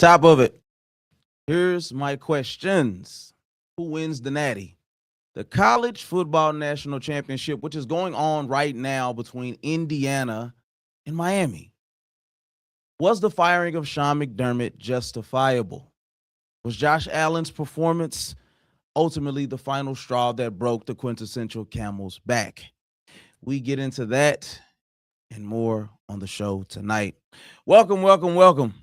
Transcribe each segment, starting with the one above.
Top of it. Here's my questions. Who wins the Natty? The College Football National Championship, which is going on right now between Indiana and Miami. Was the firing of Sean McDermott justifiable? Was Josh Allen's performance ultimately the final straw that broke the quintessential camel's back? We get into that and more on the show tonight. Welcome, welcome, welcome.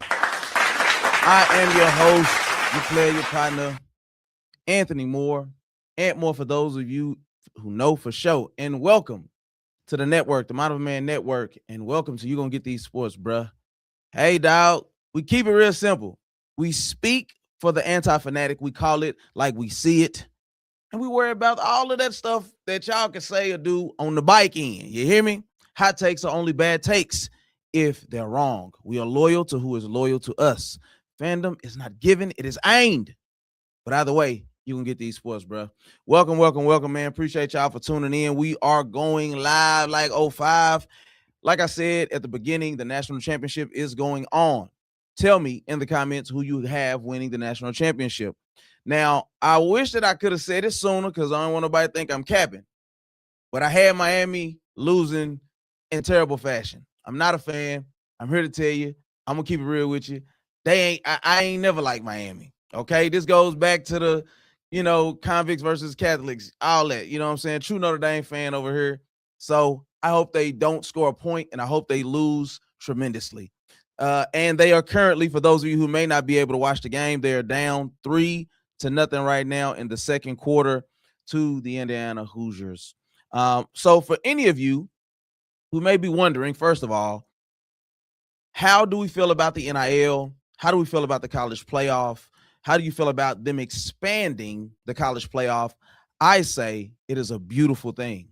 I am your host, your player, your partner, Anthony Moore. Ant Moore for those of you who know for sure. And welcome to the network, the Modern Man Network. And welcome to You Gonna Get These Sports, bruh. Hey, dog, we keep it real simple. We speak for the anti-fanatic. We call it like we see it. And we worry about all of that stuff that y'all can say or do on the bike end. You hear me? Hot takes are only bad takes if they're wrong. We are loyal to who is loyal to us. Fandom is not given, it is aimed. But either way, you can get these sports, bro. Welcome, welcome, welcome, man. Appreciate y'all for tuning in. We are going live like 05. Like I said at the beginning, the national championship is going on. Tell me in the comments who you have winning the national championship. Now, I wish that I could have said it sooner because I don't want nobody to think I'm capping. But I had Miami losing in terrible fashion. I'm not a fan. I'm here to tell you. I'm going to keep it real with you. I ain't never liked Miami. Okay, this goes back to the, convicts versus Catholics, all that. You know what I'm saying? True Notre Dame fan over here. So I hope they don't score a point, and I hope they lose tremendously. And they are currently, for those of you who may not be able to watch the game, they are down 3-0 right now in the second quarter to the Indiana Hoosiers. So for any of you who may be wondering, first of all, how do we feel about the NIL? How do we feel about the college playoff? How do you feel about them expanding the college playoff? I say it is a beautiful thing.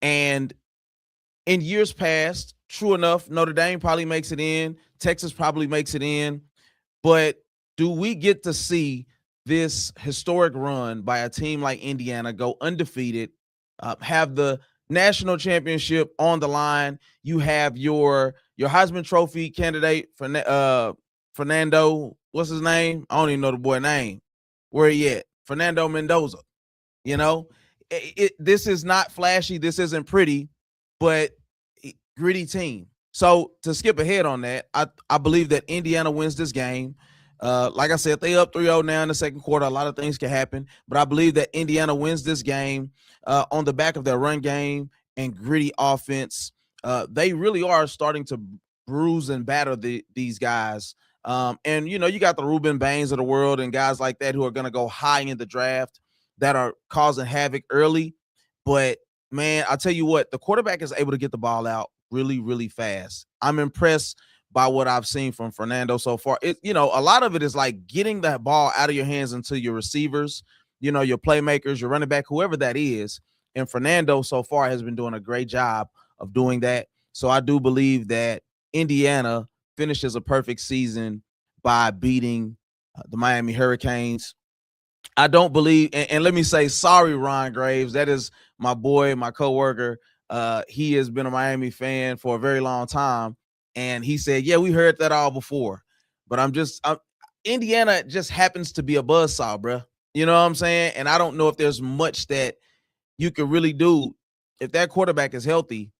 And in years past, true enough, Notre Dame probably makes it in. Texas probably makes it in. But do we get to see this historic run by a team like Indiana go undefeated, have the national championship on the line? You have your Heisman Trophy candidate, Fernando, what's his name? I don't even know the boy's name. Where he at? Fernando Mendoza. This is not flashy. This isn't pretty, but gritty team. So to skip ahead on that, I believe that Indiana wins this game. Like I said, they up 3-0 now in the second quarter. A lot of things can happen, but I believe that Indiana wins this game on the back of their run game and gritty offense. They really are starting to bruise and batter these guys. And, you got the Reuben Baines of the world and guys like that who are going to go high in the draft that are causing havoc early. But, man, I'll tell you what, the quarterback is able to get the ball out really, really fast. I'm impressed by what I've seen from Fernando so far. A lot of it is like getting that ball out of your hands into your receivers, your playmakers, your running back, whoever that is. And Fernando so far has been doing a great job of doing that. So I do believe that Indiana finishes a perfect season by beating the Miami Hurricanes. I don't believe, and let me say sorry, Ron Graves. That is my boy, my coworker. He has been a Miami fan for a very long time. And he said, yeah, we heard that all before. But Indiana just happens to be a buzzsaw, bro. You know what I'm saying? And I don't know if there's much that you could really do. If that quarterback is healthy,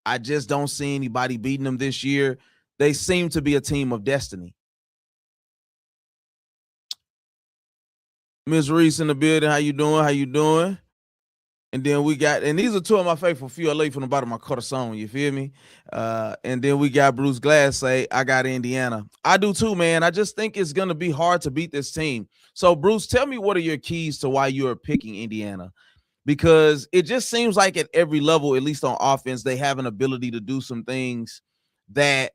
I just don't see anybody beating them this year. They seem to be a team of destiny. Ms. Reese in the building. How you doing? How you doing? And then we got, and these are two of my faithful few late from the bottom of my corazon, you feel me? And then we got Bruce Glass say, I got Indiana. I do too, man. I just think it's going to be hard to beat this team. So, Bruce, tell me what are your keys to why you are picking Indiana? Because it just seems like at every level, at least on offense, they have an ability to do some things that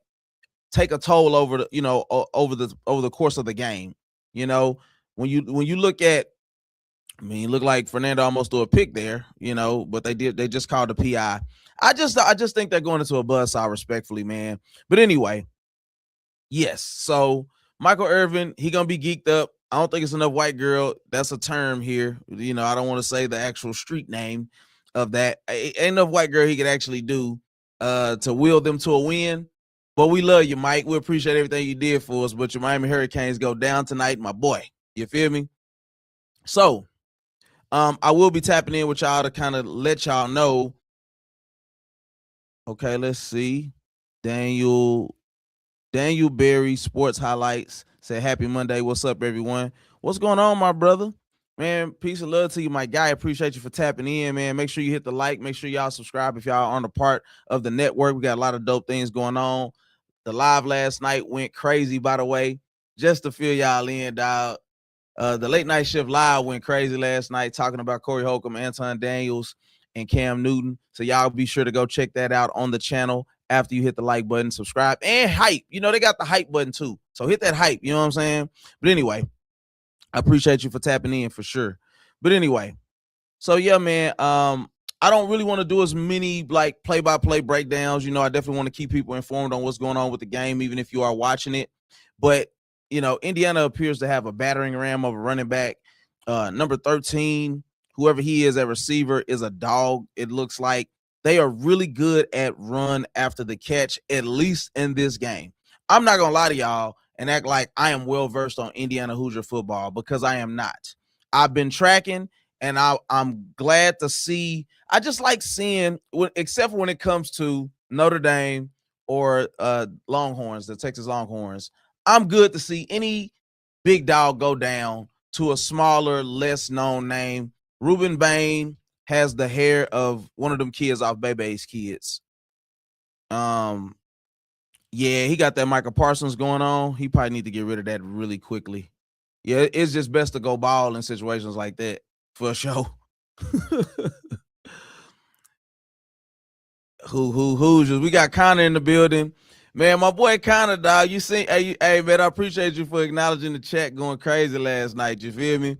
take a toll over the course of the game. When you look at, it looked like Fernando almost threw a pick there, but they just called the PI. I just think they're going into a buzzsaw, respectfully, man. But anyway, yes. So Michael Irvin, he gonna be geeked up. I don't think it's enough white girl. That's a term here. I don't want to say the actual street name of that. Ain't enough white girl he could actually do to will them to a win. But we love you, Mike. We appreciate everything you did for us. But your Miami Hurricanes go down tonight, my boy. You feel me? So, I will be tapping in with y'all to kind of let y'all know. Okay, let's see. Daniel Berry Sports Highlights said, "Happy Monday. What's up, everyone? What's going on, my brother? Man, peace and love to you, my guy. Appreciate you for tapping in, man. Make sure you hit the like. Make sure y'all subscribe if y'all aren't a part of the network. We got a lot of dope things going on. The live last night went crazy, by the way. Just to fill y'all in, dog. The late night shift live went crazy last night, talking about Corey Holcomb, Anton Daniels, and Cam Newton. So y'all be sure to go check that out on the channel after you hit the like button, subscribe, and hype. You know, they got the hype button too. So hit that hype, you know what I'm saying? But anyway, I appreciate you for tapping in for sure. But anyway, so yeah, man. I don't really want to do as many like play-by-play breakdowns. You know, I definitely want to keep people informed on what's going on with the game, even if you are watching it. But you know, Indiana appears to have a battering ram of a running back. Number 13, whoever he is at receiver, is a dog. It looks like they are really good at run after the catch, at least in this game. I'm not gonna lie to y'all and act like I am well versed on Indiana Hoosier football, because I am not. I've been tracking, and I'm glad to see. I just like seeing, except for when it comes to Notre Dame or Longhorns, the Texas Longhorns. I'm good to see any big dog go down to a smaller, less known name. Ruben Bain has the hair of one of them kids off Bebe's Kids. Yeah, he got that Michael Parsons going on. He probably need to get rid of that really quickly. Yeah, it's just best to go ball in situations like that for sure. Hoosiers? We got Connor in the building. Man, my boy Connor, dog. You see, hey, man, I appreciate you for acknowledging the chat going crazy last night. You feel me?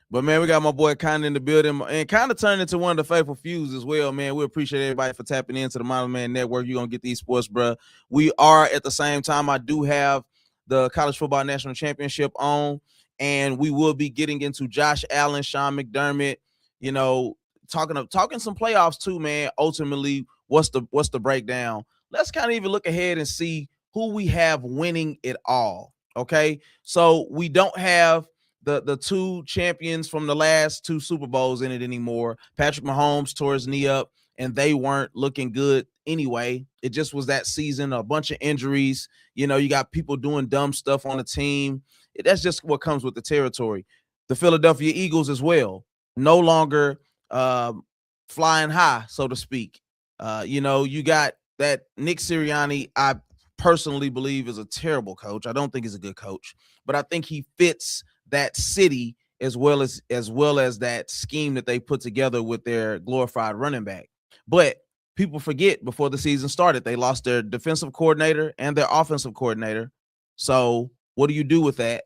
But man, we got my boy Connor in the building, and kind of turned into one of the faithful fews as well, man. We appreciate everybody for tapping into the Modern Man Network. You're gonna get these sports, bro. We are at the same time. I do have the College Football National Championship on, and we will be getting into Josh Allen, Sean McDermott, you know, talking some playoffs too, man. Ultimately, what's the breakdown? Let's kind of even look ahead and see who we have winning it all. Okay, so we don't have the two champions from the last two Super Bowls in it anymore. Patrick Mahomes tore his knee up, and they weren't looking good anyway. It just was that season, a bunch of injuries. You know, you got people doing dumb stuff on the team. That's just what comes with the territory. The Philadelphia Eagles as well, no longer flying high, so to speak. You know, you got that Nick Sirianni. I personally believe is a terrible coach. I don't think he's a good coach, but I think he fits that city as well as that scheme that they put together with their glorified running back. But people forget, before the season started, they lost their defensive coordinator and their offensive coordinator. So what do you do with that?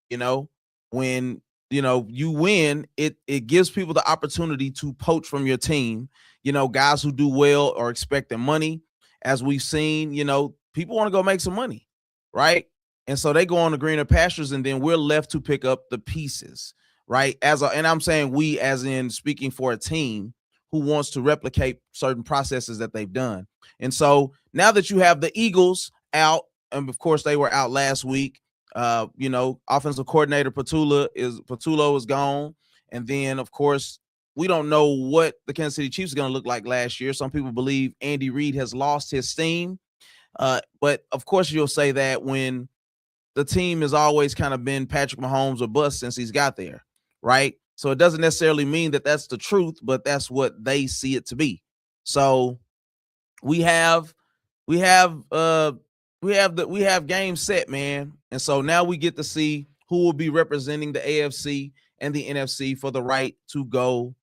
You know, when you win, it gives people the opportunity to poach from your team. You know, guys who do well are expecting money. As we've seen, you know, people want to go make some money, right? And so they go on the greener pastures, and then we're left to pick up the pieces, right? And I'm saying we, as in speaking for a team who wants to replicate certain processes that they've done. And so now that you have the Eagles out, and of course they were out last week, you know, offensive coordinator Patullo is gone. And then, of course, we don't know what the Kansas City Chiefs are going to look like last year. Some people believe Andy Reid has lost his steam. But of course, you'll say that when the team has always kind of been Patrick Mahomes or bust since he's got there, right? So it doesn't necessarily mean that that's the truth, but that's what they see it to be. So we have game set, man. And so now we get to see who will be representing the AFC and the NFC for the right to go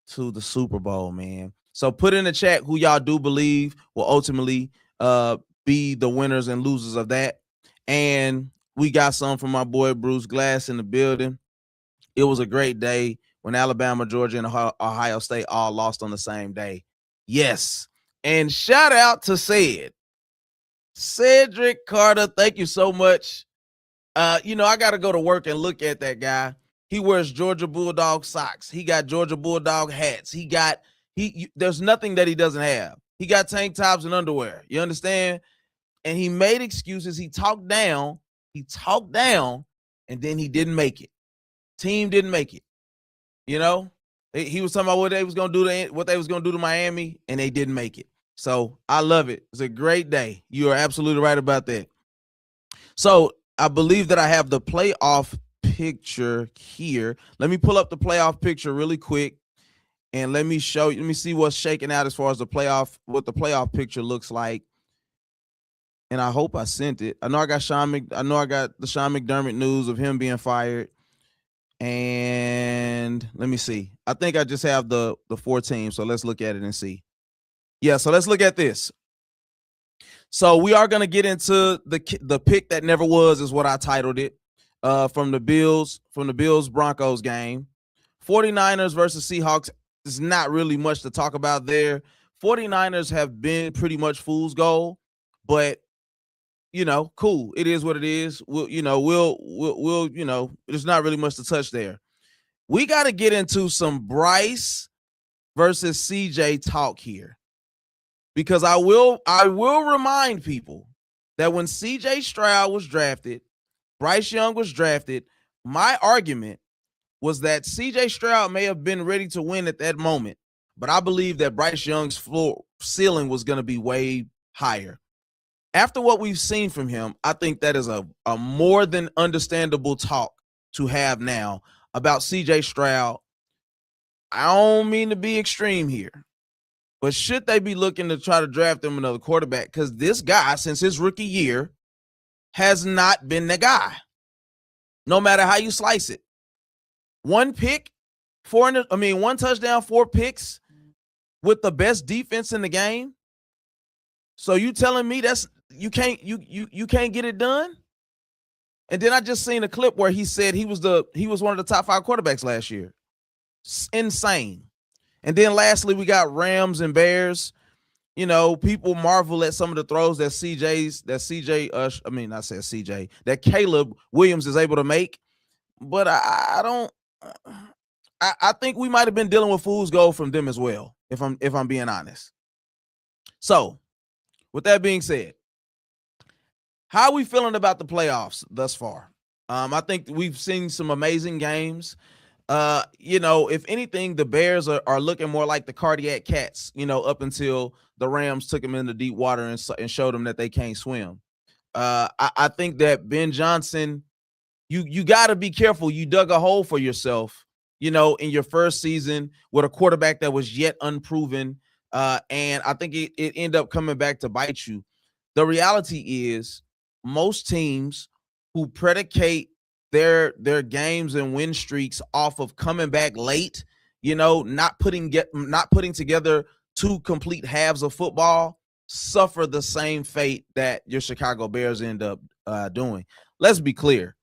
to the Super Bowl, man. So put in the chat who y'all do believe will ultimately be the winners and losers of that. And we got some from my boy Bruce Glass in the building. It was a great day when Alabama, Georgia, and Ohio State all lost on the same day. Yes. And shout out to Cedric Carter. Thank you so much. You know, I got to go to work and look at that guy. He wears Georgia Bulldog socks. He got Georgia Bulldog hats. There's nothing that he doesn't have. He got tank tops and underwear. You understand? and he made excuses. He talked down, and then he didn't make it. Team didn't make it. You know, he was talking about what they was gonna do to Miami, and they didn't make it. So I love it. It's a great day. You are absolutely right about that. So I believe that I have the playoff picture here. Let me pull up the playoff picture really quick, and let me see what's shaking out as far as what the playoff picture looks like. And I hope I sent it. I know I got the Sean McDermott news of him being fired. And let me see. I think I just have the 4 teams. So let's look at it and see. Yeah, so let's look at this. So we are going to get into the pick that never was, is what I titled it, from the Bills Broncos game. 49ers versus Seahawks is not really much to talk about there. 49ers have been pretty much fool's gold, but cool. It is what it is. We'll there's not really much to touch there. We got to get into some Bryce versus CJ talk here, because I will remind people that when CJ Stroud was drafted, Bryce Young was drafted, my argument was that CJ Stroud may have been ready to win at that moment, but I believe that Bryce Young's ceiling was going to be way higher. After what we've seen from him, I think that is a more than understandable talk to have now about CJ Stroud. I don't mean to be extreme here, but should they be looking to try to draft him another quarterback? Because this guy, since his rookie year, has not been the guy, no matter how you slice it. One touchdown, 4 picks with the best defense in the game. So you telling me you can't get it done? And then I just seen a clip where he said he was one of the top 5 quarterbacks last year. Insane. And then lastly, we got Rams and Bears. People marvel at some of the throws that Caleb Williams is able to make. But I think we might have been dealing with fool's gold from them as well, if I'm being honest. So, with that being said, how are we feeling about the playoffs thus far? I think we've seen some amazing games. If anything, the Bears are looking more like the cardiac cats, up until the Rams took them into deep water and showed them that they can't swim. I think that Ben Johnson, you got to be careful. You dug a hole for yourself, in your first season with a quarterback that was yet unproven. And I think it ended up coming back to bite you. The reality is most teams who predicate their games and win streaks off of coming back late, not putting together 2 complete halves of football, suffer the same fate that your Chicago Bears end up doing. Let's be clear.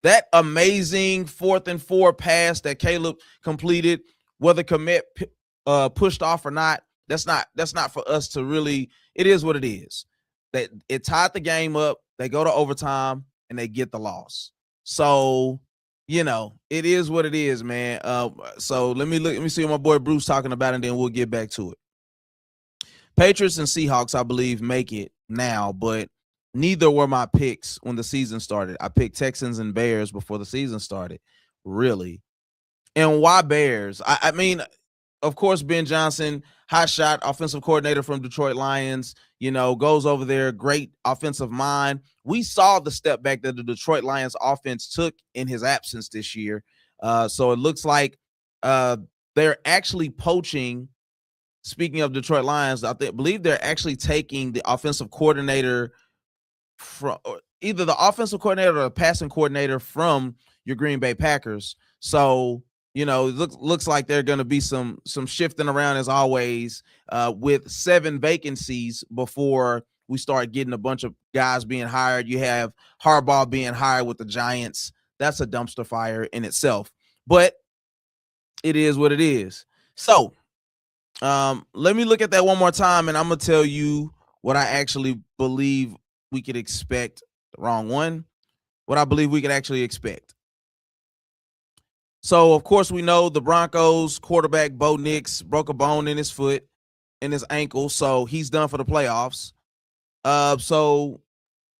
That amazing 4th and 4 pass that Caleb completed, whether Kmet pushed off or not, that's not for us to really. It is what it is. That it tied the game up. They go to overtime and they get the loss. So, it is what it is, man. So let me see what my boy Bruce talking about, and then we'll get back to it. Patriots and Seahawks, I believe, make it now, but neither were my picks when the season started. I picked Texans and Bears before the season started, really. And why Bears? I mean, of course, Ben Johnson, hot shot offensive coordinator from Detroit Lions, goes over there, great offensive mind. We saw the step back that the Detroit Lions offense took in his absence this year. So it looks like they're actually poaching. Speaking of Detroit Lions, I believe they're actually taking the offensive coordinator from either the offensive coordinator or the passing coordinator from your Green Bay Packers. So, it looks like there's going to be some shifting around as always, with 7 vacancies before we start getting a bunch of guys being hired. You have Harbaugh being hired with the Giants. That's a dumpster fire in itself, but it is what it is. So let me look at that one more time, and I'm going to tell you what I actually believe we could expect. The wrong one. What I believe we could actually expect. So, of course, we know the Broncos quarterback, Bo Nix, broke a bone in his foot, in his ankle, so he's done for the playoffs. So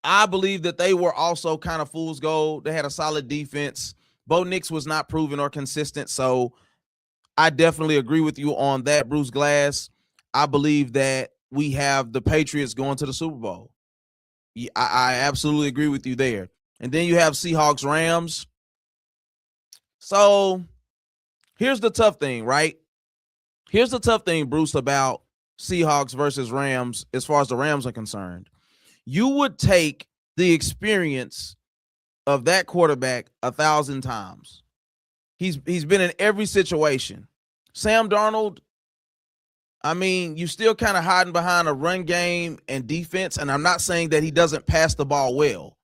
I believe that they were also kind of fool's gold. They had a solid defense. Bo Nix was not proven or consistent. So I definitely agree with you on that, Bruce Glass. I believe that we have the Patriots going to the Super Bowl. I absolutely agree with you there. And then you have Seahawks Rams. So here's the tough thing, right? Here's the tough thing, Bruce, about Seahawks versus Rams as far as the Rams are concerned. You would take the experience of that quarterback 1,000 times. He's been in every situation. Sam Darnold, I mean, you still kind of hiding behind a run game and defense, and I'm not saying that he doesn't pass the ball well.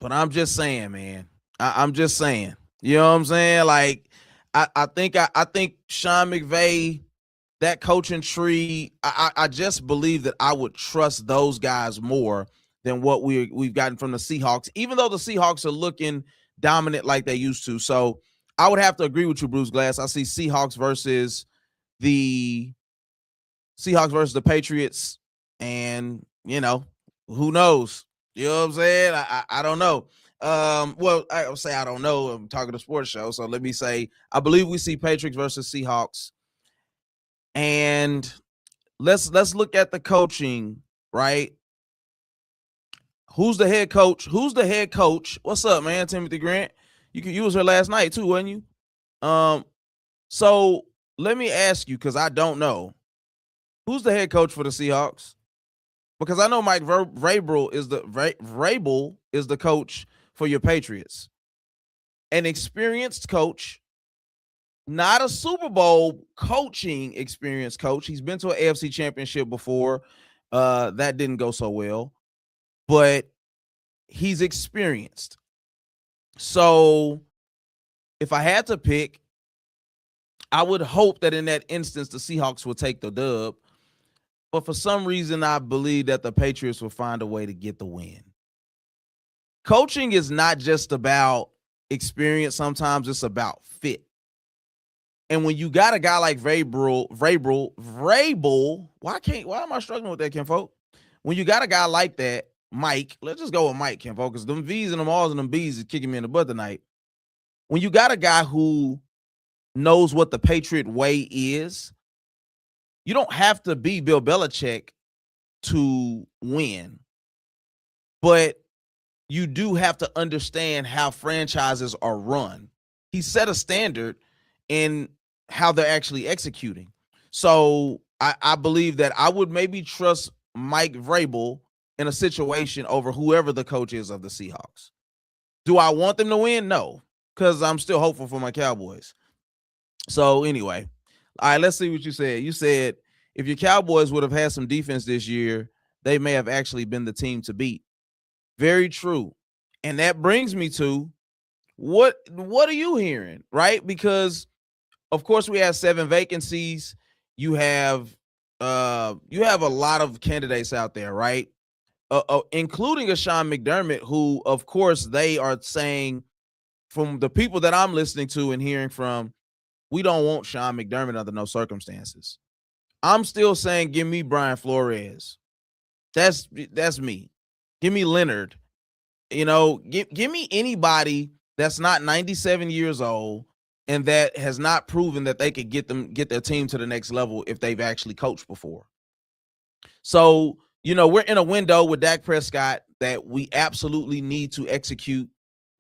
But I'm just saying, man. I'm just saying. You know what I'm saying? Like, I think Sean McVay, that coaching tree, I just believe that I would trust those guys more than what we've gotten from the Seahawks, even though the Seahawks are looking dominant like they used to. So I would have to agree with you, Bruce Glass. I see the Seahawks versus the Patriots, and who knows? You know what I'm saying? I don't know. Well, I'll say I don't know. I'm talking to sports show, so let me say I believe we see Patriots versus Seahawks. And let's look at the coaching, right? Who's the head coach? What's up, man? Timothy Grant. You was here last night too, wasn't you? So let me ask you, because I don't know. Who's the head coach for the Seahawks? Because I know Mike Vrabel is the coach for your Patriots. An experienced coach, not a Super Bowl coaching experienced coach. He's been to an AFC championship before. That didn't go so well, but he's experienced. So if I had to pick, I would hope that in that instance, the Seahawks will take the dub. But for some reason, I believe that the Patriots will find a way to get the win. Coaching is not just about experience. Sometimes it's about fit. And when you got a guy like Vrabel, why am I struggling with that, Ken Folk? When you got a guy like that, Mike, let's just go with Mike, Ken Folk, because them V's and them R's and them B's is kicking me in the butt tonight. When you got a guy who knows what the Patriot way is, you don't have to be Bill Belichick to win. But you do have to understand how franchises are run. He set a standard in how they're actually executing. So I believe that I would maybe trust Mike Vrabel in a situation over whoever the coach is of the Seahawks. Do I want them to win? No, because I'm still hopeful for my Cowboys. So anyway, all right, let's see what you said. You said if your Cowboys would have had some defense this year, they may have actually been the team to beat. Very true. And that brings me to what are you hearing, right? Because of course we have 7 vacancies. You have a lot of candidates out there, right? Including a Sean McDermott, who of course they are saying, from the people that I'm listening to and hearing from, we don't want Sean McDermott under no circumstances. I'm still saying give me Brian Flores. That's me. Give me Leonard. Give me anybody that's not 97 years old and that has not proven that they could get their team to the next level if they've actually coached before. So, we're in a window with Dak Prescott that we absolutely need to execute.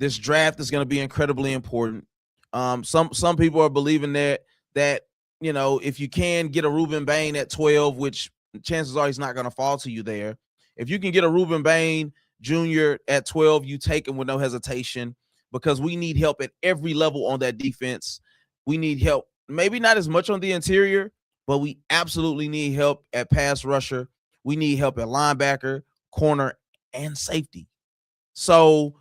This draft is going to be incredibly important. Some people are believing that if you can get a Reuben Bain at 12, which chances are he's not going to fall to you there. If you can get a Reuben Bain Jr. at 12, you take him with no hesitation, because we need help at every level on that defense. We need help, maybe not as much on the interior, but we absolutely need help at pass rusher. We need help at linebacker, corner, and safety. So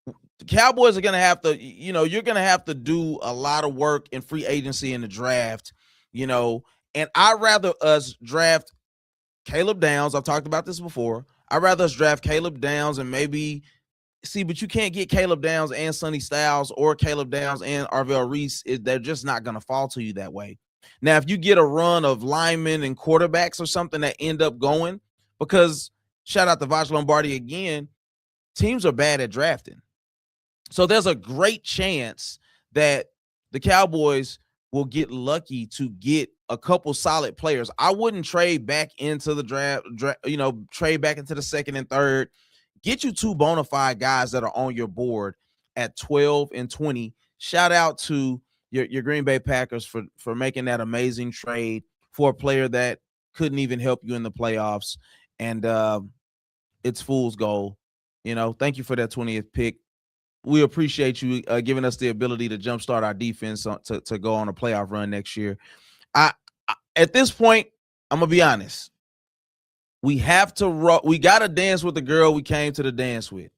the Cowboys are going to have to, you're going to have to do a lot of work in free agency in the draft, and I'd rather us draft Caleb Downs. I've talked about this before. I'd rather us draft Caleb Downs and maybe but you can't get Caleb Downs and Sonny Styles or Caleb Downs and Arvell Reese. They're just not going to fall to you that way. Now, if you get a run of linemen and quarterbacks or something that end up going, because shout out to Vash Lombardi again, teams are bad at drafting. So there's a great chance that the Cowboys will get lucky to get a couple solid players. I wouldn't trade back into the draft, trade back into the second and third. Get you two bona fide guys that are on your board at 12 and 20. Shout out to your Green Bay Packers for making that amazing trade for a player that couldn't even help you in the playoffs. And it's fool's gold. Thank you for that 20th pick. We appreciate you giving us the ability to jumpstart our defense to go on a playoff run next year. At this point, I'm gonna be honest. We got to dance with the girl we came to the dance with.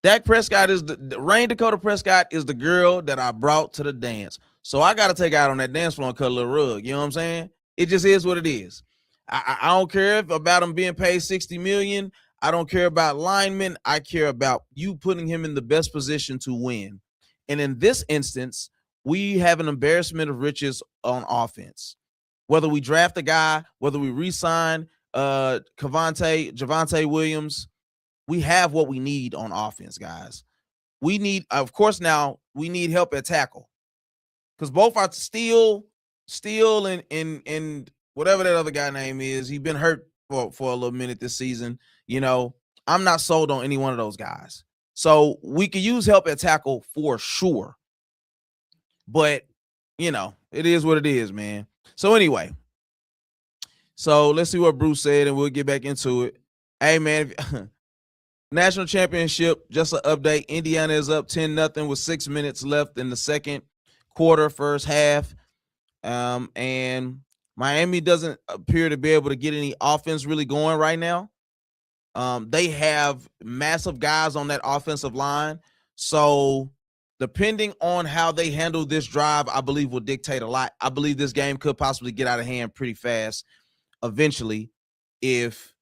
Dak Prescott is the Rain Dakota Prescott is the girl that I brought to the dance. So I got to take out on that dance floor and cut a little rug. You know what I'm saying? It just is what it is. I don't care about him being paid $60 million. I don't care about linemen. I care about you putting him in the best position to win. And in this instance, we have an embarrassment of riches on offense. Whether we draft a guy, whether we re-sign Javonte Williams, we have what we need on offense, guys. We need, of course, now we need help at tackle because both our Steele and whatever that other guy name is, he's been hurt for a little minute this season. I'm not sold on any one of those guys. So we could use help at tackle for sure. But, it is what it is, man. So anyway, let's see what Bruce said, and we'll get back into it. Hey, man, national championship, just an update. Indiana is up 10-0 with 6 minutes left in the second quarter, first half. And Miami doesn't appear to be able to get any offense really going right now. They have massive guys on that offensive line. So depending on how they handle this drive, I believe will dictate a lot. I believe this game could possibly get out of hand pretty fast eventually if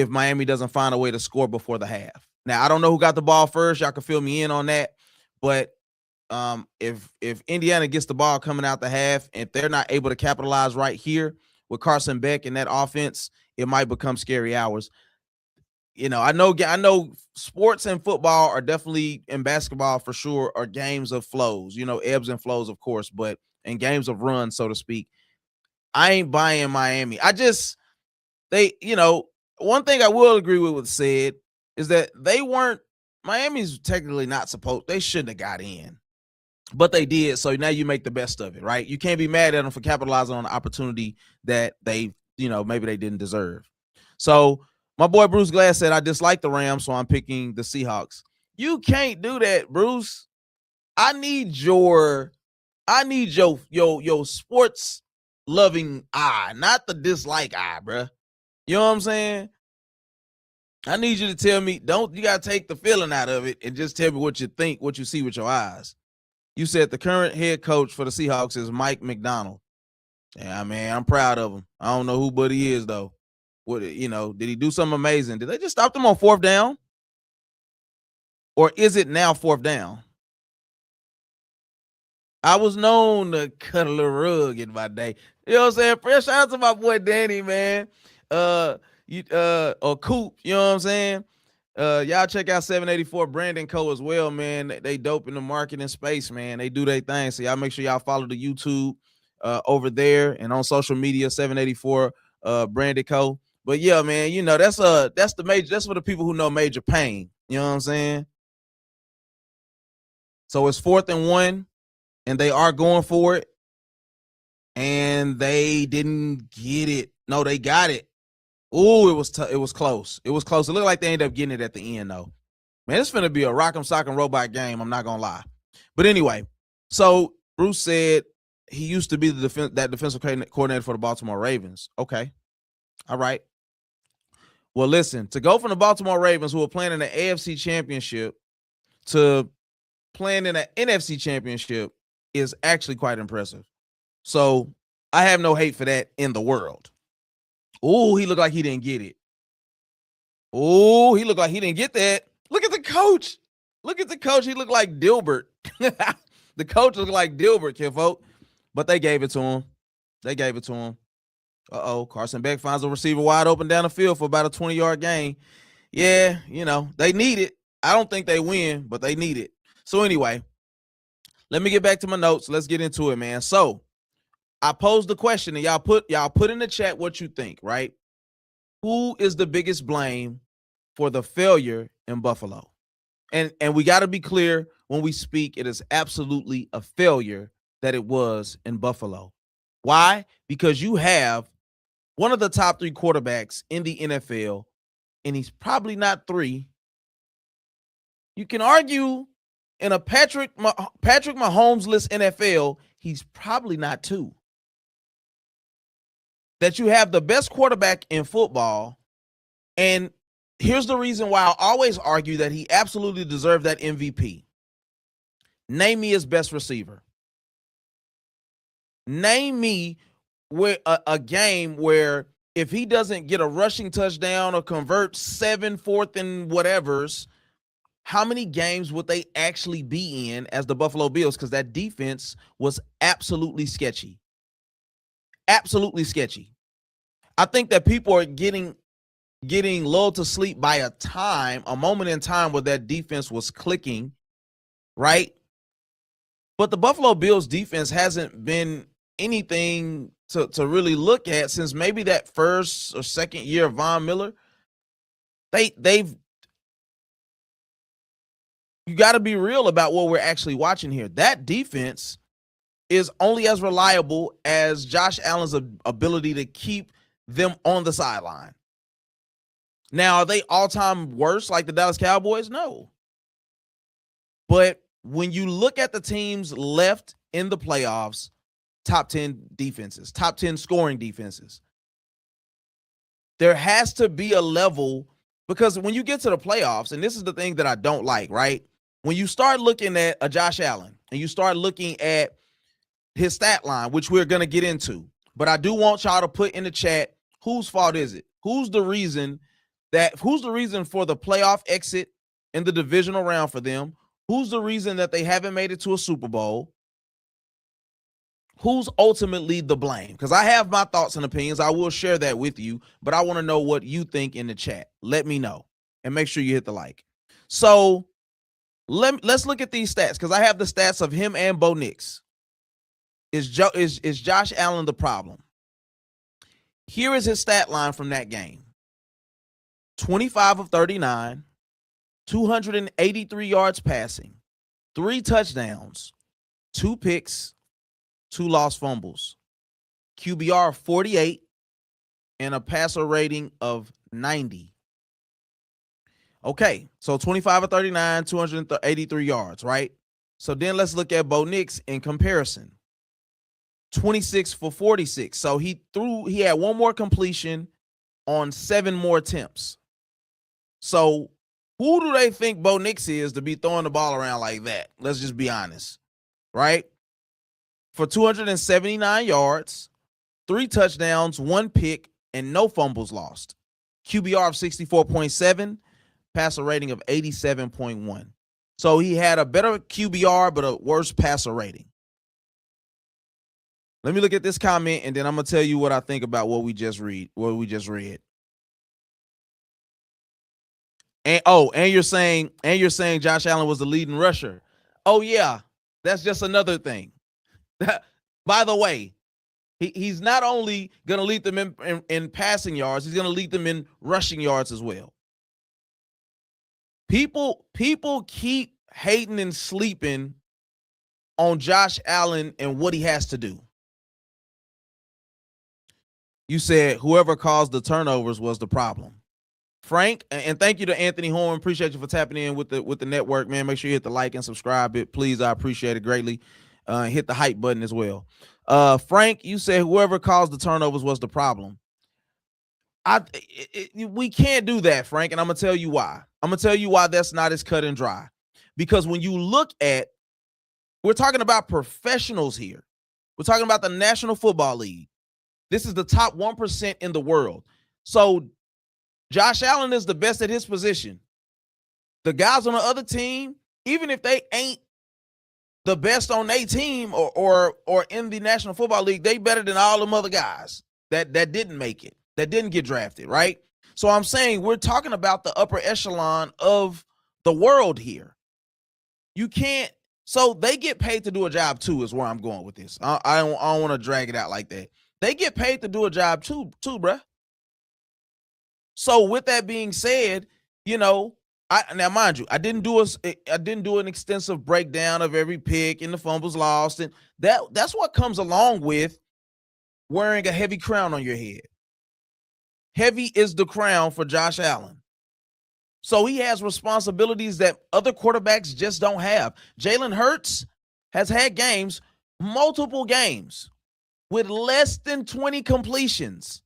Miami doesn't find a way to score before the half. Now, I don't know who got the ball first. Y'all can fill me in on that. But if Indiana gets the ball coming out the half, if they're not able to capitalize right here with Carson Beck and that offense, it might become scary hours. I know sports and football are definitely, and basketball for sure, are games of flows, ebbs and flows, of course, but in games of runs, so to speak. I ain't buying Miami. One thing I will agree with what said is that Miami's technically not supposed, they shouldn't have got in, but they did. So now you make the best of it, right? You can't be mad at them for capitalizing on an opportunity that they, maybe they didn't deserve. So my boy Bruce Glass said, I dislike the Rams, so I'm picking the Seahawks. You can't do that, Bruce. I need your sports loving eye, not the dislike eye, bruh. You know what I'm saying? I need you to tell me, you got to take the feeling out of it and just tell me what you think, what you see with your eyes. You said the current head coach for the Seahawks is Mike McDonald. Yeah, man, I'm proud of him. I don't know who, but he is, though. Did he do something amazing? Did they just stop them on fourth down? Or is it now fourth down? I was known to cut a little rug in my day. You know what I'm saying? Fresh shout out to my boy Danny, man. Or Coop, you know what I'm saying? Y'all check out 784 Brandon Co. as well, man. They dope in the marketing space, man. They do their thing. So y'all make sure y'all follow the YouTube over there and on social media, 784 Brandon Co. But yeah, man, that's for the people who know Major Pain. You know what I'm saying? So it's 4th and 1, and they are going for it. And they didn't get it. No, they got it. Oh, it was close. It was close. It looked like they ended up getting it at the end, though. Man, it's finna be a rock'em sock'em robot game. I'm not gonna lie. But anyway, so Bruce said he used to be that defensive coordinator for the Baltimore Ravens. Okay, all right. Well, listen, to go from the Baltimore Ravens, who are playing in the AFC Championship, to playing in an NFC Championship is actually quite impressive. So I have no hate for that in the world. Oh, he looked like he didn't get it. Oh, he looked like he didn't get that. Look at the coach. Look at the coach. He looked like Dilbert. The coach looked like Dilbert, kinfolk. But they gave it to him. Carson Beck finds a receiver wide open down the field for about a 20-yard gain. Yeah, they need it. I don't think they win, but they need it. So anyway, let me get back to my notes. Let's get into it, man. So I posed the question, and y'all put in the chat what you think, right? Who is the biggest blame for the failure in Buffalo? And we got to be clear when we speak, it is absolutely a failure that it was in Buffalo. Why? Because you have one of the top 3 quarterbacks in the NFL, and he's probably not 3. You can argue in a Patrick Mahomes-less NFL, he's probably not 2. That you have the best quarterback in football, and here's the reason why I always argue that he absolutely deserved that MVP. Name me his best receiver. Name me where a game where if he doesn't get a rushing touchdown or convert 7 fourth and whatevers, how many games would they actually be in as the Buffalo Bills? Because that defense was absolutely sketchy. Absolutely sketchy. I think that people are getting lulled to sleep by a moment in time where that defense was clicking, right? But the Buffalo Bills defense hasn't been anything to really look at since maybe that first or second year of Von Miller. They've you got to be real about what we're actually watching here. That defense is only as reliable as Josh Allen's ability to keep them on the sideline. Now, are they all-time worst like the Dallas Cowboys? No. But when you look at the teams left in the playoffs, top 10 defenses, top 10 scoring defenses, there has to be a level, because when you get to the playoffs, and this is the thing that I don't like, right? When you start looking at a Josh Allen and you start looking at his stat line, which we're going to get into, but I do want y'all to put in the chat, whose fault is it? Who's the reason for the playoff exit in the divisional round for them? Who's the reason that they haven't made it to a Super Bowl? Who's ultimately the blame? Because I have my thoughts and opinions. I will share that with you, but I want to know what you think in the chat. Let me know, and make sure you hit the like. So let's look at these stats, because I have the stats of him and Bo Nix. Is Josh Allen the problem? Here is his stat line from that game. 25 of 39, 283 yards passing, 3 touchdowns, 2 picks, 2 lost fumbles, QBR of 48, and a passer rating of 90. Okay, so 25 of 39, 283 yards, right? So then let's look at Bo Nix in comparison. 26 for 46. So he had 1 more completion on 7 more attempts. So who do they think Bo Nix is to be throwing the ball around like that? Let's just be honest, right? For 279 yards, 3 touchdowns, 1 pick, and no fumbles lost. QBR of 64.7, passer rating of 87.1. So he had a better QBR, but a worse passer rating. Let me look at this comment, and then I'm gonna tell you what I think about what we just read. And you're saying Josh Allen was the leading rusher. Oh yeah, that's just another thing. By the way, he's not only gonna lead them in passing yards, he's gonna lead them in rushing yards as well. People keep hating and sleeping on Josh Allen and what he has to do. You said whoever caused the turnovers was the problem. Frank, and thank you to Anthony Horn. Appreciate you for tapping in with the network, man. Make sure you hit the like and subscribe it, please. I appreciate it greatly. Hit the hype button as well. Frank, you said whoever caused the turnovers was the problem. We can't do that, Frank, and I'm gonna tell you why. I'm gonna tell you why that's not as cut and dry. Because when you look at, we're talking about professionals here. We're talking about the National Football League. This is the top 1% in the world. So Josh Allen is the best at his position. The guys on the other team, even if they ain't the best on their team or in the National Football League, they better than all them other guys that didn't make it, that didn't get drafted, right? So I'm saying we're talking about the upper echelon of the world here. You can't. So they get paid to do a job too, is where I'm going with this. I don't want to drag it out like that. They get paid to do a job too, bruh. So with that being said, now mind you, I didn't do an extensive breakdown of every pick and the fumbles lost, and that's what comes along with wearing a heavy crown on your head. Heavy is the crown for Josh Allen. So he has responsibilities that other quarterbacks just don't have. Jalen Hurts has had games, multiple games, with less than 20 completions,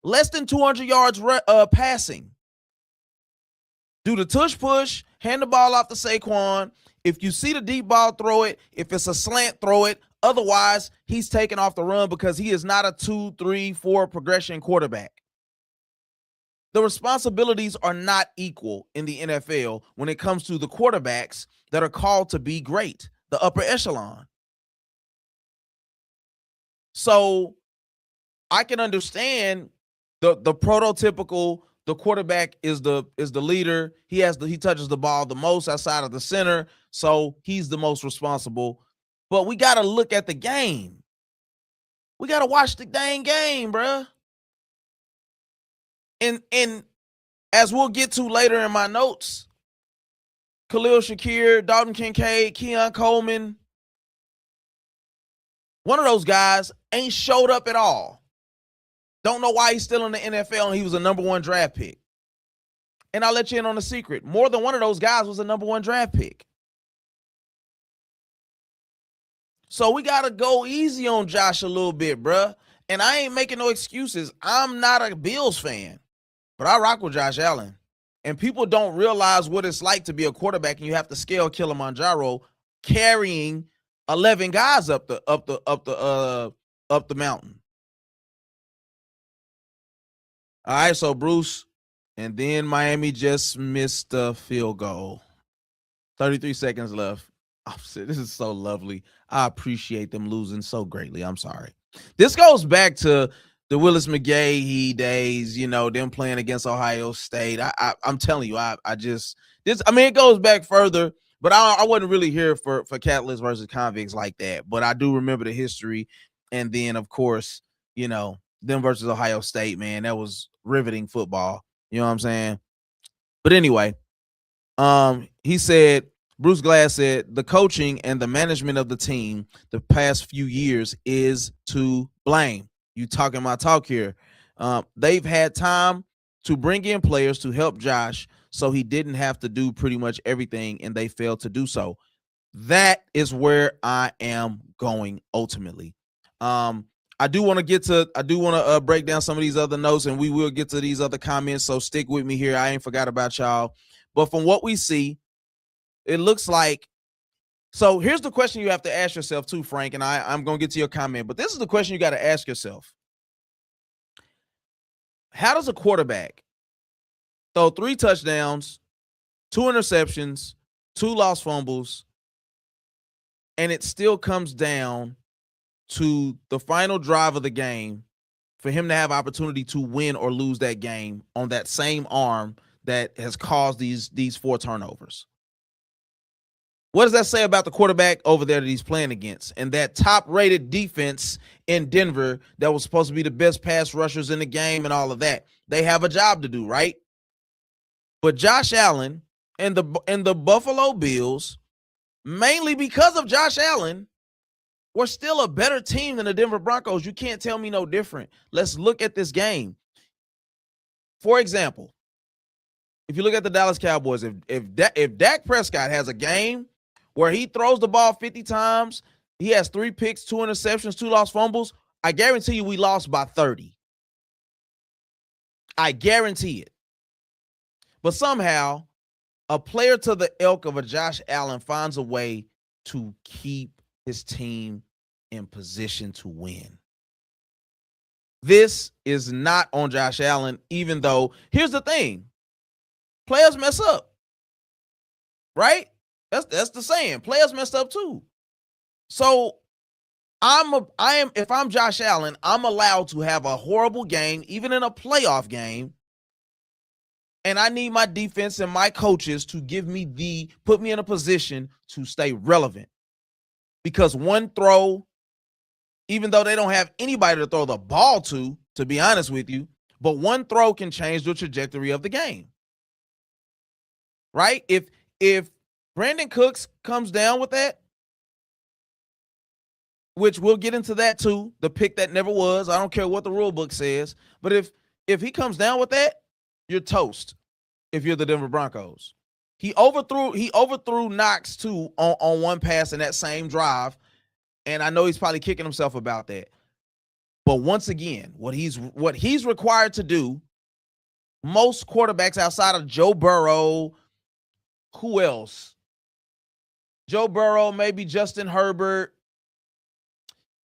less than 200 yards passing. Do the tush push, hand the ball off to Saquon. If you see the deep ball, throw it. If it's a slant, throw it. Otherwise, he's taking off the run because he is not a 2, 3, 4 progression quarterback. The responsibilities are not equal in the NFL when it comes to the quarterbacks that are called to be great, the upper echelon. So I can understand the prototypical, the quarterback is the leader. He touches the ball the most outside of the center, so he's the most responsible. But we got to look at the game. We got to watch the dang game, bruh. And as we'll get to later in my notes, Khalil Shakir, Dalton Kincaid, Keon Coleman, one of those guys ain't showed up at all. Don't know why he's still in the NFL and he was a number 1 draft pick. And I'll let you in on a secret. More than one of those guys was a number 1 draft pick. So we got to go easy on Josh a little bit, bruh. And I ain't making no excuses. I'm not a Bills fan, but I rock with Josh Allen. And people don't realize what it's like to be a quarterback and you have to scale Kilimanjaro carrying 11 guys up the mountain. All right, so Bruce, and then Miami just missed a field goal. 33 seconds left. This is so lovely. I appreciate them losing so greatly. I'm sorry. This goes back to the Willis McGahee days, them playing against Ohio State. I'm telling you, it goes back further, but I wasn't really here for Catalyst versus Convicts like that. But I do remember the history. And then, of course, them versus Ohio State, man, that was riveting football. You know what I'm saying? But anyway, Bruce Glass said, the coaching and the management of the team the past few years is to blame. You talking my talk here. They've had time to bring in players to help Josh so he didn't have to do pretty much everything, and they failed to do so. That is where I am going ultimately. I do want to break down some of these other notes, and we will get to these other comments, so stick with me here. I ain't forgot about y'all. But from what we see, it looks like, so here's the question you have to ask yourself too, Frank, and I'm going to get to your comment, but this is the question you got to ask yourself. How does a quarterback throw 3 touchdowns, 2 interceptions, 2 lost fumbles, and it still comes down to the final drive of the game for him to have opportunity to win or lose that game on that same arm that has caused these 4 turnovers? What does that say about the quarterback over there that he's playing against and that top-rated defense in Denver that was supposed to be the best pass rushers in the game and all of that? They have a job to do, right? But Josh Allen and the Buffalo Bills, mainly because of Josh Allen, were still a better team than the Denver Broncos. You can't tell me no different. Let's look at this game. For example, if you look at the Dallas Cowboys, if Dak Prescott has a game where he throws the ball 50 times, he has 3 picks, 2 interceptions, 2 lost fumbles, I guarantee you we lost by 30. I guarantee it. But somehow, a player to the ilk of a Josh Allen finds a way to keep his team in position to win. This is not on Josh Allen, even though, here's the thing, players mess up, right? That's the saying. Players messed up too. So if I'm Josh Allen, I'm allowed to have a horrible game, even in a playoff game. And I need my defense and my coaches to put me in a position to stay relevant. Because one throw, even though they don't have anybody to throw the ball to be honest with you, but one throw can change the trajectory of the game. Right? If Brandon Cooks comes down with that, which we'll get into that too, the pick that never was. I don't care what the rule book says, but if he comes down with that, you're toast. If you're the Denver Broncos, he overthrew Knox too on one pass in that same drive, and I know he's probably kicking himself about that. But once again, what he's required to do, most quarterbacks outside of Joe Burrow, who else? Joe Burrow, maybe Justin Herbert,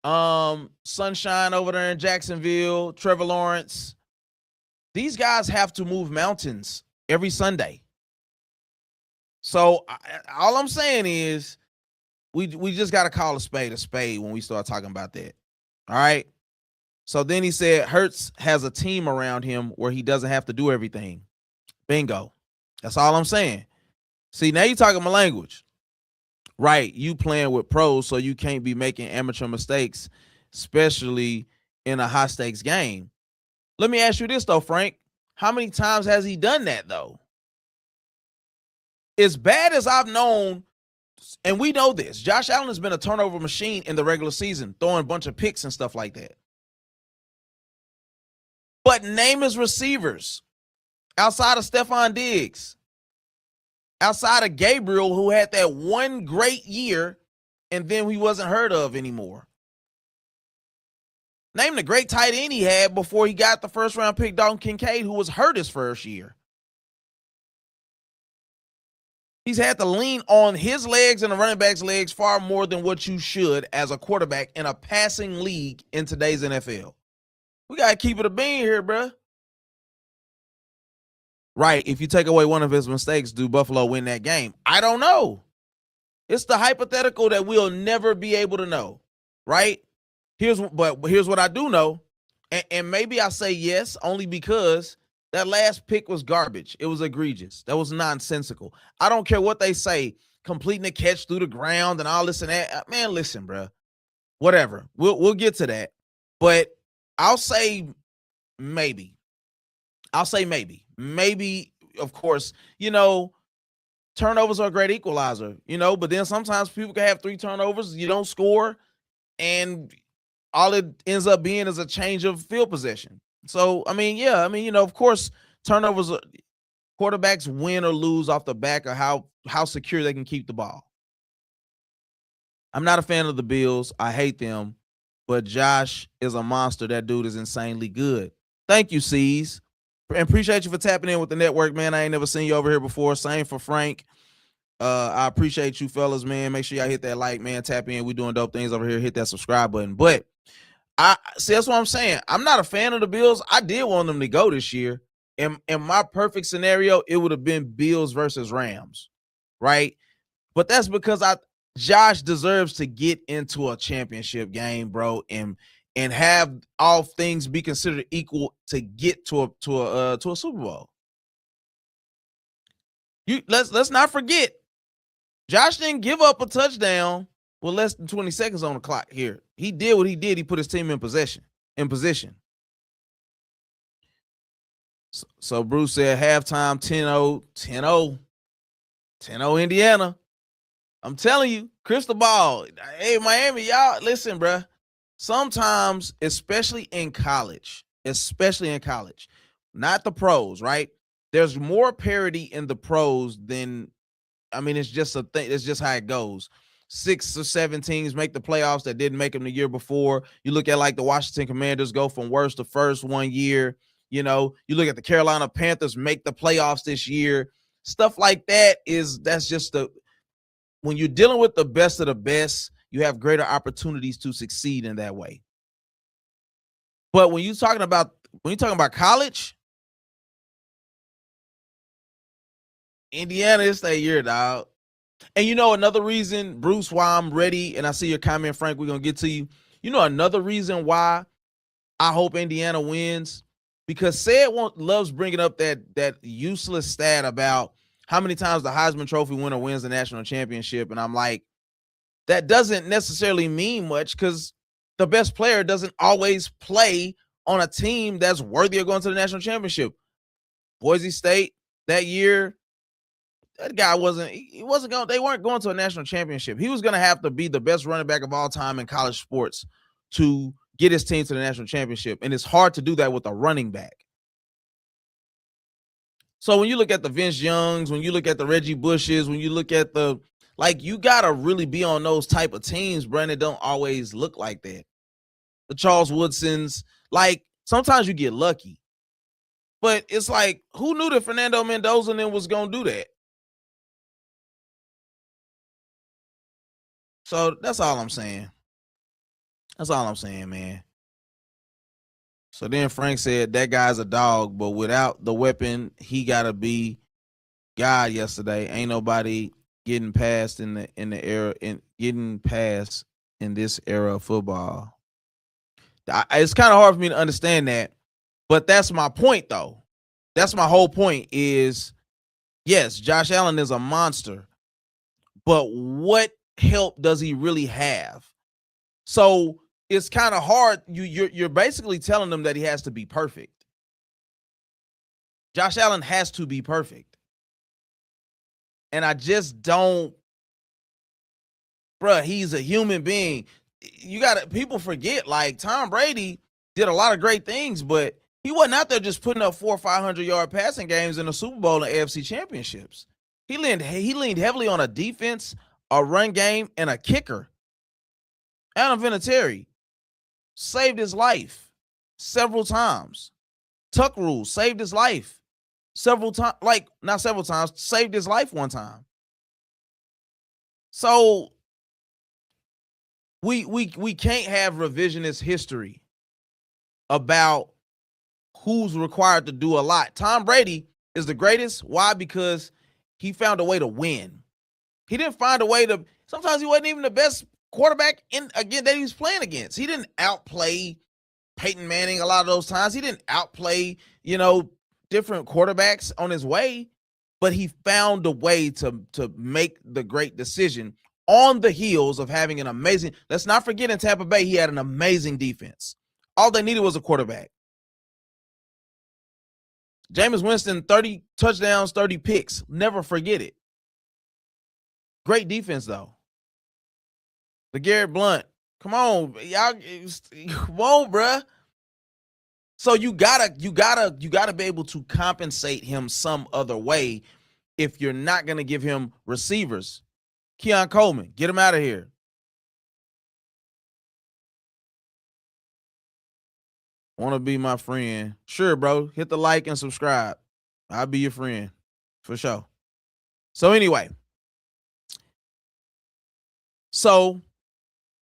Sunshine over there in Jacksonville, Trevor Lawrence. These guys have to move mountains every Sunday. So all I'm saying is we just got to call a spade when we start talking about that. All right. So then he said Hurts has a team around him where he doesn't have to do everything. Bingo. That's all I'm saying. See, now you're talking my language. Right, you playing with pros, so you can't be making amateur mistakes, especially in a high-stakes game. Let me ask you this, though, Frank. How many times has he done that, though? As bad as I've known, and we know this, Josh Allen has been a turnover machine in the regular season, throwing a bunch of picks and stuff like that. But name his receivers outside of Stephon Diggs, outside of Gabriel, who had that one great year, and then he wasn't heard of anymore. Name the great tight end he had before he got the first-round pick, Dalton Kincaid, who was hurt his first year. He's had to lean on his legs and the running back's legs far more than what you should as a quarterback in a passing league in today's NFL. We got to keep it a bean here, bro. Right, if you take away one of his mistakes, do Buffalo win that game? I don't know. It's the hypothetical that we'll never be able to know, right? Here's what I do know, and maybe I say yes only because that last pick was garbage. It was egregious. That was nonsensical. I don't care what they say, completing the catch through the ground and all this and that. Man, listen, bro. Whatever. We'll get to that. But I'll say maybe. Maybe, of course, turnovers are a great equalizer, but then sometimes people can have 3 turnovers, you don't score, and all it ends up being is a change of field possession. So, of course, turnovers, quarterbacks win or lose off the back of how secure they can keep the ball. I'm not a fan of the Bills. I hate them, but Josh is a monster. That dude is insanely good. Thank you, C's. And appreciate you for tapping in with the network, man. I ain't never seen you over here before. Same for Frank. I appreciate you fellas, man. Make sure y'all hit that like, man. Tap in. We doing dope things over here. Hit that subscribe button. But I see, that's what I'm saying. I'm not a fan of the Bills. I did want them to go this year. In my perfect scenario, it would have been Bills versus Rams, right? But that's because Josh deserves to get into a championship game, bro, and have all things be considered equal to get to a Super Bowl. Let's not forget, Josh didn't give up a touchdown with less than 20 seconds on the clock here. He did what he did. He put his team in position. So Bruce said halftime 10-0 Indiana. I'm telling you, crystal ball. Hey, Miami, y'all, listen, bro. Sometimes, especially in college, not the pros, right? There's more parity in the pros than, it's just a thing. It's just how it goes. 6 or 7 teams make the playoffs that didn't make them the year before. You look at like the Washington Commanders go from worst to first one year. You look at the Carolina Panthers make the playoffs this year. Stuff like that's just when you're dealing with the best of the best, you have greater opportunities to succeed in that way. But when you're talking about college, Indiana is that year, dog. And you know another reason, Bruce, why I'm ready, and I see your comment, Frank, we're going to get to you. You know another reason why I hope Indiana wins? Because loves bringing up that useless stat about how many times the Heisman Trophy winner wins the national championship. And I'm like, that doesn't necessarily mean much because the best player doesn't always play on a team that's worthy of going to the national championship. Boise State that year, that guy they weren't going to a national championship. He was going to have to be the best running back of all time in college sports to get his team to the national championship. And it's hard to do that with a running back. So when you look at the Vince Youngs, when you look at the Reggie Bushes, when you look at you got to really be on those type of teams, Brandon, don't always look like that. The Charles Woodsons, sometimes you get lucky. But it's like, who knew that Fernando Mendoza then was going to do that? So that's all I'm saying. That's all I'm saying, man. So then Frank said that guy's a dog, but without the weapon, he gotta be God yesterday. Ain't nobody getting past in the era in getting past in this era of football. It's kind of hard for me to understand that, but that's my point though. That's my whole point is, yes, Josh Allen is a monster, but what help does he really have? So it's kind of hard. You're basically telling them that he has to be perfect. Josh Allen has to be perfect. And I just don't, bruh, he's a human being. People forget, Tom Brady did a lot of great things, but he wasn't out there just putting up 400 or 500-yard passing games in the Super Bowl and AFC championships. He leaned heavily on a defense, a run game, and a kicker. Adam Vinatieri saved his life several times. Tuck Rule saved his life several times. Not several times, saved his life one time. So we can't have revisionist history about who's required to do a lot. Tom Brady is the greatest. Why? Because he found a way to win. He didn't find a way to. Sometimes he wasn't even the best quarterback that he was playing against. He didn't outplay Peyton Manning a lot of those times. He didn't outplay, different quarterbacks on his way, but he found a way to make the great decision on the heels of having an amazing. Let's not forget in Tampa Bay, he had an amazing defense. All they needed was a quarterback. Jameis Winston, 30 touchdowns, 30 picks. Never forget it. Great defense, though. LeGarrette Blount. Come on, y'all. Come on, bruh. So you gotta be able to compensate him some other way if you're not gonna give him receivers. Keon Coleman, get him out of here. Want to be my friend? Sure, bro. Hit the like and subscribe. I'll be your friend for sure. So anyway,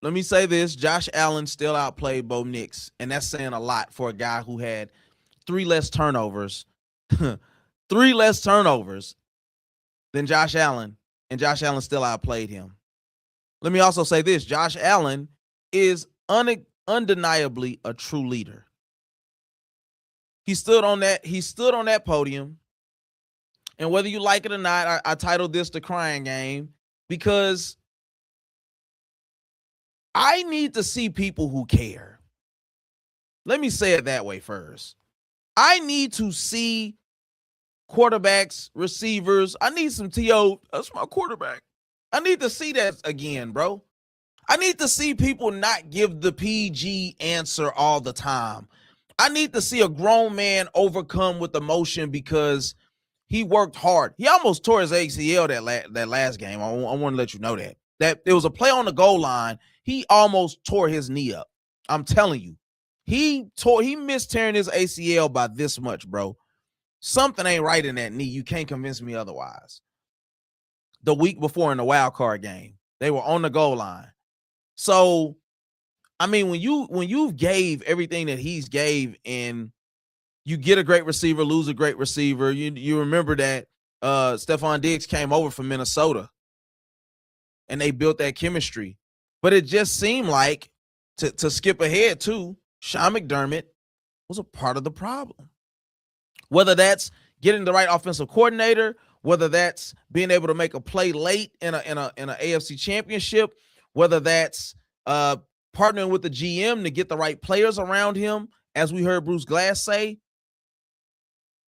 let me say this. Josh Allen still outplayed Bo Nix, and that's saying a lot for a guy who had 3 less turnovers, 3 less turnovers than Josh Allen, and Josh Allen still outplayed him. Let me also say this. Josh Allen is undeniably a true leader. He stood on that podium, and whether you like it or not, I titled this The Crying Game because I need to see people who care. Let me say it that way first. I need to see quarterbacks, receivers. I need some T.O. That's my quarterback. I need to see that again, bro. I need to see people not give the PG answer all the time. I need to see a grown man overcome with emotion because he worked hard. He almost tore his ACL that last game. I want to let you know that there was a play on the goal line. He almost tore his knee up. I'm telling you, he missed tearing his ACL by this much, bro. Something ain't right in that knee. You can't convince me otherwise. The week before in the wild card game, they were on the goal line. So, I mean, when you gave everything that he's gave and you get a great receiver, lose a great receiver, you remember that Stephon Diggs came over from Minnesota. and they built that chemistry. But it just seemed like, to skip ahead too, Sean McDermott was a part of the problem. Whether that's getting the right offensive coordinator, whether that's being able to make a play late in a AFC championship, whether that's partnering with the GM to get the right players around him, as we heard Bruce Glass say,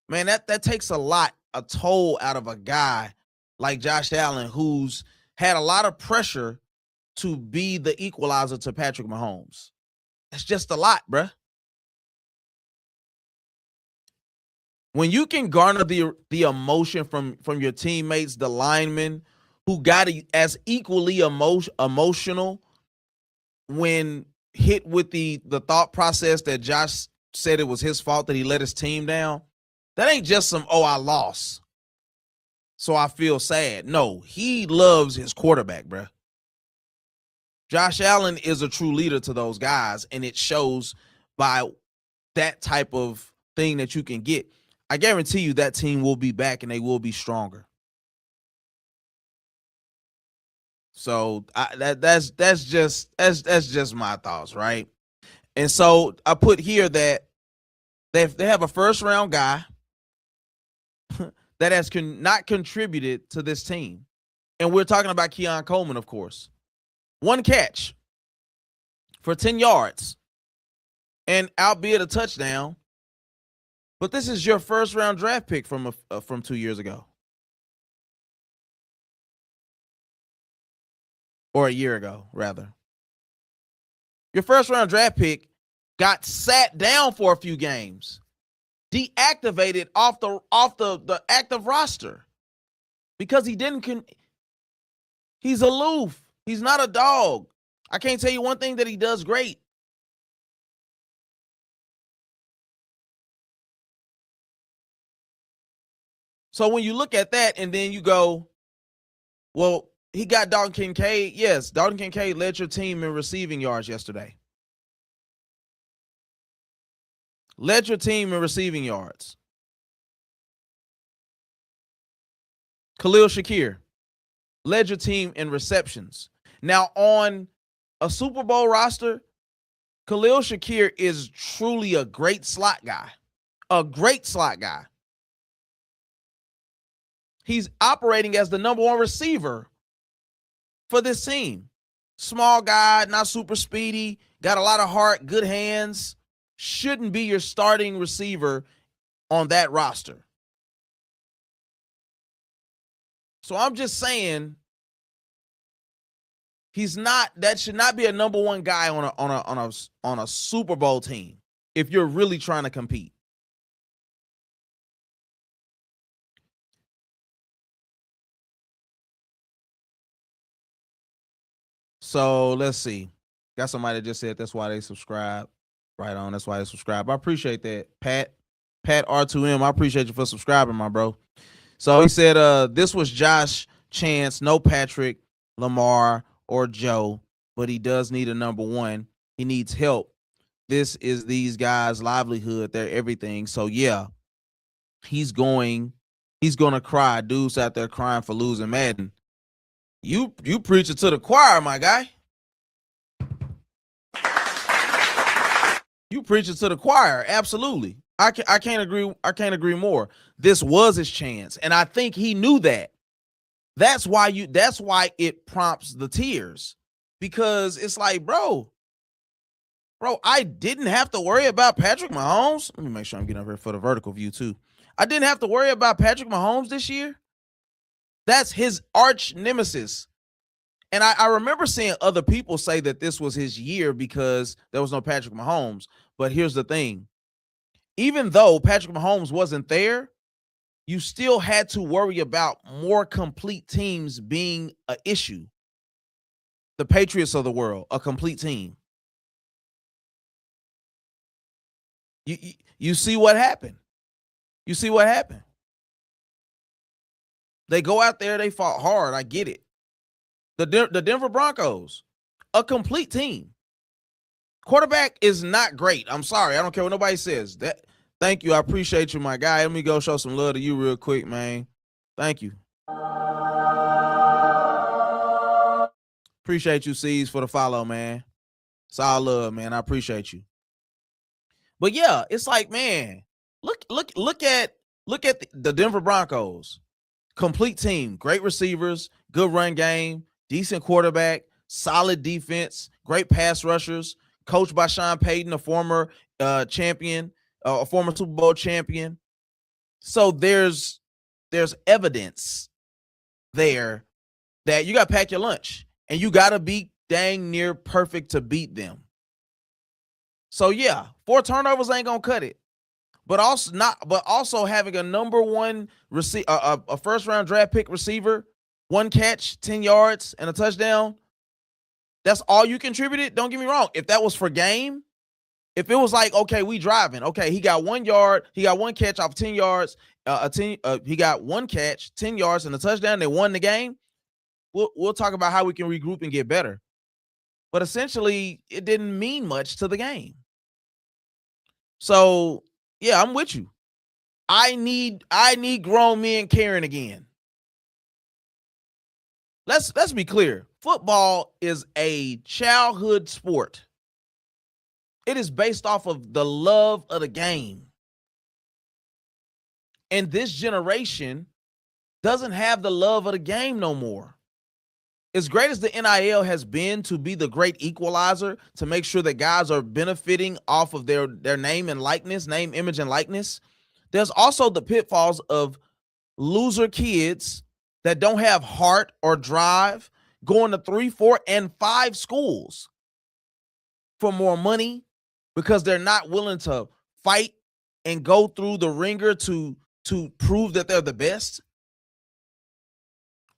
man, that takes a toll out of a guy like Josh Allen, who's had a lot of pressure to be the equalizer to Patrick Mahomes. That's just a lot, bruh. When you can garner the emotion from your teammates, the linemen, who got as equally emotional when hit with the thought process that Josh said it was his fault that he let his team down, that ain't just some, oh, I lost, so I feel sad. No, he loves his quarterback, bruh. Josh Allen is a true leader to those guys, and it shows by that type of thing that you can get. I guarantee you that team will be back and they will be stronger. So that's just my thoughts, right? And so I put here that they have a first round guy that has not contributed to this team, and we're talking about Keon Coleman, of course. 1 catch for 10 yards, and albeit a touchdown. But this is your first round draft pick from 2 years ago. Or a year ago, rather. Your first round draft pick got sat down for a few games, deactivated off the active roster because he didn't he's aloof. He's not a dog. I can't tell you one thing that he does great. So when you look at that and then you go, well, he got Dalton Kincaid. Yes, Dalton Kincaid led your team in receiving yards yesterday. Led your team in receiving yards. Khalil Shakir led your team in receptions. Now, on a Super Bowl roster, Khalil Shakir is truly a great slot guy. A great slot guy. He's operating as the number 1 receiver for this team. Small guy, not super speedy, got a lot of heart, good hands. Shouldn't be your starting receiver on that roster. So I'm just saying, that should not be a number 1 guy on a Super Bowl team if you're really trying to compete. So let's see. Got somebody that just said that's why they subscribe. Right on. That's why they subscribe. I appreciate that. Pat R2M, I appreciate you for subscribing, my bro. So he said this was Josh Chance, no Patrick, Lamar, or Joe, but he does need a number 1. He needs help. This is these guys' livelihood. They're everything. So yeah, he's going to cry. Dudes out there crying for losing Madden. You preach it to the choir, my guy. You preach it to the choir. Absolutely. I can't agree more. This was his chance, and I think he knew that. That's why it prompts the tears, because it's like, bro, I didn't have to worry about Patrick Mahomes. Let me make sure I'm getting over here for the vertical view too. I didn't have to worry about Patrick Mahomes this year. That's his arch nemesis. And I remember seeing other people say that this was his year because there was no Patrick Mahomes. But here's the thing. Even though Patrick Mahomes wasn't there, you still had to worry about more complete teams being an issue. The Patriots of the world, a complete team. You see what happened. You see what happened. They go out there, they fought hard. I get it. The Denver Broncos, a complete team. Quarterback is not great. I'm sorry. I don't care what nobody says. Thank you. I appreciate you, my guy. Let me go show some love to you real quick, man. Thank you. Appreciate you, C's, for the follow, man. It's all love, man. I appreciate you. But yeah, it's like, man, look at the Denver Broncos. Complete team, great receivers, good run game, decent quarterback, solid defense, great pass rushers, coached by Sean Payton, a former champion, a former Super Bowl champion. So there's evidence there that you got to pack your lunch and you got to be dang near perfect to beat them. So yeah, 4 turnovers ain't gonna cut it. But also having a number one a first round draft pick receiver, 1 catch, 10 yards, and a touchdown. That's all you contributed. Don't get me wrong. If that was for game, if it was like, okay, we driving, okay, he got 1 yard, he got 1 catch off 10 yards, he got 1 catch, 10 yards, and a touchdown. They won the game. We'll talk about how we can regroup and get better. But essentially, it didn't mean much to the game. So yeah, I'm with you. I need grown men caring again. Let's be clear. Football is a childhood sport. It is based off of the love of the game. And this generation doesn't have the love of the game no more. As great as the NIL has been to be the great equalizer, to make sure that guys are benefiting off of their name and likeness, name, image, and likeness, there's also the pitfalls of loser kids that don't have heart or drive going to 3, 4, and 5 schools for more money because they're not willing to fight and go through the ringer to prove that they're the best.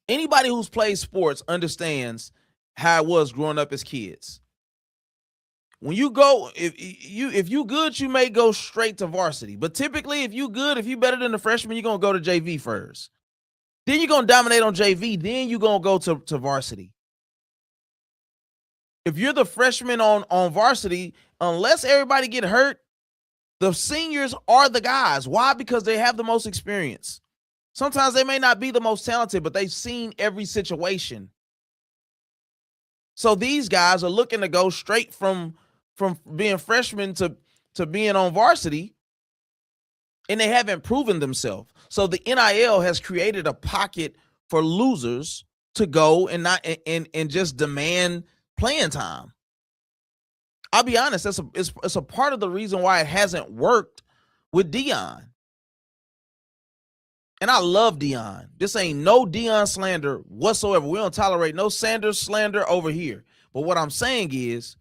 Anybody who's played sports understands how it was growing up as kids. When you go, if you good, you may go straight to varsity. But typically, if you good, if you better than the freshman, you're gonna go to JV first. Then you're gonna dominate on JV. Then you're gonna go to varsity. If you're the freshman on varsity, unless everybody get hurt, the seniors are the guys. Why? Because they have the most experience. Sometimes they may not be the most talented, but they've seen every situation. So these guys are looking to go straight from being freshmen to being on varsity, and they haven't proven themselves. So the NIL has created a pocket for losers to go and not and just demand playing time. I'll be honest, it's a part of the reason why it hasn't worked with Dion. And I love Dion. This ain't no Dion slander whatsoever. We don't tolerate no Sanders slander over here. But what I'm saying is,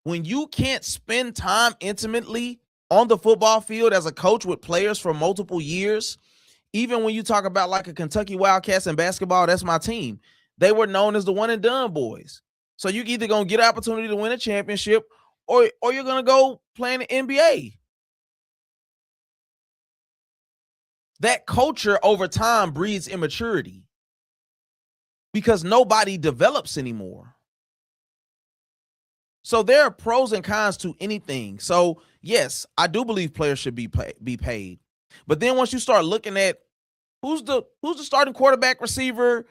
when you can't spend time intimately on the football field as a coach with players for multiple years, even when you talk about like a Kentucky Wildcats in basketball, that's my team. They were known as the one and done boys. So you're either going to get an opportunity to win a championship or you're going to go play in the NBA. That culture over time breeds immaturity because nobody develops anymore. So there are pros and cons to anything. So yes, I do believe players should be paid. But then once you start looking at who's the starting quarterback, receiver,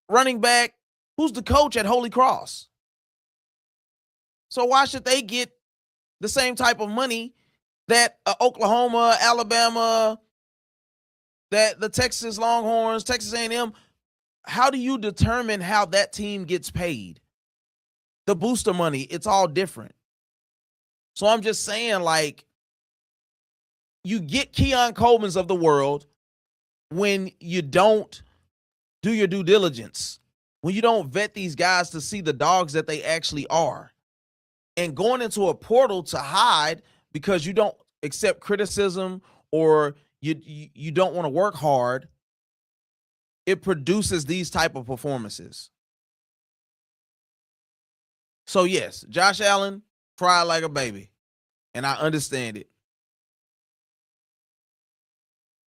running back, who's the coach at Holy Cross? So why should they get the same type of money that Oklahoma, Alabama, that the Texas Longhorns, Texas A&M? How do you determine how that team gets paid? The booster money, it's all different. So I'm just saying, like, you get Keon Coleman's of the world when you don't do your due diligence, when you don't vet these guys to see the dogs that they actually are. And going into a portal to hide because you don't accept criticism or you don't want to work hard, it produces these type of performances. So yes, Josh Allen cried like a baby, and I understand it.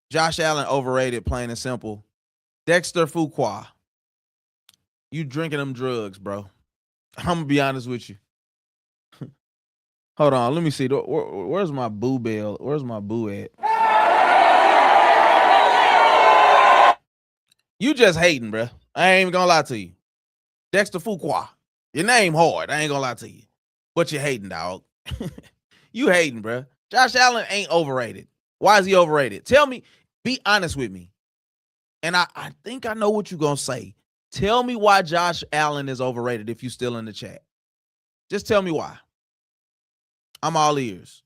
Josh Allen overrated, plain and simple. Dexter Fuqua, you drinking them drugs, bro. I'm gonna be honest with you. Hold on, let me see. Where's my boo bell? Where's my boo at? You just hating, bro. I ain't even gonna lie to you. Dexter Fuqua. Your name hard. I ain't gonna lie to you. But you're hating, dog. You hating, bro. Josh Allen ain't overrated. Why is he overrated? Tell me. Be honest with me. And I think I know what you're gonna say. Tell me why Josh Allen is overrated if you're still in the chat. Just tell me why. I'm all ears.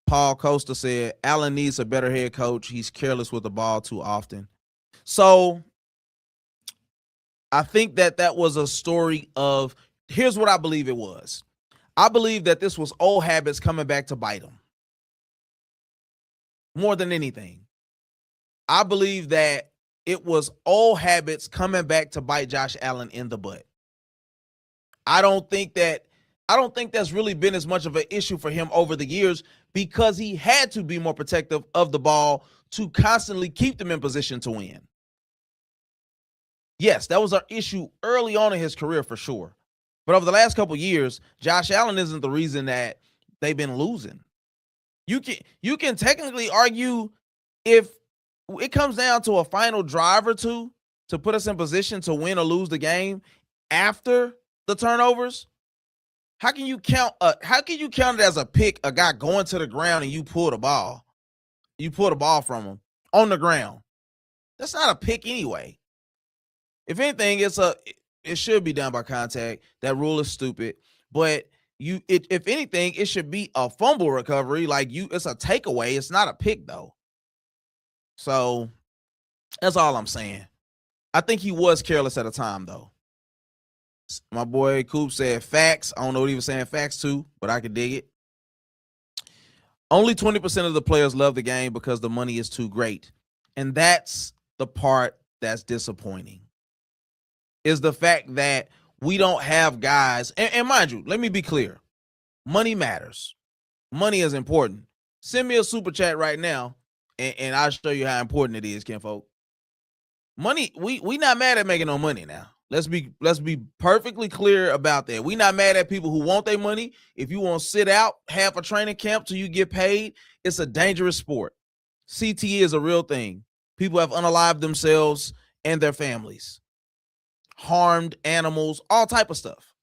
Paul Costa said, Allen needs a better head coach. He's careless with the ball too often. So I think that was a story of, here's what I believe it was. I believe that this was old habits coming back to bite him. More than anything. I believe that it was old habits coming back to bite Josh Allen in the butt. I don't think that's really been as much of an issue for him over the years because he had to be more protective of the ball to constantly keep them in position to win. Yes, that was our issue early on in his career for sure. But over the last couple of years, Josh Allen isn't the reason that they've been losing. You can technically argue if it comes down to a final drive or two to put us in position to win or lose the game after the turnovers. How can you count it as a pick, a guy going to the ground and you pull the ball? You pull the ball from him on the ground. That's not a pick anyway. If anything, it should be done by contact. That rule is stupid. But if anything, it should be a fumble recovery. It's a takeaway. It's not a pick though. So that's all I'm saying. I think he was careless at a time though. My boy Coop said facts. I don't know what he was saying facts to, but I can dig it. Only 20% of the players love the game because the money is too great. And that's the part that's disappointing. Is the fact that we don't have guys, and mind you, let me be clear. Money matters. Money is important. Send me a super chat right now, and I'll show you how important it is, kinfolk. Money, we not mad at making no money now. Let's be perfectly clear about that. We not mad at people who want their money. If you want to sit out half a training camp till you get paid, it's a dangerous sport. CTE is a real thing. People have unalived themselves and their families, harmed animals, all type of stuff.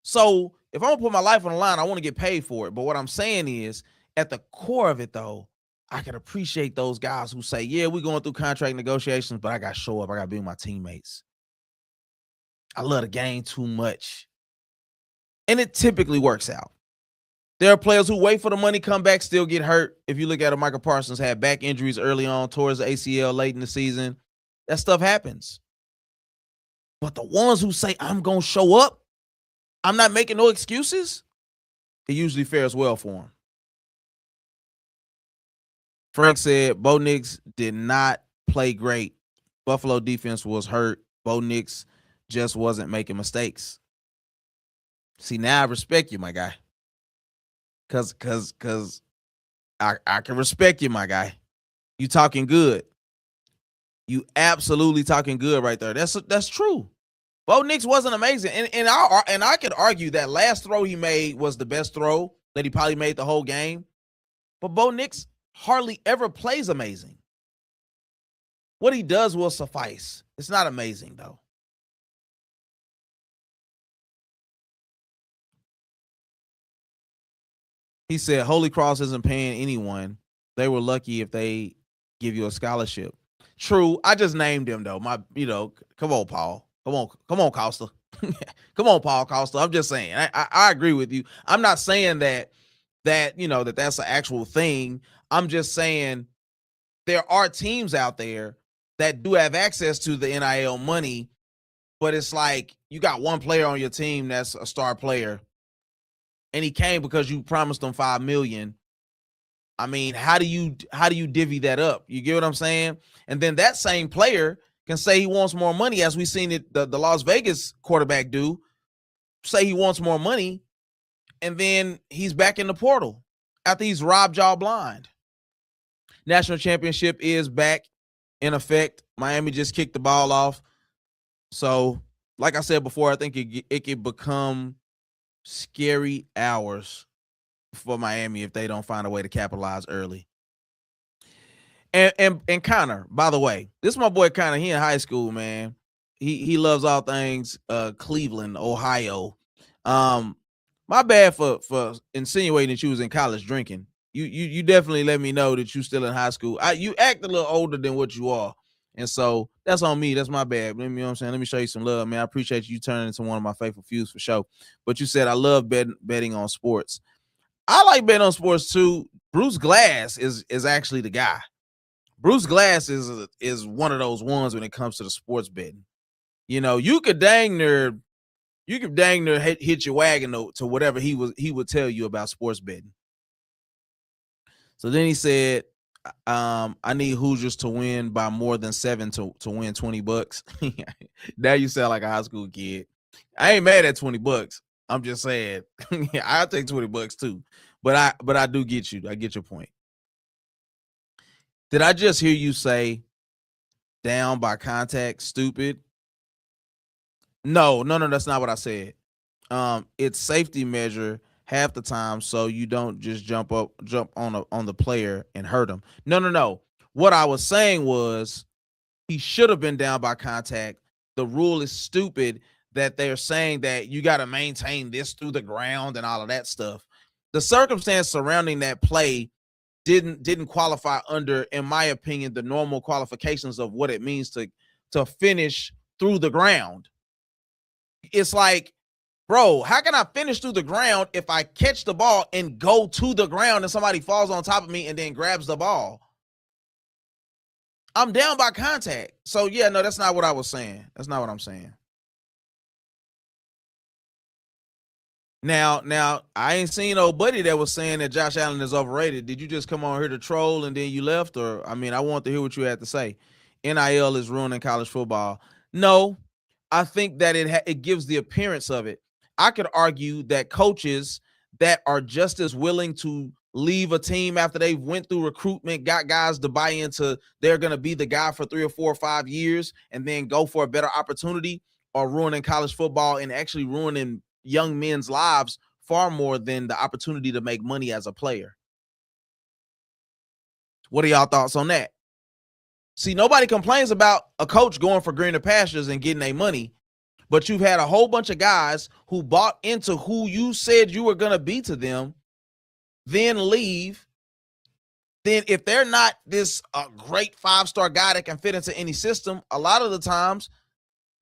So if I'm gonna put my life on the line, I want to get paid for it. But what I'm saying is, at the core of it though, I can appreciate those guys who say, yeah, we're going through contract negotiations, but I got to show up. I got to be with my teammates. I love the game too much. And it typically works out. There are players who wait for the money, come back, still get hurt. If you look at it, Michael Parsons had back injuries early on, towards the ACL late in the season. That stuff happens. But the ones who say, I'm going to show up, I'm not making no excuses, it usually fares well for them. Frank said, Bo Nix did not play great. Buffalo defense was hurt. Bo Nix just wasn't making mistakes. See, now I respect you, my guy. Cause I can respect you, my guy. You talking good. You absolutely talking good right there. That's true. Bo Nix wasn't amazing. And I could argue that last throw he made was the best throw that he probably made the whole game. But Bo Nix hardly ever plays amazing. What he does will suffice. It's not amazing, though. He said, Holy Cross isn't paying anyone. They were lucky if they give you a scholarship. True. I just named him, though. Come on, Paul. Come on, Costa. Come on, Paul Costa. I'm just saying. I agree with you. I'm not saying that that's an actual thing. I'm just saying there are teams out there that do have access to the NIL money, but it's like you got one player on your team that's a star player, and he came because you promised him $5 million. I mean, how do you divvy that up? You get what I'm saying? And then that same player can say he wants more money, as we've seen it the Las Vegas quarterback do. Say he wants more money, and then he's back in the portal after he's robbed y'all blind. National championship is back in effect. Miami just kicked the ball off. So, like I said before, I think it could become scary hours for Miami if they don't find a way to capitalize early. And Connor, by the way, this is my boy Connor. He in high school, man. He loves all things Cleveland, Ohio. My bad for insinuating that you was in college drinking. You definitely let me know that you still in high school. You act a little older than what you are. And so that's on me. That's my bad. You know what I'm saying? Let me show you some love, man. I appreciate you turning into one of my faithful fews for sure. But you said I love betting on sports. I like betting on sports too. Bruce Glass is actually the guy. Bruce Glass is one of those ones when it comes to the sports betting. You know, you could dang near hit your wagon to whatever he would tell you about sports betting. So then he said, I need Hoosiers to win by more than 7 to win $20. Now you sound like a high school kid. I ain't mad at $20. I'm just saying, I'll take $20 too. But I do get you. I get your point. Did I just hear you say down by contact, stupid? No, that's not what I said. It's safety measure half the time, so you don't just jump on the player and hurt him. No. What I was saying was he should have been down by contact. The rule is stupid that they're saying that you got to maintain this through the ground and all of that stuff. The circumstance surrounding that play didn't qualify under, in my opinion, the normal qualifications of what it means to finish through the ground. It's like, bro, how can I finish through the ground if I catch the ball and go to the ground and somebody falls on top of me and then grabs the ball? I'm down by contact. So yeah, no, that's not what I was saying. That's not what I'm saying. Now, I ain't seen old buddy that was saying that Josh Allen is overrated. Did you just come on here to troll and then you left? Or, I mean, I want to hear what you had to say. NIL is ruining college football. No, I think that it gives the appearance of it. I could argue that coaches that are just as willing to leave a team after they've went through recruitment, got guys to buy into they're going to be the guy for 3 or 4 or 5 years and then go for a better opportunity, are ruining college football and actually ruining young men's lives far more than the opportunity to make money as a player. What are y'all thoughts on that? See, nobody complains about a coach going for greener pastures and getting their money, but you've had a whole bunch of guys who bought into who you said you were going to be to them, then leave. Then if they're not this great 5-star guy that can fit into any system, a lot of the times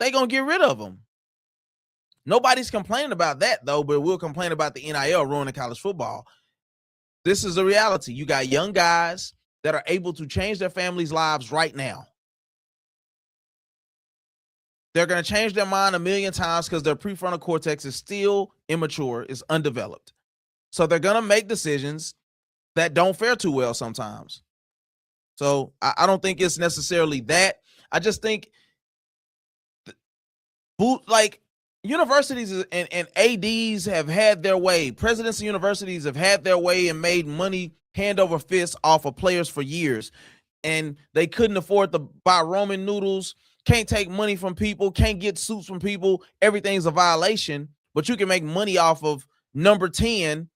they're going to get rid of them. Nobody's complaining about that, though, but we'll complain about the NIL ruining college football. This is a reality. You got young guys that are able to change their families' lives right now. They're going to change their mind a million times because their prefrontal cortex is still immature, is undeveloped. So they're going to make decisions that don't fare too well sometimes. So I don't think it's necessarily that. I just think universities and ADs have had their way. Presidents of universities have had their way and made money hand over fist off of players for years. And they couldn't afford to buy ramen noodles, can't take money from people, can't get suits from people. Everything's a violation, but you can make money off of number 10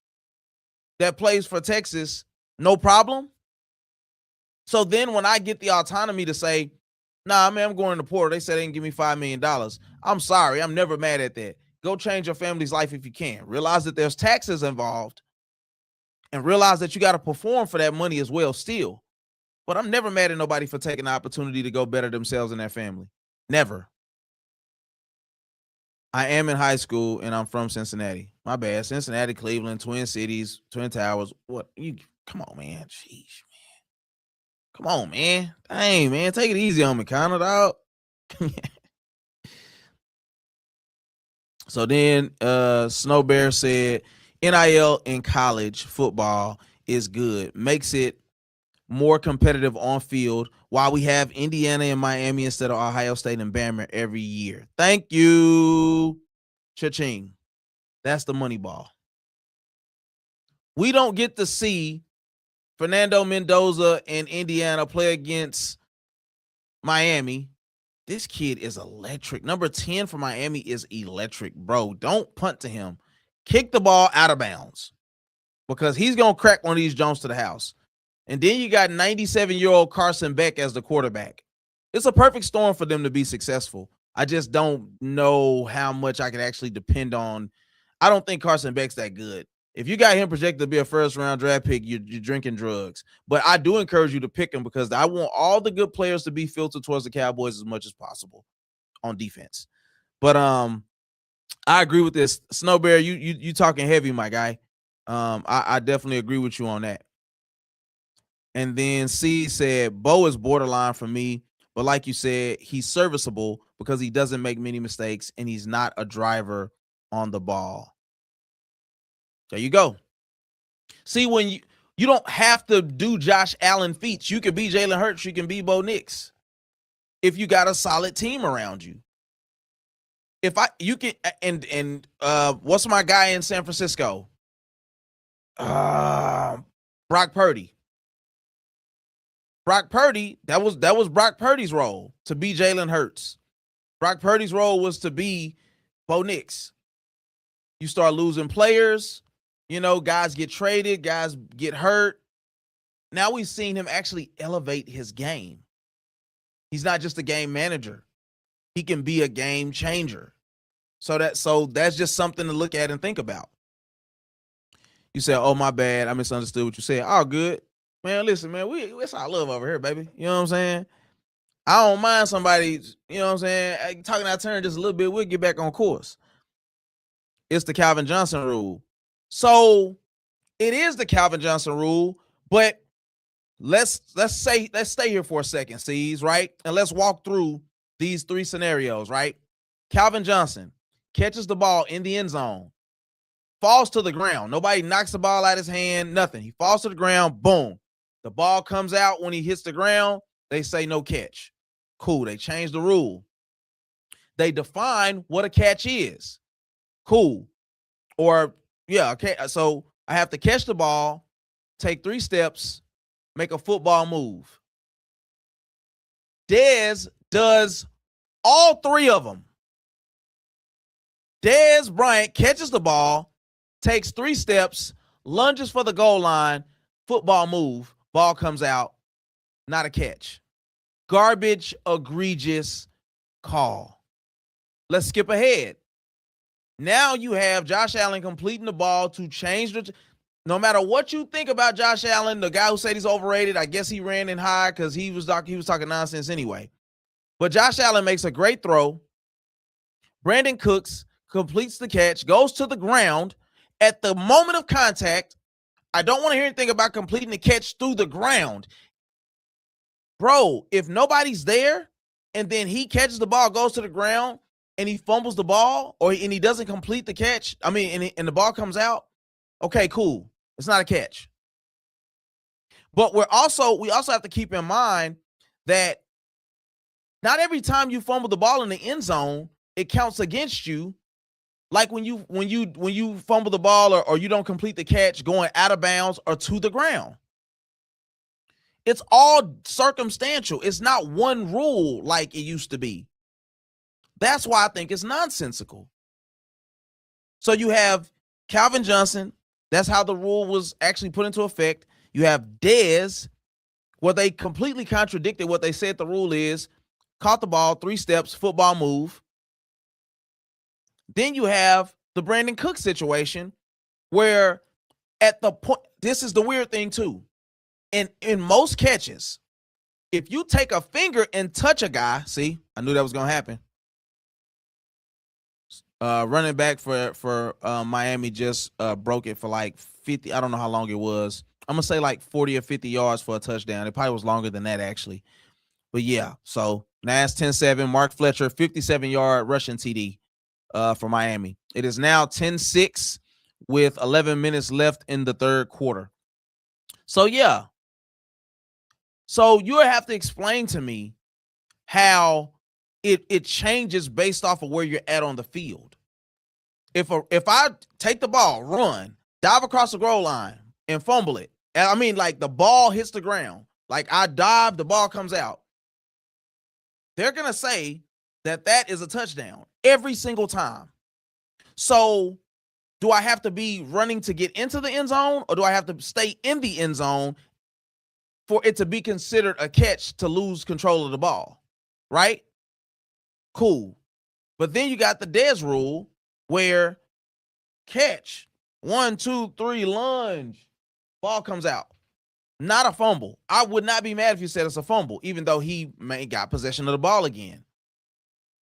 that plays for Texas, no problem. So then when I get the autonomy to say, nah, man, I'm going to Porter. They said they can give me $5 million. I'm sorry. I'm never mad at that. Go change your family's life if you can. Realize that there's taxes involved and realize that you got to perform for that money as well still. But I'm never mad at nobody for taking the opportunity to go better themselves and their family. Never. I am in high school and I'm from Cincinnati. My bad. Cincinnati, Cleveland, Twin Cities, Twin Towers. What? Come on, man. Sheesh, man. Come on, man. Dang, man. Take it easy on me, Connor, dog. So then Snow Bear said NIL in college football is good. Makes it more competitive on field while we have Indiana and Miami instead of Ohio State and Bama every year. Thank you. Cha-ching. That's the money ball. We don't get to see Fernando Mendoza and Indiana play against Miami. This kid is electric. Number 10 for Miami is electric, bro. Don't punt to him. Kick the ball out of bounds because he's going to crack one of these Jones to the house. And then you got 97-year-old Carson Beck as the quarterback. It's a perfect storm for them to be successful. I just don't know how much I can actually depend on. I don't think Carson Beck's that good. If you got him projected to be a first-round draft pick, you're drinking drugs. But I do encourage you to pick him because I want all the good players to be filtered towards the Cowboys as much as possible on defense. But I agree with this. Snow Bear, you talking heavy, my guy. I definitely agree with you on that. And then C said, Bo is borderline for me, but like you said, he's serviceable because he doesn't make many mistakes and he's not a driver on the ball. There you go. See, when you don't have to do Josh Allen feats. You can be Jalen Hurts. You can be Bo Nix if you got a solid team around you. What's my guy in San Francisco? Brock Purdy. Brock Purdy, that was Brock Purdy's role, to be Jalen Hurts. Brock Purdy's role was to be Bo Nix. You start losing players, guys get traded, guys get hurt. Now we've seen him actually elevate his game. He's not just a game manager. He can be a game changer. So that's just something to look at and think about. You said, oh, my bad, I misunderstood what you said. All good. Man, listen, man, it's all love over here, baby. You know what I'm saying? I don't mind somebody, talking out of turn just a little bit. We'll get back on course. It's the Calvin Johnson rule. So it is the Calvin Johnson rule, but let's stay here for a second, C's, right? And let's walk through these three scenarios, right? Calvin Johnson catches the ball in the end zone, falls to the ground. Nobody knocks the ball out of his hand, nothing. He falls to the ground, boom. The ball comes out when he hits the ground. They say no catch. Cool. They changed the rule. They define what a catch is. Cool. Or, yeah, okay. So I have to catch the ball, take 3 steps, make a football move. Dez does all 3 of them. Dez Bryant catches the ball, takes 3 steps, lunges for the goal line, football move, ball comes out, not a catch. Garbage, egregious call. Let's skip ahead. Now you have Josh Allen completing the ball to change the. No matter what you think about Josh Allen, the guy who said he's overrated, I guess he ran in high because he was talking nonsense anyway. But Josh Allen makes a great throw. Brandon Cooks completes the catch, goes to the ground. At the moment of contact, I don't want to hear anything about completing the catch through the ground. Bro, if nobody's there and then he catches the ball, goes to the ground, and he fumbles the ball and he doesn't complete the catch, and the ball comes out, okay, cool. It's not a catch. But we also have to keep in mind that not every time you fumble the ball in the end zone, it counts against you. Like when you fumble the ball or you don't complete the catch going out of bounds or to the ground. It's all circumstantial. It's not one rule like it used to be. That's why I think it's nonsensical. So you have Calvin Johnson. That's how the rule was actually put into effect. You have Dez, where they completely contradicted what they said the rule is. Caught the ball, 3 steps, football move. Then you have the Brandon Cook situation where at the point, this is the weird thing too. In most catches, if you take a finger and touch a guy, see, I knew that was going to happen. Running back for Miami just broke it for like 50. I don't know how long it was. I'm going to say like 40 or 50 yards for a touchdown. It probably was longer than that, actually. But yeah, so now it's 10-7. Mark Fletcher, 57-yard rushing TD for Miami. It is now 10-6 with 11 minutes left in the third quarter. So, yeah. So you have to explain to me how it changes based off of where you're at on the field. If I take the ball, run, dive across the goal line, and fumble it, like the ball hits the ground, like I dive, the ball comes out, they're going to say that is a touchdown every single time. So do I have to be running to get into the end zone, or do I have to stay in the end zone for it to be considered a catch to lose control of the ball? Right? Cool. But then you got the Dez rule where catch, 1, 2, 3, lunge, ball comes out. Not a fumble. I would not be mad if you said it's a fumble, even though he may got possession of the ball again.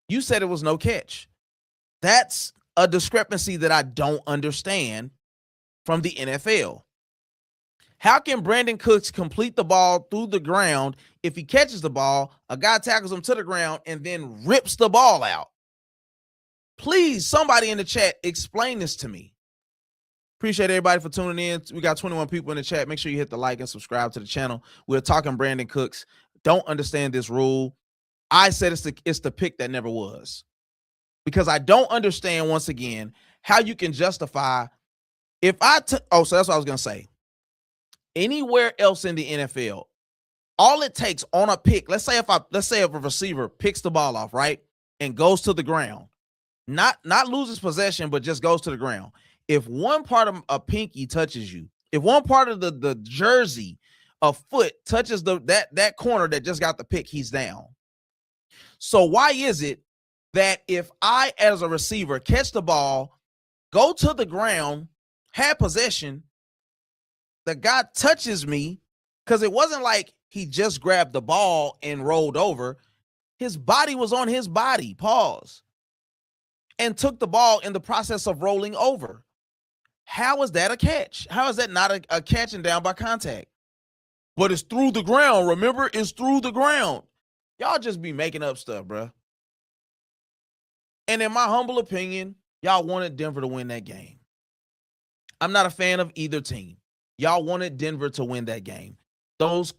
You said it was no catch. That's a discrepancy that I don't understand from the NFL. How can Brandon Cooks complete the ball through the ground if he catches the ball, a guy tackles him to the ground, and then rips the ball out? Please, somebody in the chat, explain this to me. Appreciate everybody for tuning in. We got 21 people in the chat. Make sure you hit the like and subscribe to the channel. We're talking Brandon Cooks. Don't understand this rule. I said it's the pick that never was. Because I don't understand, once again, how you can justify so that's what I was going to say. Anywhere else in the NFL, all it takes on a pick, let's say if a receiver picks the ball off, right, and goes to the ground, not loses possession, but just goes to the ground. If one part of a pinky touches you, if one part of the jersey, a foot touches that corner that just got the pick, he's down. So why is it that if I, as a receiver, catch the ball, go to the ground, have possession, the guy touches me, because it wasn't like he just grabbed the ball and rolled over. His body was on his body, and took the ball in the process of rolling over. How is that a catch? How is that not a catch and down by contact? But it's through the ground. Remember, it's through the ground. Y'all just be making up stuff, bro. And in my humble opinion, y'all wanted Denver to win that game. I'm not a fan of either team. Y'all wanted Denver to win that game. Those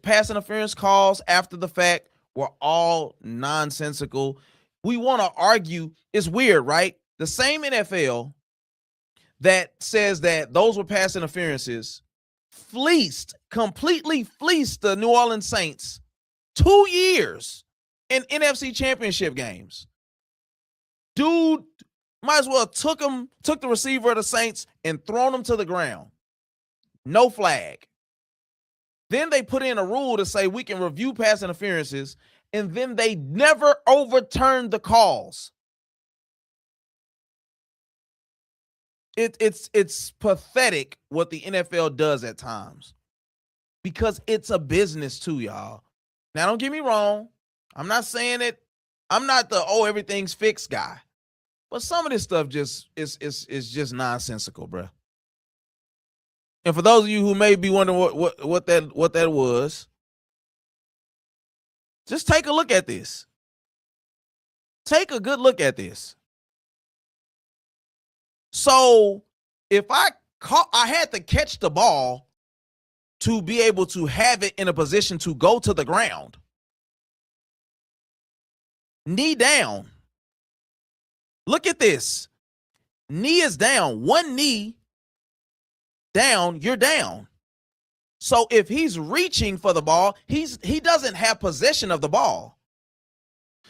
pass interference calls after the fact were all nonsensical. We want to argue. It's weird, right? The same NFL that says that those were pass interferences completely fleeced the New Orleans Saints 2 years in NFC championship games. Dude might as well took the receiver of the Saints and thrown him to the ground. No flag. Then they put in a rule to say we can review pass interferences, and then they never overturned the calls. It's pathetic what the NFL does at times, because it's a business too, y'all. Now, don't get me wrong. I'm not saying it. I'm not the everything's fixed guy, but some of this stuff just is just nonsensical, bro. And for those of you who may be wondering what that was, just take a look at this. Take a good look at this. So if I had to catch the ball to be able to have it in a position to go to the ground. Knee down. Look at this. Knee is down. One knee down, you're down. So if he's reaching for the ball, he doesn't have possession of the ball.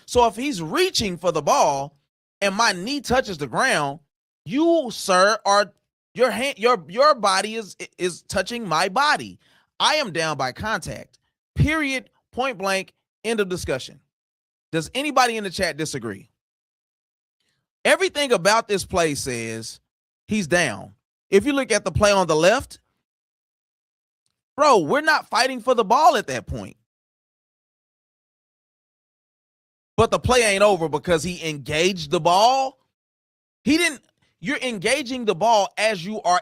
So if he's reaching for the ball and my knee touches the ground, you, sir, are your body is touching my body. I am down by contact. Period. Point blank. End of discussion. Does anybody in the chat disagree? Everything about this play says he's down. If you look at the play on the left, bro, we're not fighting for the ball at that point. But the play ain't over because he engaged the ball. He didn't. You're engaging the ball as you are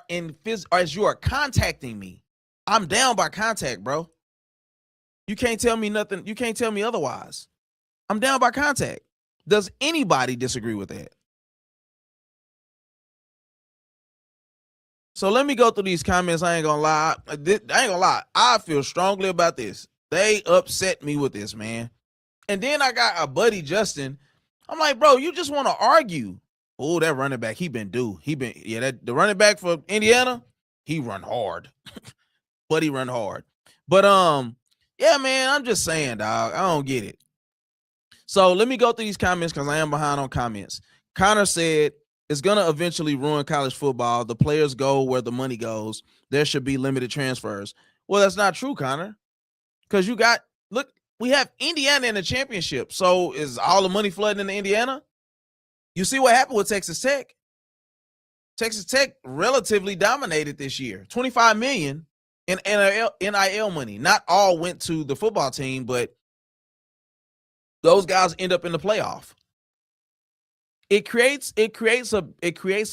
contacting me. I'm down by contact, bro. You can't tell me nothing. You can't tell me otherwise. I'm down by contact. Does anybody disagree with that? So let me go through these comments. I ain't gonna lie. I feel strongly about this. They upset me with this, man. And then I got a buddy, Justin. I'm like, bro, you just want to argue. Oh, that running back, the running back for Indiana, he run hard. But he run hard. But yeah, man, I'm just saying, dog. I don't get it. So let me go through these comments because I am behind on comments. Connor said, it's going to eventually ruin college football. The players go where the money goes. There should be limited transfers. Well, that's not true, Connor. Because we have Indiana in the championship. So is all the money flooding into Indiana? You see what happened with Texas Tech? Texas Tech relatively dominated this year. $25 million in NIL money. Not all went to the football team, but those guys end up in the playoff. It creates an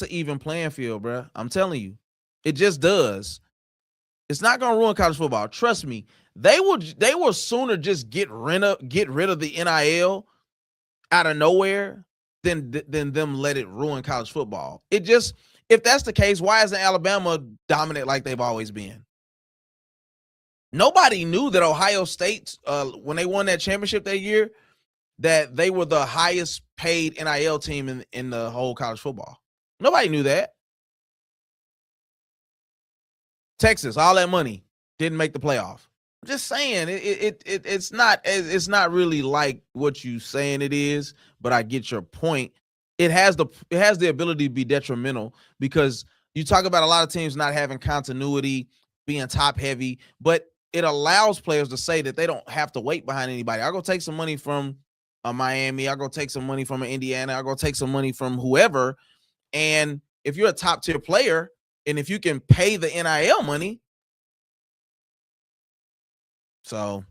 even playing field, bro. I'm telling you, it just does. It's not gonna ruin college football. Trust me. They will sooner just get rid of the NIL out of nowhere than them let it ruin college football. It just, if that's the case, why isn't Alabama dominant like they've always been? Nobody knew that Ohio State, when they won that championship that year, that they were the highest paid NIL team in the whole college football. Nobody knew that. Texas, all that money, didn't make the playoff. I'm just saying, it's not really like what you saying it is, but I get your point. It has the ability to be detrimental because you talk about a lot of teams not having continuity, being top heavy, but it allows players to say that they don't have to wait behind anybody. I'll go take some money from Miami. I'll go take some money from Indiana. I'll go take some money from whoever. And if you're a top tier player, and if you can pay the NIL money, so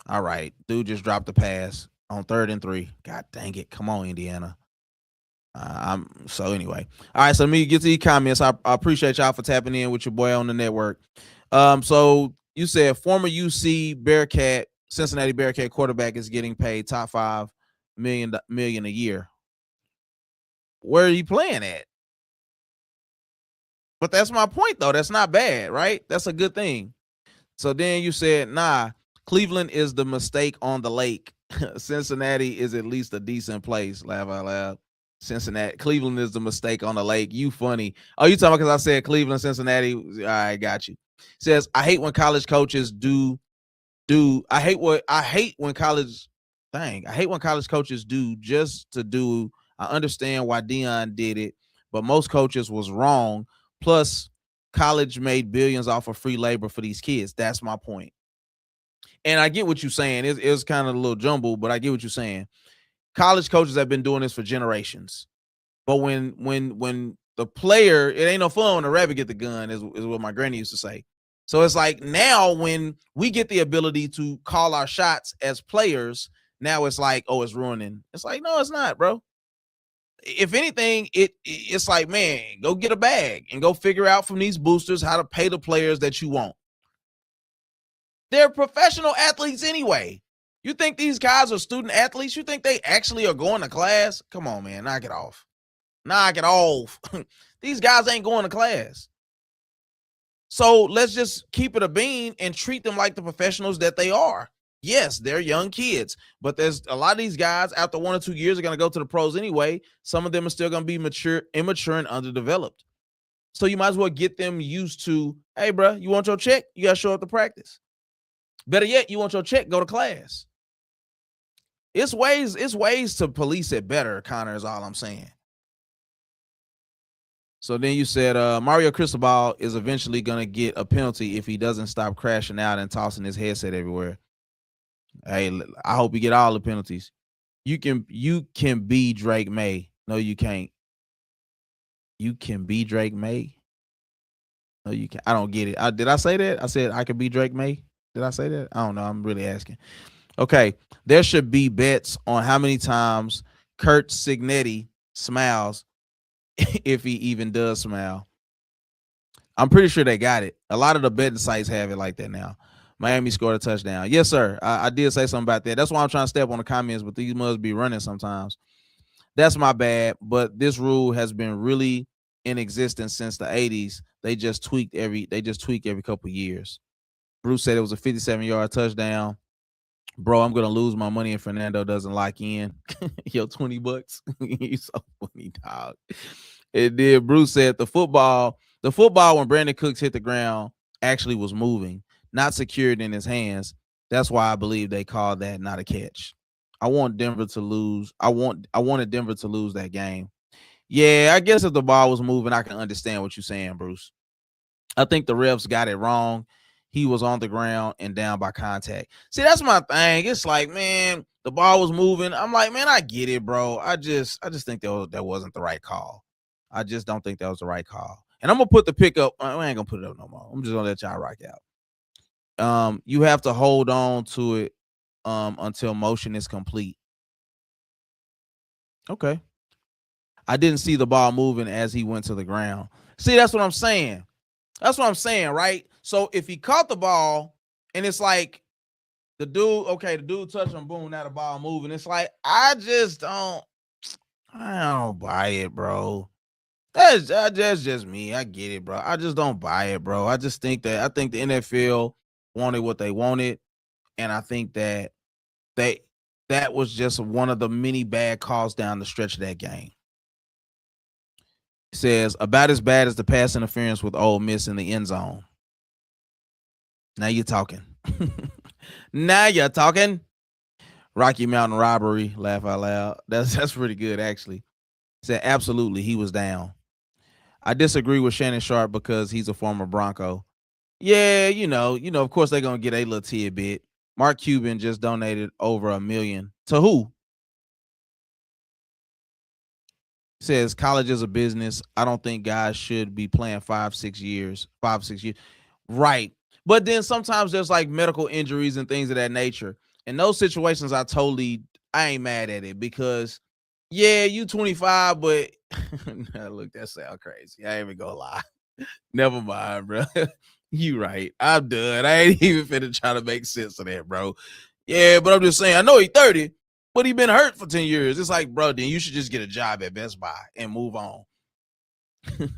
all right, dude just dropped the pass on 3rd and 3. God dang it! Come on, Indiana. So anyway, all right. So let me get to these comments. I appreciate y'all for tapping in with your boy on the network. So you said former UC Bearcat, Cincinnati Bearcat quarterback is getting paid top $5 million a year. Where are you playing at? But that's my point, though. That's not bad, right? That's a good thing. So then you said, nah, Cleveland is the mistake on the lake. Cincinnati is at least a decent place. Laugh out loud. Cleveland is the mistake on the lake. You funny. Oh, you talking about because I said Cleveland, Cincinnati? All right, got you. Says, I hate when college coaches I hate when college coaches do just to do. I understand why Deion did it, but most coaches was wrong. Plus, college made billions off of free labor for these kids. That's my point. And I get what you're saying. It's kind of a little jumbled, but I get what you're saying. College coaches have been doing this for generations. But when the player, it ain't no fun when the rabbit get the gun, is what my granny used to say. So it's like now when we get the ability to call our shots as players, now it's like, oh, it's ruining. It's like, no, it's not, bro. If anything, it's like, man, go get a bag and go figure out from these boosters how to pay the players that you want. They're professional athletes anyway. You think these guys are student athletes? You think they actually are going to class? Come on, man, knock it off. Knock it off. These guys ain't going to class. So let's just keep it a bean and treat them like the professionals that they are. Yes, they're young kids, but there's a lot of these guys after 1 or 2 years are going to go to the pros anyway. Some of them are still going to be immature and underdeveloped. So you might as well get them used to, hey, bro, you want your check? You got to show up to practice. Better yet, you want your check? Go to class. It's ways to police it better, Connor, is all I'm saying. So then you said Mario Cristobal is eventually going to get a penalty if he doesn't stop crashing out and tossing his headset everywhere. Hey, I hope you get all the penalties. You can be Drake May. No, you can't. You can be Drake May. No, you can't. I don't get it. Did I say that? I said I could be Drake May. Did I say that? I don't know. I'm really asking. Okay. There should be bets on how many times Kurt Signetti smiles, if he even does smile. I'm pretty sure they got it. A lot of the betting sites have it like that now. Miami scored a touchdown. Yes, sir. I did say something about that. That's why I'm trying to step on the comments, but these must be running sometimes. That's my bad. But this rule has been really in existence since the 80s. They just tweak every couple of years. Bruce said it was a 57-yard touchdown. Bro, I'm gonna lose my money if Fernando doesn't lock in. Yo, $20. You so funny, dog. It did. Bruce said the football when Brandon Cooks hit the ground actually was moving, not secured in his hands. That's why I believe they called that not a catch. I want Denver to lose. I wanted Denver to lose that game. Yeah, I guess if the ball was moving, I can understand what you're saying, Bruce. I think the refs got it wrong. He was on the ground and down by contact. See, that's my thing. It's like, man, The ball was moving. I'm like, man, I get it, bro. I just think that wasn't the right call. I just don't think that was the right call. And I'm gonna put the pick up. I ain't gonna put it up no more. I'm just gonna let y'all rock out. You have to hold on to it until motion is complete. Okay. I didn't see the ball moving as he went to the ground. See, that's what I'm saying. That's what I'm saying, right? So if he caught the ball and it's like the dude touched him, boom, now the ball moving. It's like, I don't buy it, bro. That's just me. I get it, bro. I just don't buy it, bro. I think the NFL wanted what they wanted, and I think that that was just one of the many bad calls down the stretch of that game. It says about as bad as the pass interference with Ole Miss in the end zone. Now you're talking. Now you're talking. Rocky Mountain robbery. Laugh out loud. That's pretty good, actually. Said absolutely he was down. I disagree with Shannon Sharp because he's a former Bronco. Yeah, of course they're gonna get a little tidbit. Mark Cuban just donated over $1 million. To who? Says college is a business. I don't think guys should be playing 5-6 years. 5-6 years. Right. But then sometimes there's like medical injuries and things of that nature. In those situations, I ain't mad at it because yeah, you 25, but look, that sound crazy. I ain't even gonna lie. Never mind, bro. You right. I'm done. I ain't even finna try to make sense of that, bro. Yeah, but I'm just saying, I know he's 30, but he been hurt for 10 years. It's like, bro, then you should just get a job at Best Buy and move on.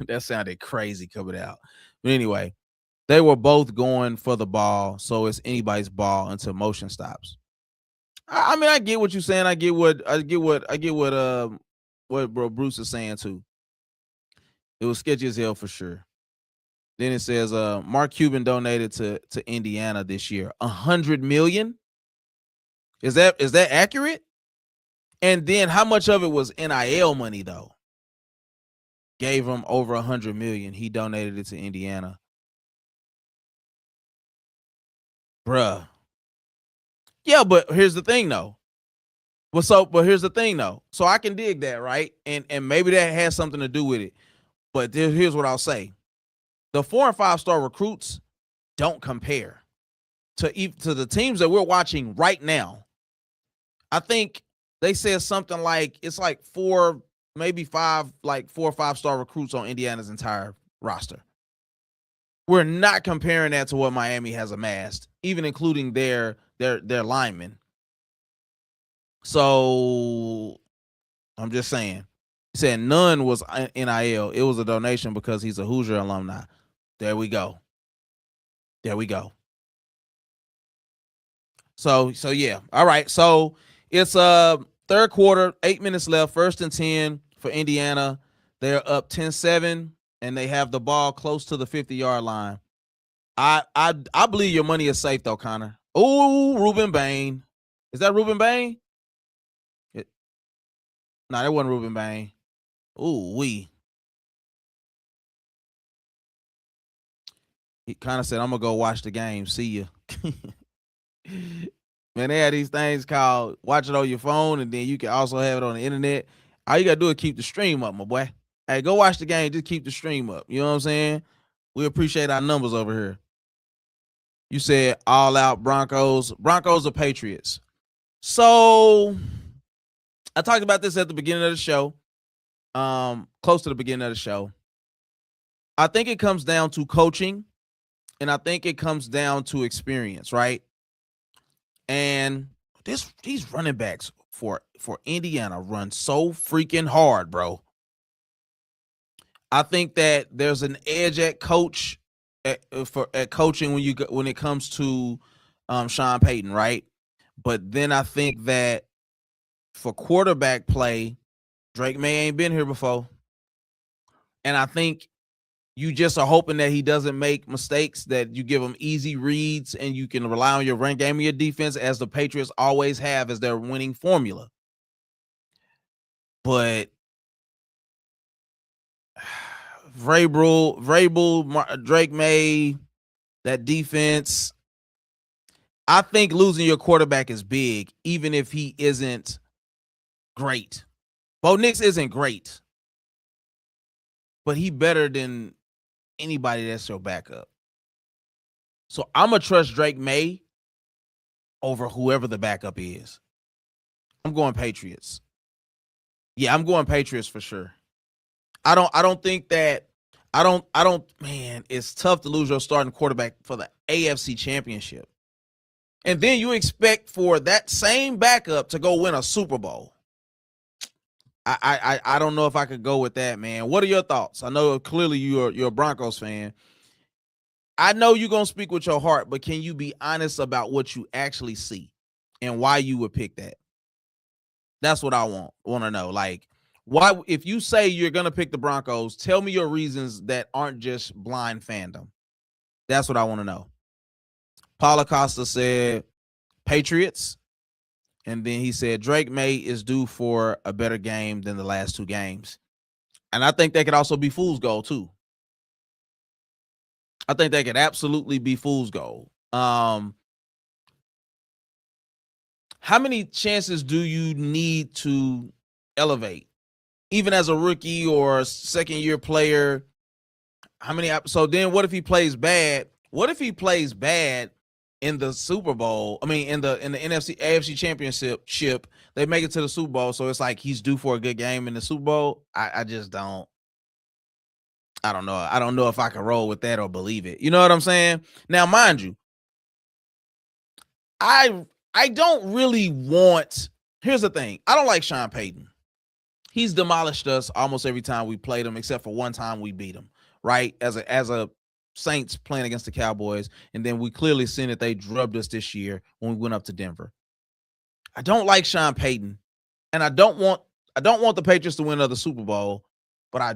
That sounded crazy coming out. But anyway, they were both going for the ball, so it's anybody's ball until motion stops. I mean, I get what you're saying. I get what bro Bruce is saying too. It was sketchy as hell for sure. Then it says Mark Cuban donated to Indiana this year $100 million. Is that accurate? And then how much of it was NIL money though? Gave him over $100 million. He donated it to Indiana. Bruh. Yeah, but here's the thing though. But here's the thing though. So I can dig that, right? And maybe that has something to do with it. But here's what I'll say. The 4 and 5 star recruits don't compare to the teams that we're watching right now. I think they said something like it's like 4, maybe 5, like 4 or 5 star recruits on Indiana's entire roster. We're not comparing that to what Miami has amassed, even including their linemen. So I'm just saying. He said none was NIL. It was a donation because he's a Hoosier alumni. There we go. So yeah. All right. So it's third quarter, 8 minutes left, 1st and 10 for Indiana. They're up 10-7 and they have the ball close to the 50-yard line. I believe your money is safe though, Connor. Oh, Ruben Bain. Is that Ruben Bain? No, that wasn't Ruben Bain. Ooh, he kind of said, I'm gonna go watch the game. See ya. Man, they had these things called watch it on your phone, and then you can also have it on the internet. All you gotta do is keep the stream up, my boy. Hey, go watch the game. Just keep the stream up. You know what I'm saying? We appreciate our numbers over here. You said all out Broncos. Broncos or Patriots. So I talked about this at the beginning of the show. Close to the beginning of the show. I think it comes down to coaching, and I think it comes down to experience, right? And these running backs for Indiana run so freaking hard, bro. I think that there's an edge at coach at coaching when it comes to Sean Payton, right? But then I think that for quarterback play, Drake May ain't been here before, and I think you just are hoping that he doesn't make mistakes, that you give him easy reads, and you can rely on your run game and your defense, as the Patriots always have as their winning formula. But Vrabel, Drake May, that defense, I think losing your quarterback is big, even if he isn't great. Bo Nix isn't great, but he better than anybody that's your backup. So I'm going to trust Drake May over whoever the backup is. I'm going Patriots. Yeah, I'm going Patriots for sure. I don't think that man, it's tough to lose your starting quarterback for the AFC Championship. And then you expect for that same backup to go win a Super Bowl. I don't know if I could go with that, man. What are your thoughts? I know clearly you're a Broncos fan. I know you're gonna speak with your heart, but can you be honest about what you actually see and why you would pick that? That's what I want to know. Like, why, if you say you're gonna pick the Broncos, tell me your reasons that aren't just blind fandom. That's what I want to know. Paula Costa said Patriots, and then he said Drake May is due for a better game than the last two games. And I think that could also be fool's gold too. I think that could absolutely be fool's gold. How many chances do you need to elevate? Even as a rookie or second-year player, how many? So then what if he plays bad? What if he plays bad in the Super Bowl? I mean, in the NFC AFC Championship, they make it to the Super Bowl, so it's like he's due for a good game in the Super Bowl. I just don't. I don't know. I don't know if I can roll with that or believe it. You know what I'm saying? Now, mind you, I don't really want. Here's the thing. I don't like Sean Payton. He's demolished us almost every time we played him, except for one time we beat him, right? As a Saints playing against the Cowboys, and then we clearly seen that they drubbed us this year when we went up to Denver. I don't like Sean Payton, and I don't want the Patriots to win another Super Bowl, but I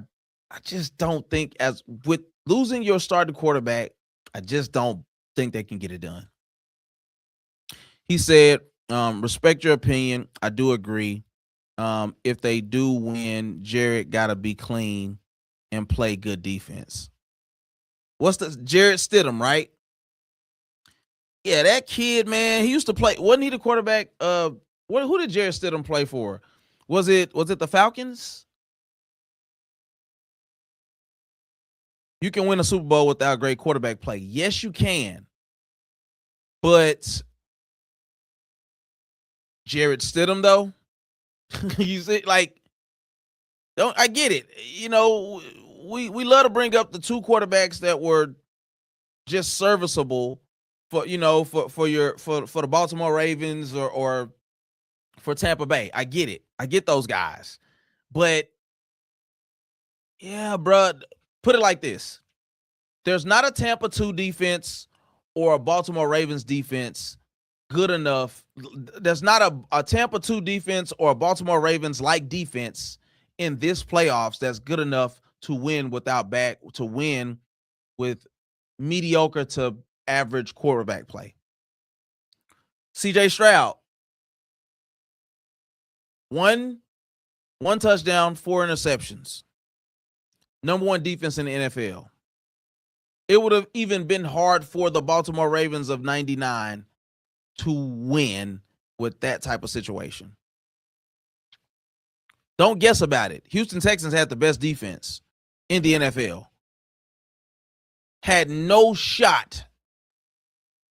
just don't think, as with losing your starting quarterback, I just don't think they can get it done. He said, respect your opinion. I do agree. If they do win, Jared got to be clean and play good defense. What's the Jarrett Stidham, right? Yeah, that kid, man, he used to play. Wasn't he the quarterback? Who did Jarrett Stidham play for? Was it the Falcons? You can win a Super Bowl without great quarterback play. Yes, you can. But Jarrett Stidham, though, you see, like, don't I get it? You know, we love to bring up the two quarterbacks that were just serviceable for the Baltimore Ravens or for Tampa Bay. I get it. I get those guys. But yeah, bro, put it like this. There's not a Tampa 2 defense or a Baltimore Ravens defense good enough. There's not a Tampa 2 defense or a Baltimore Ravens like defense in this playoffs that's good enough to win with mediocre to average quarterback play. CJ Stroud, one touchdown, 4 interceptions. Number 1 defense in the NFL. It would have even been hard for the Baltimore Ravens of 99 to win with that type of situation. Don't guess about it. Houston Texans had the best defense in the NFL. Had no shot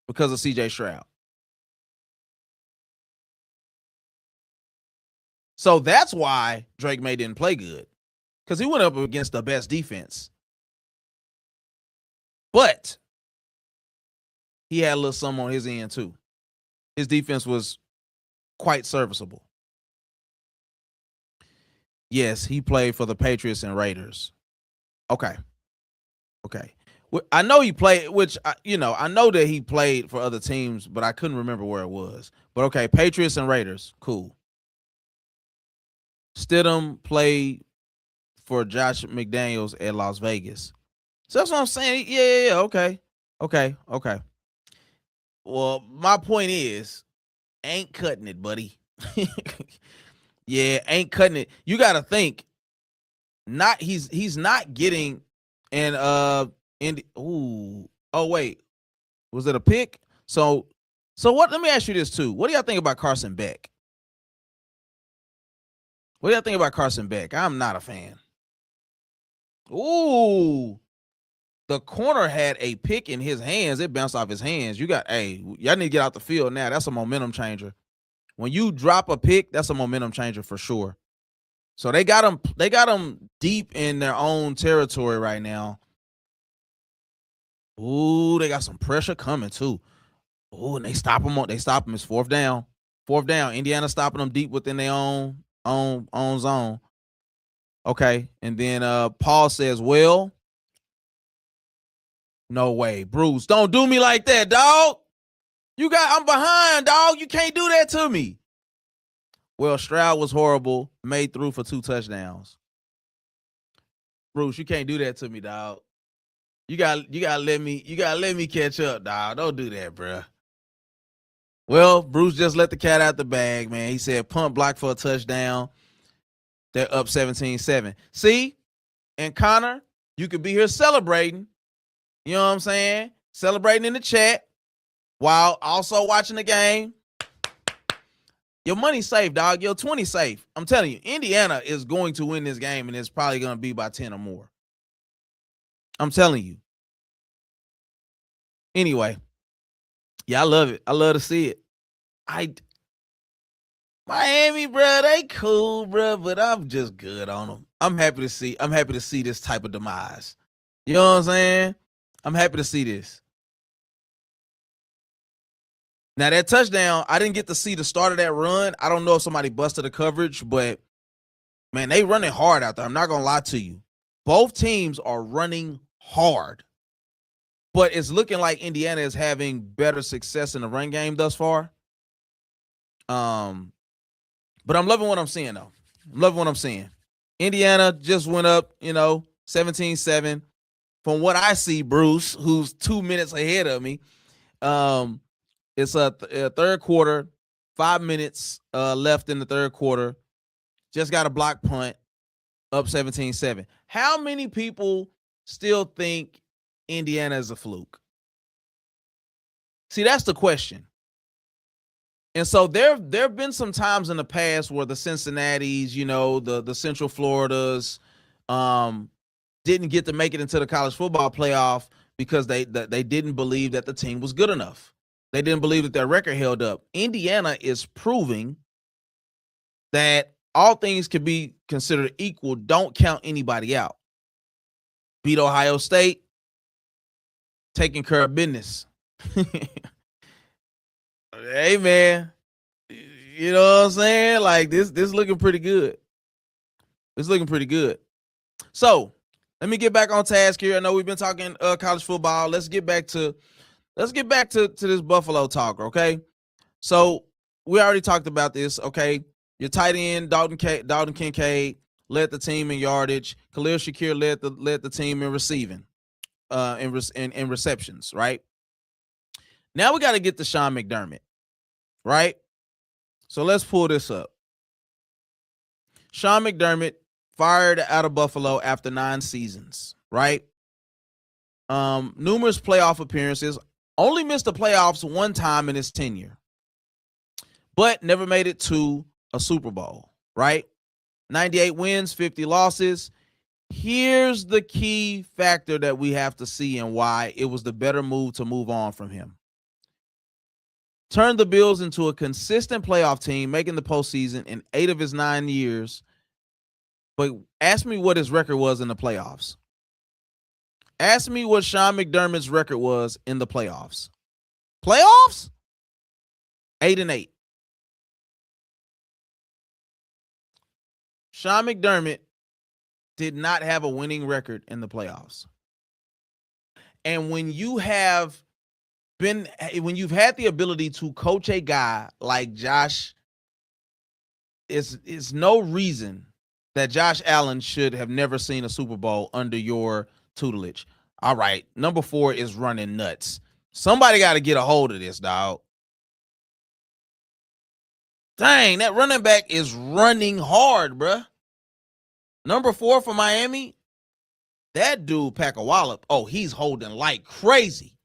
because of CJ Stroud. So that's why Drake May didn't play good, because he went up against the best defense. But he had a little something on his end too. His defense was quite serviceable. Yes, he played for the Patriots and Raiders. Okay. I know he played, I know that he played for other teams, but I couldn't remember where it was. But okay, Patriots and Raiders, cool. Stidham played for Josh McDaniels at Las Vegas. So that's what I'm saying. Yeah, okay. Well, my point is, ain't cutting it, buddy. Yeah, ain't cutting it. You got to think. He's not getting and oh wait, was it a pick? So So what? Let me ask you this too. What do y'all think about Carson Beck? What do y'all think about Carson Beck? I'm not a fan. Ooh, the corner had a pick in his hands. It bounced off his hands. Y'all need to get out the field now. That's a momentum changer. When you drop a pick, that's a momentum changer for sure. So they got him deep in their own territory right now. Ooh, they got some pressure coming too. Ooh, and they stop him. It's 4th down. 4th down. Indiana stopping them deep within their own zone. Okay. And then Paul says, well, no way. Bruce, don't do me like that, dog. I'm behind, dog. You can't do that to me. Well, Stroud was horrible. Made through for 2 touchdowns. Bruce, you can't do that to me, dog. You gotta let me catch up, dog. Don't do that, bruh. Well, Bruce just let the cat out the bag, man. He said punt block for a touchdown. They're up 17-7. See? And Connor, you could be here celebrating. You know what I'm saying? Celebrating in the chat while also watching the game. Your money's safe, dog. Your 20 safe. I'm telling you, Indiana is going to win this game, and it's probably going to be by 10 or more. I'm telling you. Anyway, yeah, I love it. I love to see it. Miami, bro, they cool, bro, but I'm just good on them. I'm happy to see this type of demise. You know what I'm saying? I'm happy to see this. Now, that touchdown, I didn't get to see the start of that run. I don't know if somebody busted the coverage, but, man, they running hard out there. I'm not going to lie to you. Both teams are running hard. But it's looking like Indiana is having better success in the run game thus far. But I'm loving what I'm seeing, though. I'm loving what I'm seeing. Indiana just went up, 17-7. From what I see, Bruce, who's 2 minutes ahead of me, it's a third quarter, 5 minutes left in the third quarter. Just got a block punt, up 17-7. How many people still think Indiana is a fluke? See, that's the question. And so there have been some times in the past where the Cincinnatis, the Central Floridas, didn't get to make it into the college football playoff because they didn't believe that the team was good enough. They didn't believe that their record held up. Indiana is proving that all things can be considered equal. Don't count anybody out. Beat Ohio State, taking care of business. Hey, man. You know what I'm saying? Like, this looking pretty good. It's looking pretty good. So, let me get back on task here. I know we've been talking college football. Let's get back to this Buffalo talk, okay? So, we already talked about this, okay? Your tight end, Dalton Kincaid, led the team in yardage. Khalil Shakir led the team in receiving, in receptions, right? Now we got to get to Sean McDermott, right? So let's pull this up. Sean McDermott fired out of Buffalo after 9 seasons, right? Numerous playoff appearances. Only missed the playoffs 1 time in his tenure, but never made it to a Super Bowl, right? 98 wins, 50 losses. Here's the key factor that we have to see and why it was the better move to move on from him. Turned the Bills into a consistent playoff team, making the postseason in 8 of his 9 years. But ask me what his record was in the playoffs. Ask me what Sean McDermott's record was in the playoffs. Playoffs? 8-8. Sean McDermott did not have a winning record in the playoffs. And when you've had the ability to coach a guy like Josh, it's no reason that Josh Allen should have never seen a Super Bowl under your tutelage. All right, number 4 is running nuts. Somebody got to get a hold of this, dog. Dang, that running back is running hard, bruh. Number 4 for Miami, that dude pack a wallop. Oh, he's holding like crazy.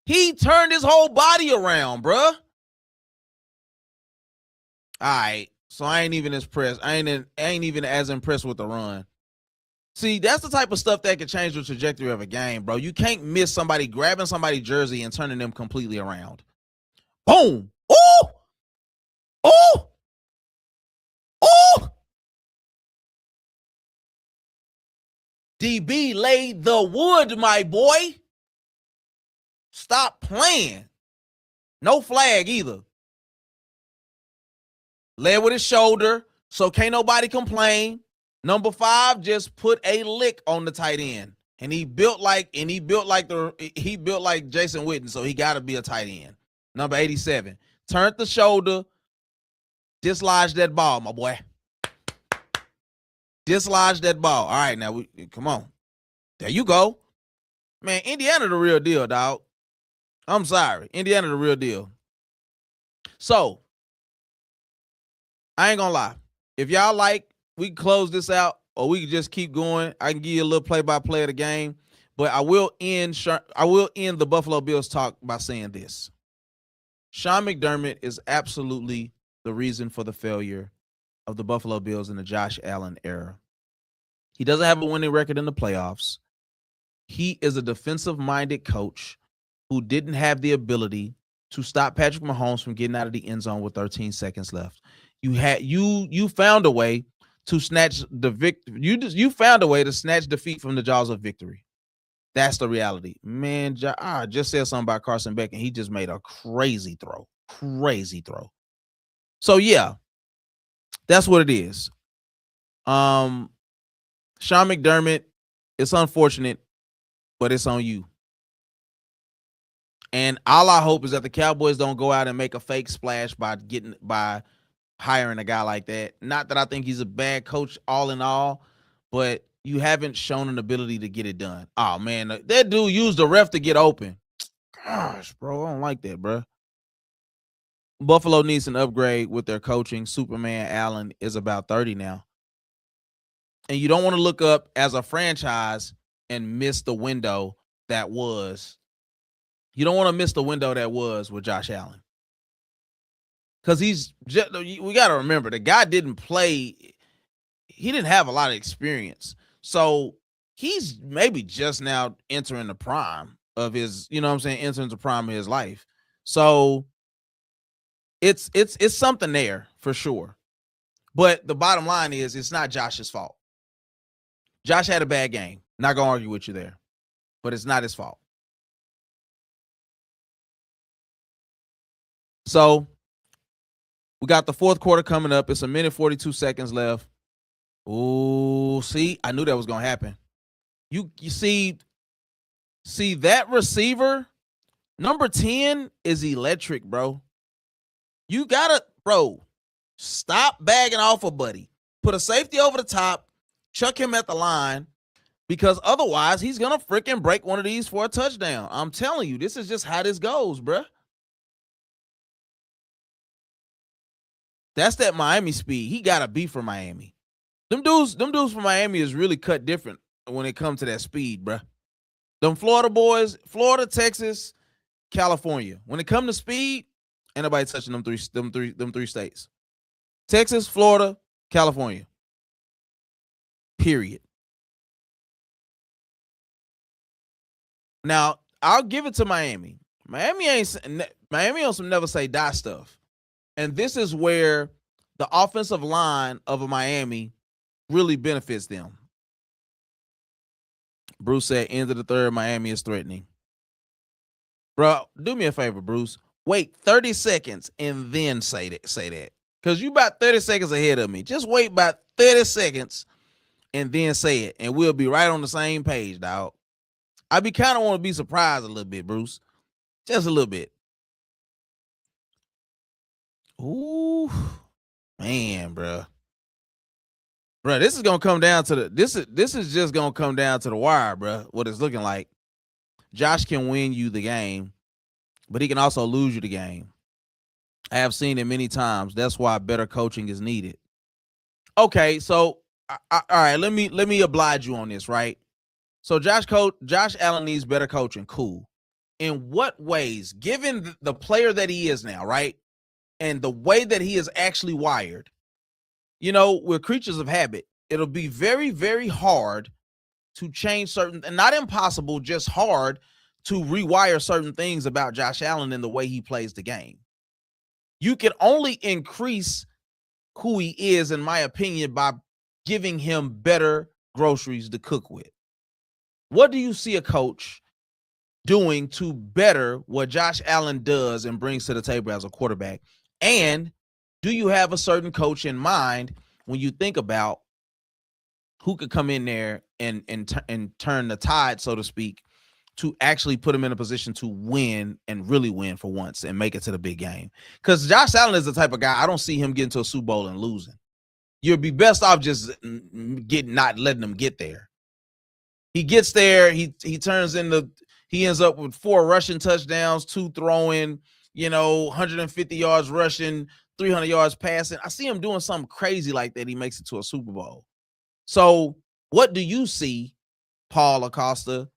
He turned his whole body around, bruh. All right. So I ain't even impressed. I ain't even as impressed with the run. See, that's the type of stuff that can change the trajectory of a game, bro. You can't miss somebody grabbing somebody's jersey and turning them completely around. Boom. Ooh. Ooh. Ooh. DB laid the wood, my boy. Stop playing. No flag either. Led with his shoulder, so can't nobody complain. Number 5 just put a lick on the tight end. And he built like Jason Witten, so he got to be a tight end. Number 87. Turned the shoulder, dislodged that ball, my boy. Dislodged that ball. All right, now come on. There you go. Man, Indiana the real deal, dog. I'm sorry. Indiana the real deal. So, I ain't gonna lie. If y'all like, we can close this out or we can just keep going. I can give you a little play-by-play of the game, but I will end the Buffalo Bills talk by saying this. Sean McDermott is absolutely the reason for the failure of the Buffalo Bills in the Josh Allen era. He doesn't have a winning record in the playoffs. He is a defensive-minded coach who didn't have the ability to stop Patrick Mahomes from getting out of the end zone with 13 seconds left. You found a way to snatch the victory. You found a way to snatch defeat from the jaws of victory. That's the reality. Man, I just said something about Carson Beck, and he just made a crazy throw. Crazy throw. So, yeah, that's what it is. Sean McDermott, it's unfortunate, but it's on you. And all I hope is that the Cowboys don't go out and make a fake splash by hiring a guy like that. Not that I think he's a bad coach all in all, but you haven't shown an ability to get it done. Oh, man, that dude used the ref to get open. Gosh, bro, I don't like that, bro. Buffalo needs an upgrade with their coaching. Superman Allen is about 30 now. And you don't want to look up as a franchise and miss the window that was. You don't want to miss the window that was with Josh Allen. Because we got to remember, the guy didn't play. He didn't have a lot of experience. So he's maybe just now entering the prime of his, entering the prime of his life. So it's something there for sure. But the bottom line is it's not Josh's fault. Josh had a bad game. Not going to argue with you there. But it's not his fault. So we got the fourth quarter coming up. It's 1:42 left. Oh, see, I knew that was going to happen. You see that receiver, number 10 is electric, bro. You got to, bro, stop bagging off a buddy. Put a safety over the top, chuck him at the line, because otherwise he's going to freaking break one of these for a touchdown. I'm telling you, this is just how this goes, bro. That's that Miami speed. He got to be for Miami. Them dudes from Miami is really cut different when it comes to that speed, bro. Them Florida boys, Florida, Texas, California. When it comes to speed, ain't nobody touching them three states. Texas, Florida, California. Period. Now, I'll give it to Miami. Miami on some never say die stuff. And this is where the offensive line of Miami really benefits them. Bruce said, end of the third, Miami is threatening. Bro, do me a favor, Bruce. Wait 30 seconds and then say that. Because you about 30 seconds ahead of me. Just wait about 30 seconds and then say it. And we'll be right on the same page, dog. I kind of want to be surprised a little bit, Bruce. Just a little bit. Ooh, man, bro. Bro, this is gonna come down to this is just gonna come down to the wire, bro. What it's looking like. Josh can win you the game, but he can also lose you the game. I have seen it many times. That's why better coaching is needed. Okay, so all right, let me oblige you on this, right? So Josh Allen needs better coaching. Cool. in what ways, given the player that he is now, right? And the way that he is actually wired, we're creatures of habit. It'll be very, very hard to change certain, and not impossible, just hard to rewire certain things about Josh Allen and the way he plays the game. You can only increase who he is, in my opinion, by giving him better groceries to cook with. What do you see a coach doing to better what Josh Allen does and brings to the table as a quarterback? And do you have a certain coach in mind when you think about who could come in there and turn the tide, so to speak, to actually put him in a position to win and really win for once and make it to the big game? Because Josh Allen is the type of guy, I don't see him getting to a Super Bowl and losing. You'd be best off just not letting him get there. He gets there, he ends up with 4 rushing touchdowns, 2 throwing, 150 yards rushing, 300 yards passing. I see him doing something crazy like that. He makes it to a Super Bowl. So what do you see Paul Costa,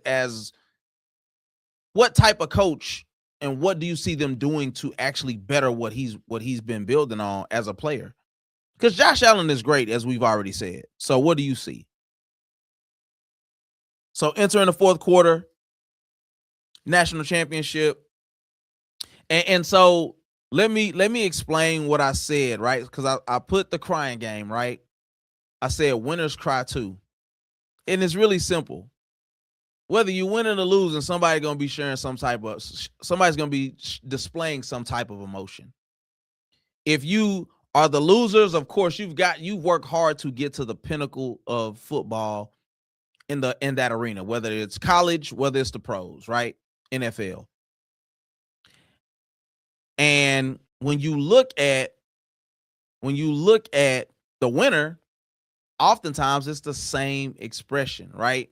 as what type of coach, and what do you see them doing to actually better what he's been building on as a player? Because Josh Allen is great, as we've already said. So what do you see? So entering the fourth quarter, national championship. And so let me explain what I said, right? Because I put the crying game, right? I said winners cry too. And it's really simple. Whether you win or losing, somebody's going to be sharing somebody's going to be displaying some type of emotion. If you are the losers, of course, you've worked hard to get to the pinnacle of football in that arena, whether it's college, whether it's the pros, right? NFL. And when you look at the winner, oftentimes it's the same expression, right?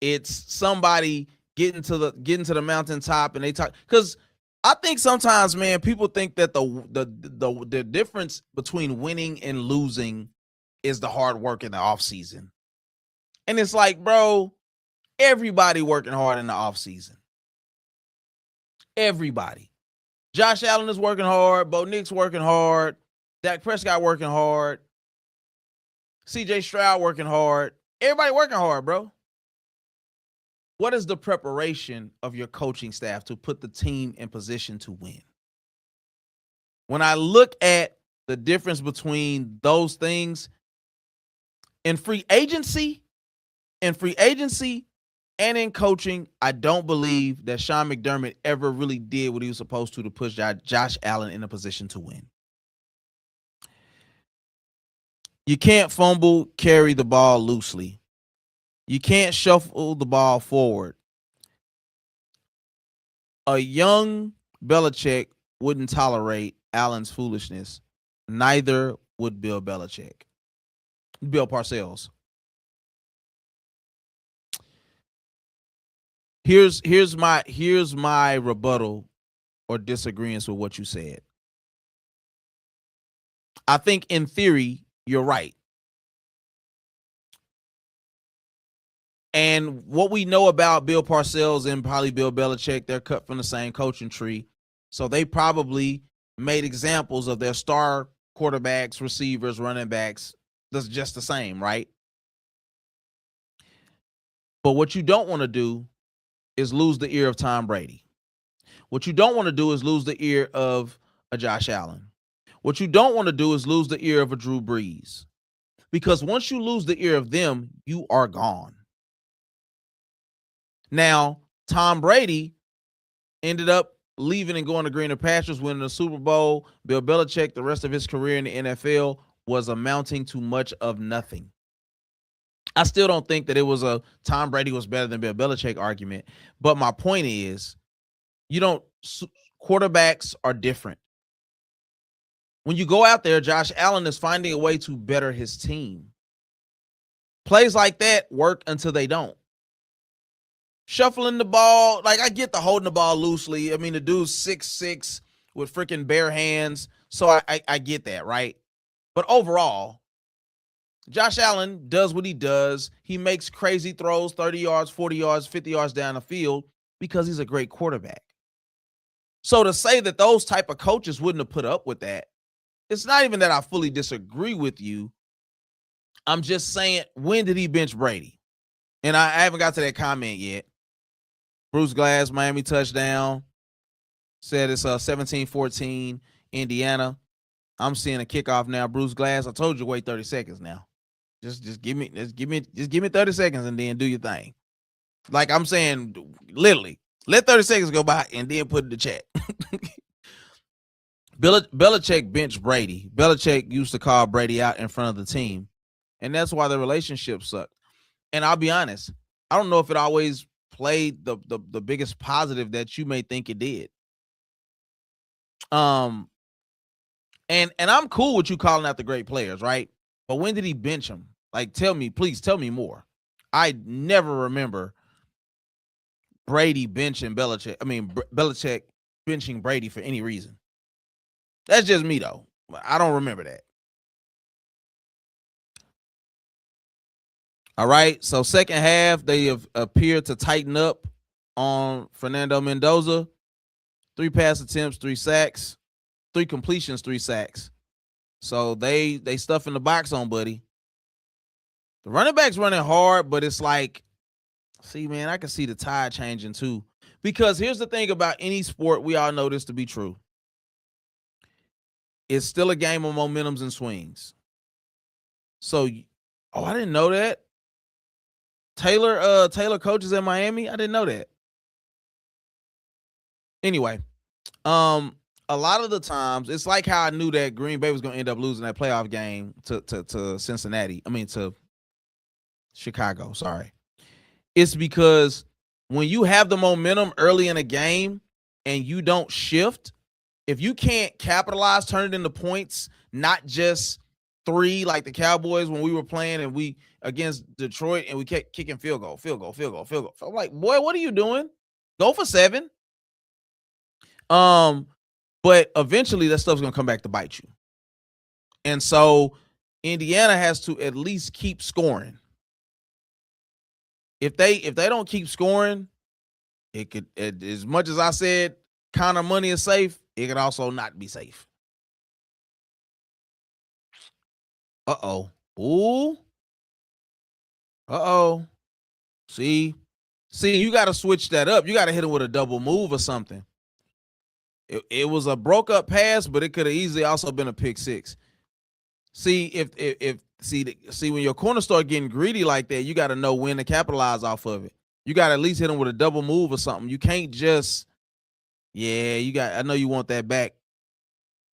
It's somebody getting to the mountaintop, and they talk, because I think sometimes, man, people think that the difference between winning and losing is the hard work in the off season. And it's like, bro, everybody working hard in the off season. Everybody. Josh Allen is working hard. Bo Nix working hard. Dak Prescott working hard. CJ Stroud working hard. Everybody working hard, bro. What is the preparation of your coaching staff to put the team in position to win? When I look at the difference between those things in free agency and in coaching, I don't believe that Sean McDermott ever really did what he was supposed to push Josh Allen in a position to win. You can't fumble, carry the ball loosely. You can't shuffle the ball forward. A young Belichick wouldn't tolerate Allen's foolishness. Neither would Bill Parcells. Here's my rebuttal or disagreement with what you said. I think in theory you're right. And what we know about Bill Parcells and probably Bill Belichick, they're cut from the same coaching tree. So they probably made examples of their star quarterbacks, receivers, running backs. That's just the same, right? But what you don't want to do is lose the ear of Tom Brady. What you don't want to do is lose the ear of a Josh Allen. What you don't want to do is lose the ear of a Drew Brees. Because once you lose the ear of them, you are gone. Now, Tom Brady ended up leaving and going to greener pastures, winning the Super Bowl. Bill Belichick, the rest of his career in the NFL, was amounting to much of nothing. I still don't think that it was a Tom Brady was better than Bill Belichick argument. But my point is, quarterbacks are different. When you go out there, Josh Allen is finding a way to better his team. Plays like that work until they don't. Shuffling the ball, like I get the holding the ball loosely. I mean, the dude's 6'6" with freaking bare hands. So I get that, right? But overall, Josh Allen does what he does. He makes crazy throws, 30 yards, 40 yards, 50 yards down the field because he's a great quarterback. So to say that those type of coaches wouldn't have put up with that, it's not even that I fully disagree with you. I'm just saying, when did he bench Brady? And I haven't got to that comment yet. Bruce Glass, Miami touchdown. Said it's 17-14 Indiana. I'm seeing a kickoff now. Bruce Glass, I told you wait 30 seconds now. Just give me 30 seconds and then do your thing. Like I'm saying, literally, let 30 seconds go by and then put it in the chat. Belichick benched Brady. Belichick used to call Brady out in front of the team, and that's why the relationship sucked. And I'll be honest, I don't know if it always played the biggest positive that you may think it did. And I'm cool with you calling out the great players, right? But when did he bench him? Like, please tell me more. I never remember Brady benching Belichick. I mean, Belichick benching Brady for any reason. That's just me, though. I don't remember that. All right. So second half, they have appeared to tighten up on Fernando Mendoza. 3 pass attempts, 3 sacks, 3 completions, 3 sacks. So they stuff in the box on Buddy. The running back's running hard, but it's like, see, man, I can see the tide changing too. Because here's the thing about any sport, we all know this to be true. It's still a game of momentums and swings. So, I didn't know that. Taylor coaches at Miami. I didn't know that. Anyway, a lot of the times it's like how I knew that Green Bay was going to end up losing that playoff game to Cincinnati. I mean to Chicago. Sorry, it's because when you have the momentum early in a game and you don't shift, if you can't capitalize, turn it into points, not just 3 like the Cowboys when we were playing and we against Detroit and we kept kicking field goal. I'm like, boy, what are you doing? Go for 7. But eventually that stuff's gonna come back to bite you. And so Indiana has to at least keep scoring. If they don't keep scoring, it could, as much as I said, kind of money is safe, it could also not be safe. Uh-oh. Ooh. Uh-oh. See, you got to switch that up. You got to hit it with a double move or something. It was a broke up pass, but it could have easily also been a pick 6. See, see when your corner start getting greedy like that, you got to know when to capitalize off of it. You got to at least hit him with a double move or something. You can't just, I know you want that back.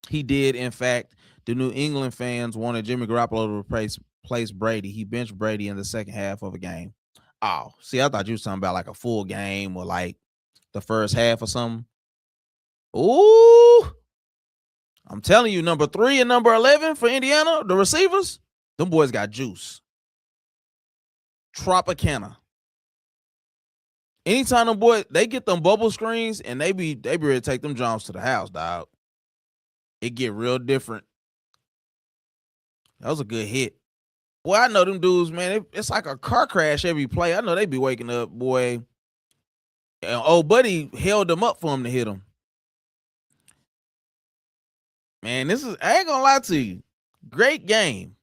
He did, in fact. The New England fans wanted Jimmy Garoppolo to replace Brady. He benched Brady in the second half of a game. Oh, see, I thought you were talking about like a full game or like the first half or something. Ooh. I'm telling you, number 3 and number 11 for Indiana, the receivers, them boys got juice. Tropicana. Anytime them boys, they get them bubble screens and they be ready to take them jumps to the house, dog. It get real different. That was a good hit. Boy, I know them dudes, man. It's like a car crash every play. I know they be waking up, boy. And old buddy held them up for him to hit him. Man, I ain't gonna lie to you. Great game.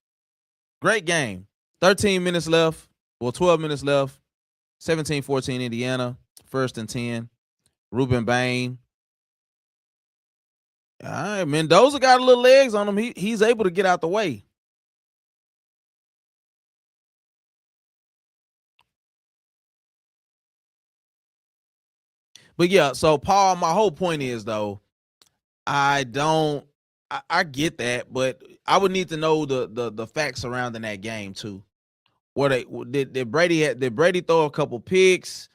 Great game. 13 minutes left. Well, 12 minutes left. 17-14 Indiana. 1st and 10. Ruben Bain. All right, Mendoza got a little legs on him. He's able to get out the way. But yeah, so Paul, my whole point is though, I get that, but I would need to know the facts surrounding that game too. Did Brady throw a couple picks?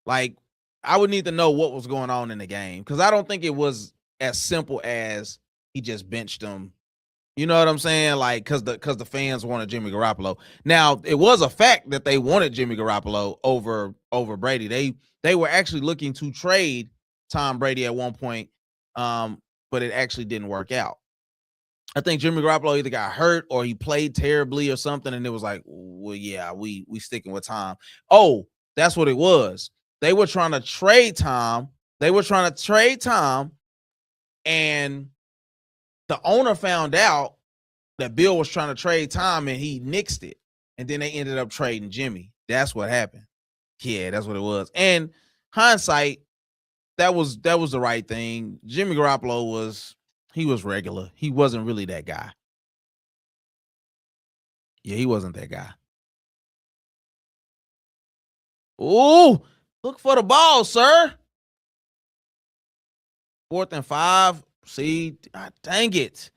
Like, I would need to know what was going on in the game because I don't think it was as simple as he just benched him. You know what I'm saying? Like, because the fans wanted Jimmy Garoppolo. Now, it was a fact that they wanted Jimmy Garoppolo over Brady. They were actually looking to trade Tom Brady at one point, but it actually didn't work out. I think Jimmy Garoppolo either got hurt or he played terribly or something, and it was like, well, yeah, we sticking with Tom. Oh, that's what it was. They were trying to trade Tom. And the owner found out that Bill was trying to trade Tom, and he nixed it. And then they ended up trading Jimmy. That's what happened. Yeah, that's what it was. And hindsight, that was the right thing. Jimmy Garoppolo was regular. He wasn't really that guy. Yeah, he wasn't that guy. Ooh, look for the ball, sir. 4th and 5. See, dang it.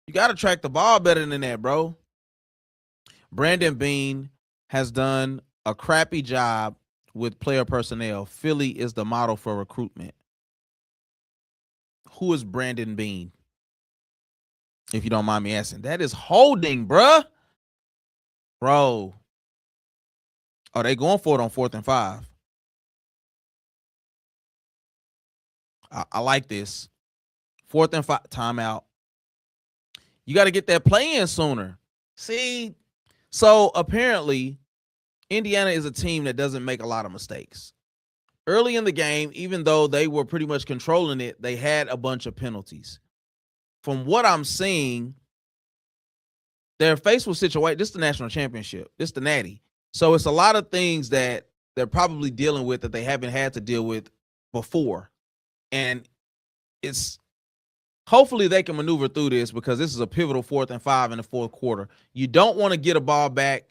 You got to track the ball better than that, bro. Brandon Beane has done a crappy job with player personnel. Philly is the model for recruitment. Who is Brandon Beane? If you don't mind me asking. That is holding, bruh. Bro. Oh, they going for it on 4th and 5. I like this. 4th and 5. Timeout. You got to get that play in sooner. See? So apparently, Indiana is a team that doesn't make a lot of mistakes. Early in the game, even though they were pretty much controlling it, they had a bunch of penalties. From what I'm seeing, they're faced with situation. This is the national championship. This is the Natty. So it's a lot of things that they're probably dealing with that they haven't had to deal with before. And it's hopefully they can maneuver through this because this is a pivotal 4th and 5 in the 4th quarter. You don't want to get a ball back.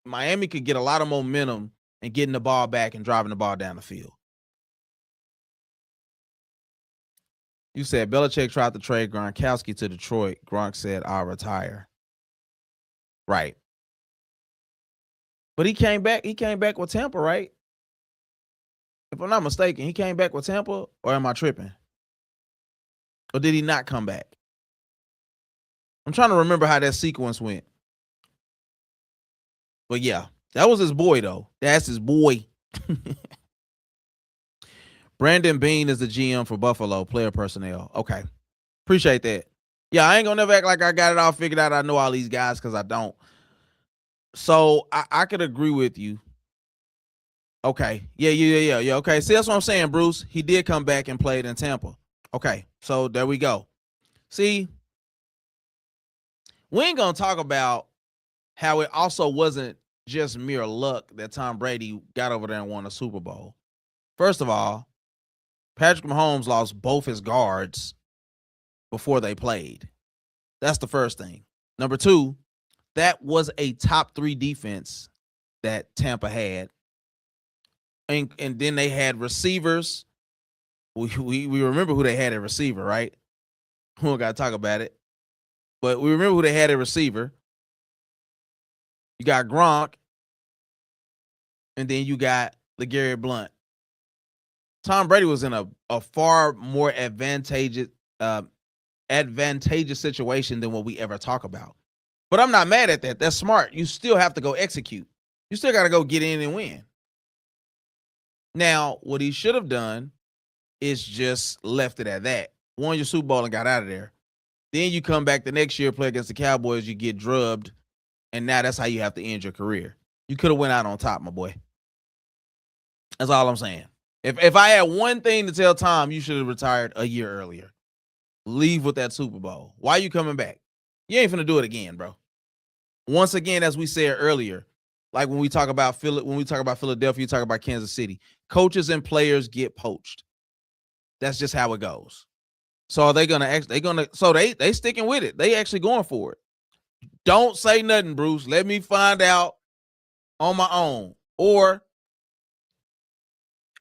Miami could get a lot of momentum and getting the ball back and driving the ball down the field. You said Belichick tried to trade Gronkowski to Detroit. Gronk said, I'll retire. Right. But he came back. He came back with Tampa, right? If I'm not mistaken, he came back with Tampa, or am I tripping? Or did he not come back? I'm trying to remember how that sequence went. But yeah, that was his boy, though. That's his boy. Brandon Beane is the GM for Buffalo, player personnel. Okay. Appreciate that. Yeah, I ain't gonna never act like I got it all figured out. I know all these guys because I don't. So I could agree with you. Okay. Yeah. Okay. See, that's what I'm saying, Bruce. He did come back and played in Tampa. Okay. So there we go. See, we ain't gonna talk about how it also wasn't just mere luck that Tom Brady got over there and won a Super Bowl. First of all, Patrick Mahomes lost both his guards before they played. That's the first thing. Number 2, that was a top 3 defense that Tampa had. And then they had receivers. We remember who they had at receiver, right? We don't got to talk about it. But we remember who they had at receiver. You got Gronk. And then you got LeGarrette Blount. Tom Brady was in a far more advantageous situation than what we ever talk about. But I'm not mad at that. That's smart. You still have to go execute. You still got to go get in and win. Now, what he should have done is just left it at that. Won your Super Bowl and got out of there. Then you come back the next year, play against the Cowboys, you get drubbed, and now that's how you have to end your career. You could have went out on top, my boy. That's all I'm saying. If I had one thing to tell Tom, you should have retired a year earlier. Leave with that Super Bowl. Why are you coming back? You ain't finna do it again, bro. Once again, as we said earlier, like when we talk about Philadelphia, you talk about Kansas City. Coaches and players get poached. That's just how it goes. So are they they sticking with it. They actually going for it. Don't say nothing, Bruce. Let me find out on my own. Or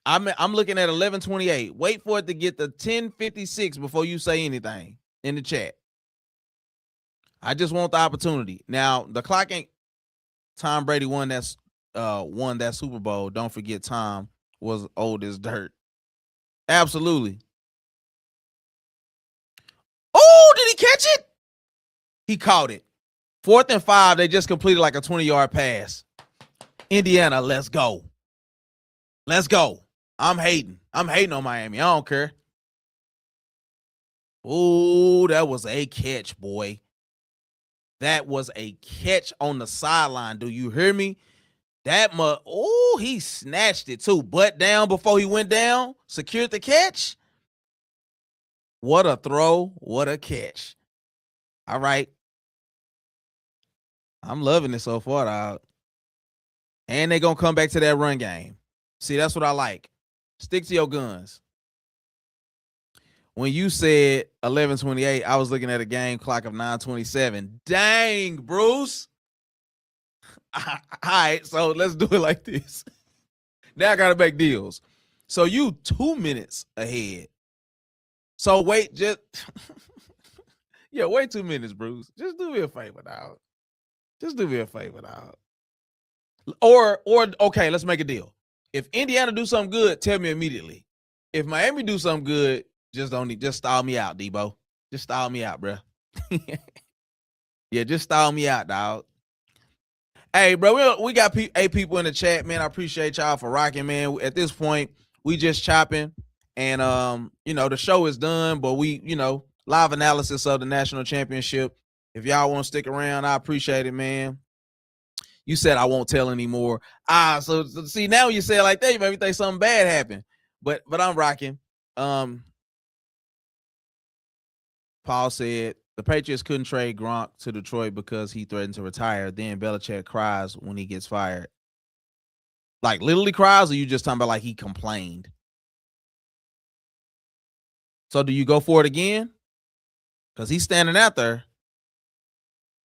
I'm looking at 11:28. Wait for it to get to 10:56 before you say anything in the chat. I just want the opportunity. Now, the clock ain't. Tom Brady won that Super Bowl. Don't forget, Tom was old as dirt. Absolutely. Oh, did he catch it? He caught it. 4th and 5. They just completed like a 20-yard pass. Indiana, let's go. Let's go. I'm hating on Miami. I don't care. Ooh, that was a catch, boy. That was a catch on the sideline. Do you hear me? Oh, he snatched it too. Butt down before he went down. Secured the catch. What a throw. What a catch. All right. I'm loving it so far, dog. And they're going to come back to that run game. See, that's what I like. Stick to your guns. When you said 11:28, I was looking at a game clock of 9:27. Dang, Bruce. All right, so let's do it like this. Now I got to make deals. So you 2 minutes ahead. So wait, just yeah, wait 2 minutes, Bruce. Just do me a favor, dog. Just do me a favor, dog. Or okay, let's make a deal. If Indiana do something good, tell me immediately. If Miami do something good, just stall me out, Debo. Just stall me out, bro. Yeah, just stall me out, dog. Hey, bro, we got 8 people in the chat, man. I appreciate y'all for rocking, man. At this point, we just chopping, and the show is done, but we, live analysis of the national championship. If y'all want to stick around, I appreciate it, man. You said I won't tell anymore. So see, now you say it like that, you maybe think something bad happened. But I'm rocking. Paul said the Patriots couldn't trade Gronk to Detroit because he threatened to retire. Then Belichick cries when he gets fired. Like literally cries, or you just talking about like he complained? So do you go for it again? Because he's standing out there.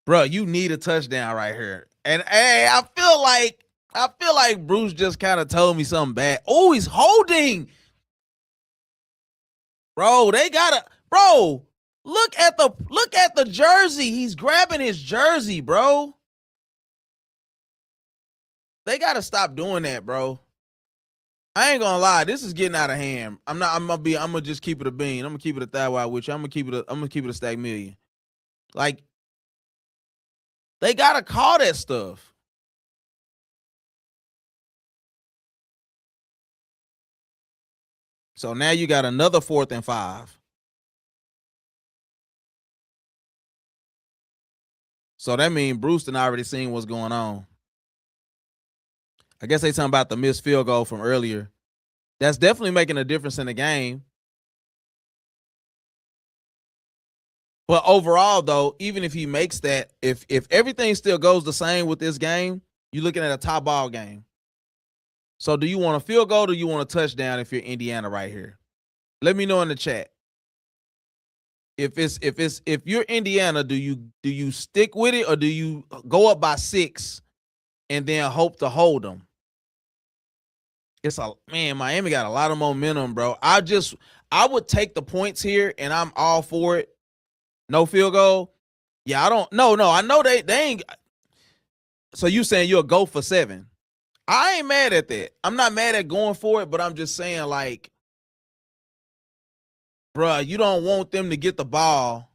Bro, you need a touchdown right here. And hey, I feel like Bruce just kind of told me something bad. Oh, he's holding. Bro, look at the jersey. He's grabbing his jersey, bro. They gotta stop doing that, bro. I ain't gonna lie, this is getting out of hand. I'm gonna just keep it a bean. I'm gonna keep it a thigh wide with you. I'm gonna keep it a stack million. Like, they gotta call that stuff. So now you got another 4th and 5. So that means Bruce done already seen what's going on. I guess they talking about the missed field goal from earlier. That's definitely making a difference in the game. But overall, though, even if he makes that, if everything still goes the same with this game, you're looking at a top ball game. So do you want a field goal or do you want a touchdown if you're Indiana right here? Let me know in the chat. If you're Indiana, do you stick with it or do you go up by 6 and then hope to hold them? Miami got a lot of momentum, bro. I would take the points here, and I'm all for it. No field goal. Yeah, I don't. No. I know they ain't. So you saying you'll go for 7? I ain't mad at that. I'm not mad at going for it, but I'm just saying, like, bruh, you don't want them to get the ball.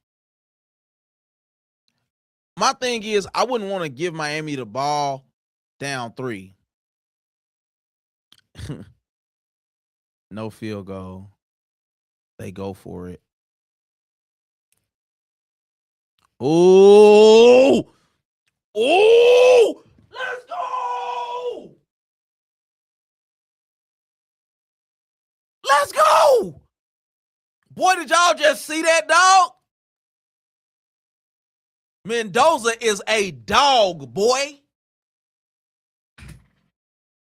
My thing is, I wouldn't want to give Miami the ball down 3. No field goal. They go for it. Oh, let's go. Let's go. Boy, did y'all just see that, dog? Mendoza is a dog, boy.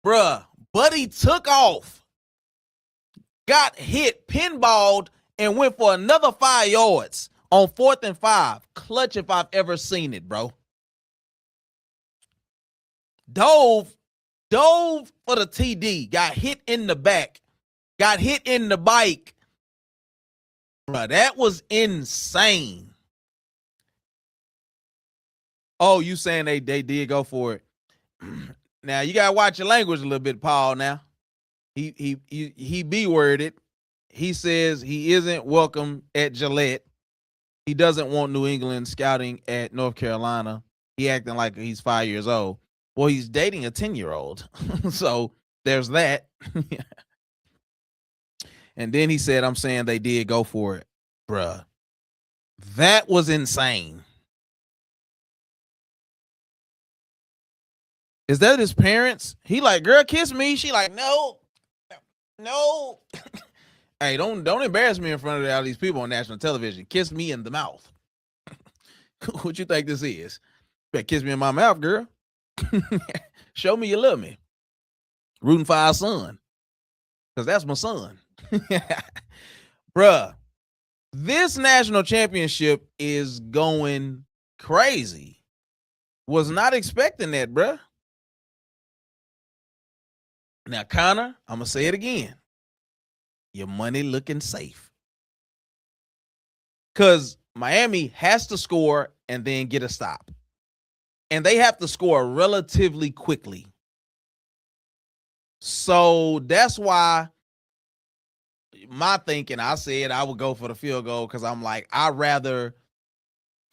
Bruh, Buddy took off, got hit, pinballed, and went for another 5 yards on 4th and 5. Clutch if I've ever seen it, bro. Dove for the TD, got hit in the back, got hit in the bike. Bruh, that was insane. Oh, you saying they did go for it. Now, you got to watch your language a little bit, Paul, now. He B-worded. He says he isn't welcome at Gillette. He doesn't want New England scouting at North Carolina. He acting like he's 5 years old. Well, he's dating a 10-year-old. So there's that. And then he said, I'm saying they did go for it. Bruh. That was insane. Is that his parents? He like, girl, kiss me. She like, no, no. Hey, don't embarrass me in front of all these people on national television. Kiss me in the mouth. What you think this is? You better kiss me in my mouth, girl. Show me you love me. Rooting for our son. Because that's my son. Bruh, this national championship is going crazy. Was not expecting that, bruh. Now, Connor, I'm going to say it again. Your money looking safe. Because Miami has to score and then get a stop. And they have to score relatively quickly. So that's why my thinking, I said I would go for the field goal because I'm like, I'd rather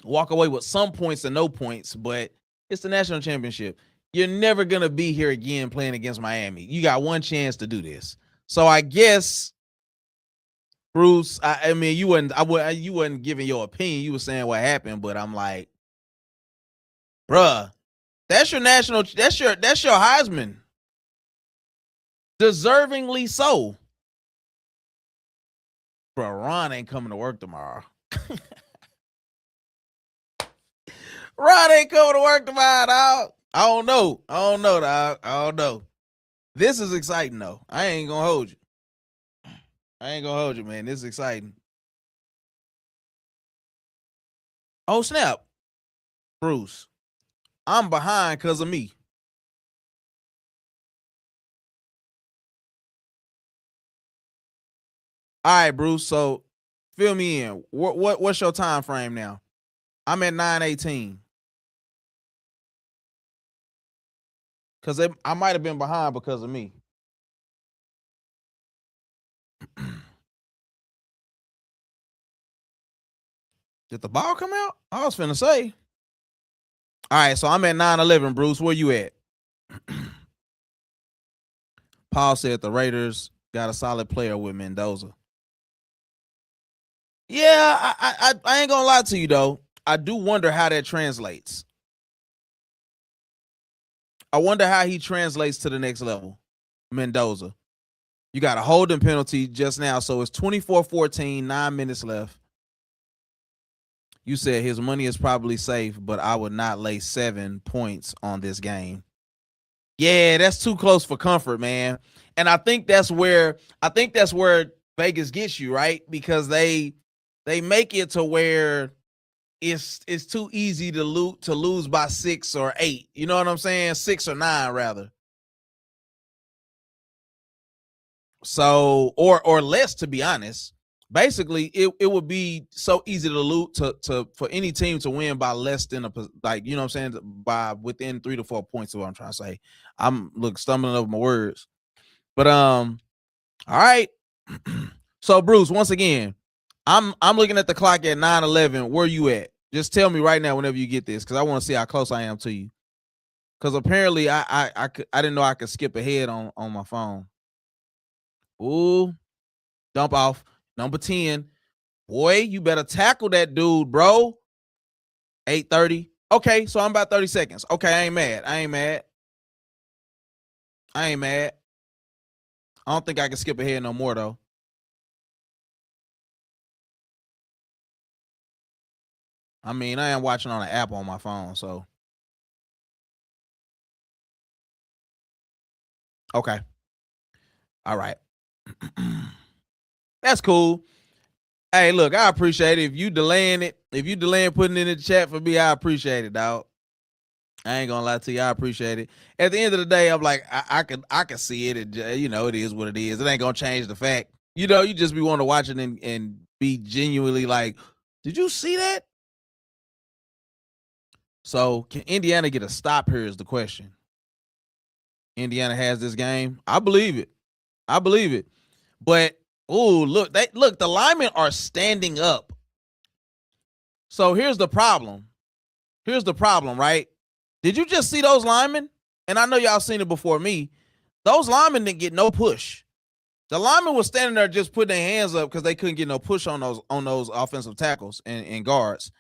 walk away with some points than no points, but it's the national championship. You're never going to be here again playing against Miami. You got one chance to do this. So I guess, Bruce, I mean, you wasn't giving your opinion. You were saying what happened, but I'm like, bruh, that's your Heisman. Deservingly so. Bro, Ron ain't coming to work tomorrow. Ron ain't coming to work tomorrow, dog. I don't know, dog. I don't know. This is exciting, though. I ain't gonna hold you. Man. This is exciting. Oh, snap. Bruce, I'm behind because of me. All right, Bruce. So fill me in. What's your time frame now? I'm at 9:18. Because I might have been behind because of me. Did the ball come out? I was finna say. All right, so I'm at 9:11, Bruce. Where you at? Paul said the Raiders got a solid player with Mendoza. Yeah, I ain't gonna lie to you though. I do wonder how that translates. I wonder how he translates to the next level. Mendoza. You got a holding penalty just now, so it's 24-14, 9 minutes left. You said his money is probably safe, but I would not lay 7 points on this game. Yeah, that's too close for comfort, man. And I think that's where Vegas gets you, right? Because they make it to where it's too easy to lose by 6 or 8. You know what I'm saying? 6 or 9 rather. So or less, to be honest. Basically, it would be so easy to lose to for any team to win by less than you know what I'm saying, by within 3 to 4 points is what I'm trying to say. I'm stumbling over my words. But all right. So Bruce, once again, I'm looking at the clock at 9:11. Where you at? Just tell me right now whenever you get this, because I want to see how close I am to you. Because apparently I didn't know I could skip ahead on my phone. Ooh, dump off. Number 10. Boy, you better tackle that dude, bro. 8:30. Okay, so I'm about 30 seconds. Okay, I ain't mad. I don't think I can skip ahead no more, though. I mean, I am watching on an app on my phone, so. Okay. All right. That's cool. Hey, look, I appreciate it. If you delaying putting it in the chat for me, I appreciate it, dog. I ain't gonna lie to you, I appreciate it. At the end of the day, I'm like, I can see it, and it is what it is. It ain't gonna change the fact. You just be wanting to watch it and be genuinely like, did you see that? So can Indiana get a stop here is the question. Indiana has this game. I believe it. But look, the linemen are standing up. So here's the problem, right? Did you just see those linemen? And I know y'all seen it before me. Those linemen didn't get no push. The lineman was standing there just putting their hands up because they couldn't get no push on those offensive tackles and guards.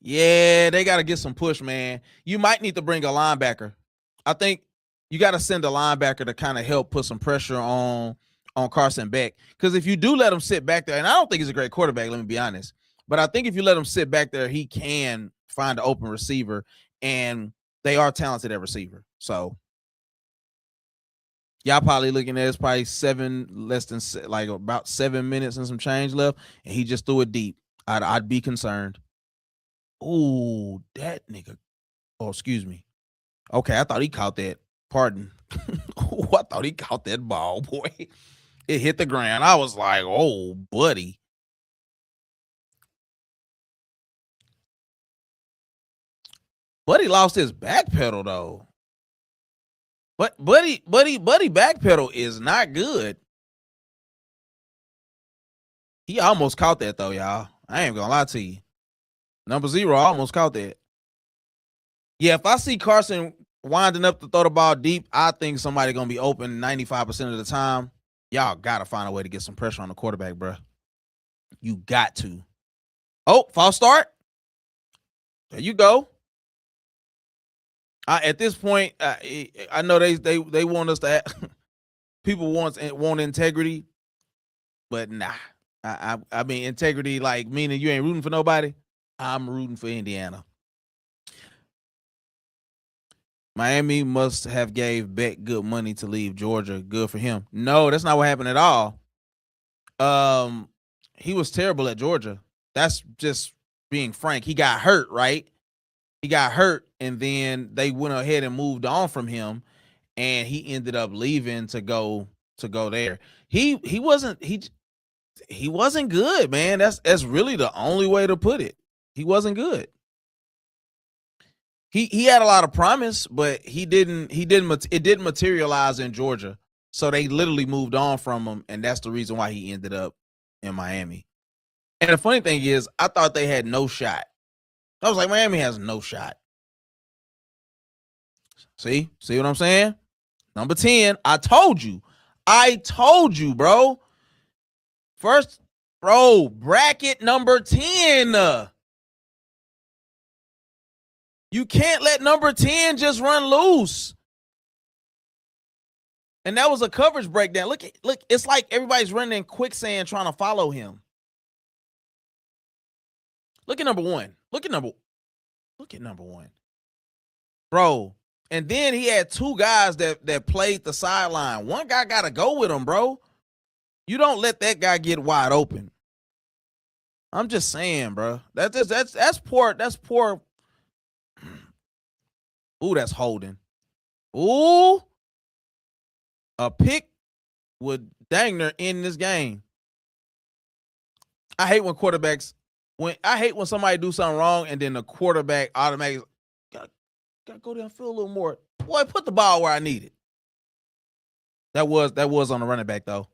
Yeah, they got to get some push, man. You might need to bring a linebacker. I think you got to send a linebacker to kind of help put some pressure on Carson Beck. Because if you do let him sit back there, and I don't think he's a great quarterback, let me be honest, but I think if you let him sit back there, he can find an open receiver, and they are talented at receiver. So y'all probably looking at it's probably about 7 minutes and some change left, and he just threw it deep. I'd be concerned. Ooh, that nigga. Oh, excuse me. Okay, I thought he caught that. Pardon. Ooh, I thought he caught that ball, boy. It hit the ground. I was like, oh, buddy. Buddy lost his back pedal, though. But Buddy back pedal is not good. He almost caught that, though, y'all. I ain't gonna lie to you. Number 0 almost caught that. Yeah, if I see Carson winding up to throw the ball deep, I think somebody going to be open 95% of the time. Y'all got to find a way to get some pressure on the quarterback, bro. You got to. Oh, false start. There you go. At this point, I know they want us to people want integrity, but nah. I mean integrity, like meaning you ain't rooting for nobody. I'm rooting for Indiana. Miami must have gave Beck good money to leave Georgia. Good for him. No, that's not what happened at all. He was terrible at Georgia. That's just being frank. He got hurt, right? He got hurt, and then they went ahead and moved on from him, and he ended up leaving to go there. He wasn't good, man. That's really the only way to put it. He wasn't good. He had a lot of promise, but it didn't materialize in Georgia. So they literally moved on from him, and that's the reason why he ended up in Miami. And the funny thing is, I thought they had no shot. I was like, Miami has no shot. See what I'm saying? Number 10, I told you, bro. First, bro, bracket number 10. You can't let number 10 just run loose. And that was a coverage breakdown. Look, it's like everybody's running in quicksand trying to follow him. Look at number 1. Look at number 1. Bro. And then he had 2 guys that played the sideline. One guy got to go with him, bro. You don't let that guy get wide open. I'm just saying, bro. That's poor. That's poor. Ooh, that's holding. Ooh. A pick would dang near end this game. I hate when somebody do something wrong and then the quarterback automatically gotta go downfield a little more. Boy, put the ball where I need it. That was on the running back though.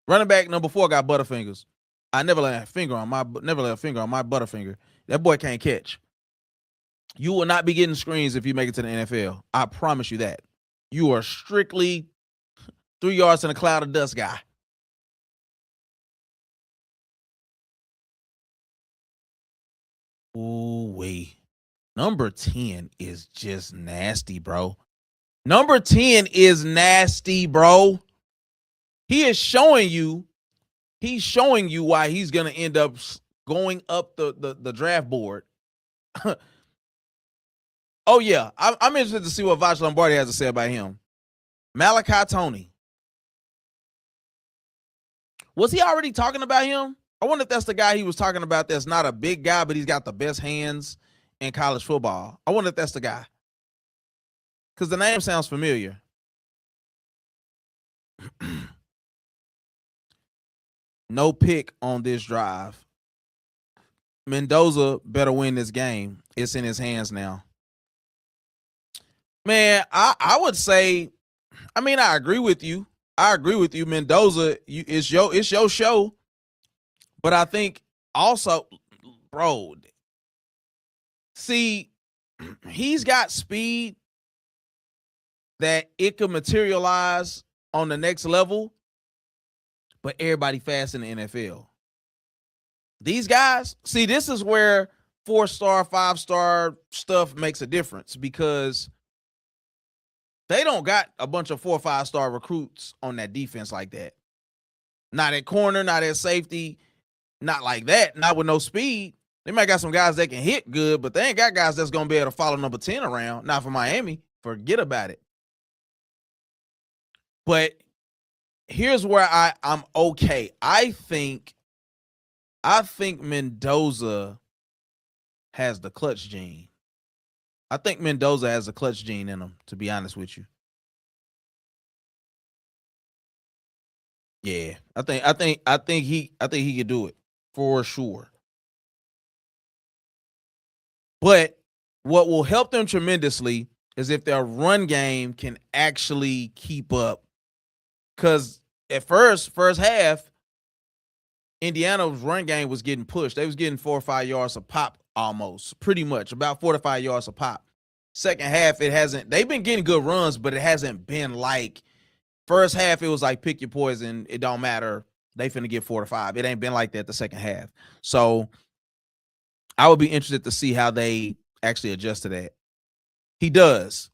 Running back number 4 got butterfingers. I never let a finger on my butterfinger. That boy can't catch. You will not be getting screens if you make it to the NFL. I promise you that. You are strictly 3 yards in a cloud of dust guy. Ooh, wait. Number 10 is just nasty, bro. Number 10 is nasty, bro. He is showing you. He's showing you why he's going to end up going up the draft board. Oh, yeah. I'm interested to see what Vash Lombardi has to say about him. Malachi Tony. Was he already talking about him? I wonder if that's the guy he was talking about that's not a big guy, but he's got the best hands in college football. I wonder if that's the guy. Because the name sounds familiar. No pick on this drive. Mendoza better win this game. It's in his hands now. Man, I would say, I mean, I agree with you. Mendoza, it's your show. But I think also, bro, see, he's got speed that it could materialize on the next level, but everybody fast in the NFL. These guys, see, this is where 4-star, 5-star stuff makes a difference because they don't got a bunch of 4 or 5-star recruits on that defense like that. Not at corner, not at safety, not like that, not with no speed. They might got some guys that can hit good, but they ain't got guys that's going to be able to follow number 10 around. Not for Miami. Forget about it. But here's where I'm okay. I think Mendoza has the clutch gene. I think Mendoza has a clutch gene in him, to be honest with you. Yeah, I think he could do it for sure. But what will help them tremendously is if their run game can actually keep up. Because at first half, Indiana's run game was getting pushed. They was getting 4 or 5 yards a pop almost, pretty much, about 4 to 5 yards a pop. Second half, it hasn't. They've been getting good runs, but it hasn't been like first half. It was like pick your poison. It don't matter. They finna get 4 to 5. It ain't been like that the second half. So I would be interested to see how they actually adjust to that. He does.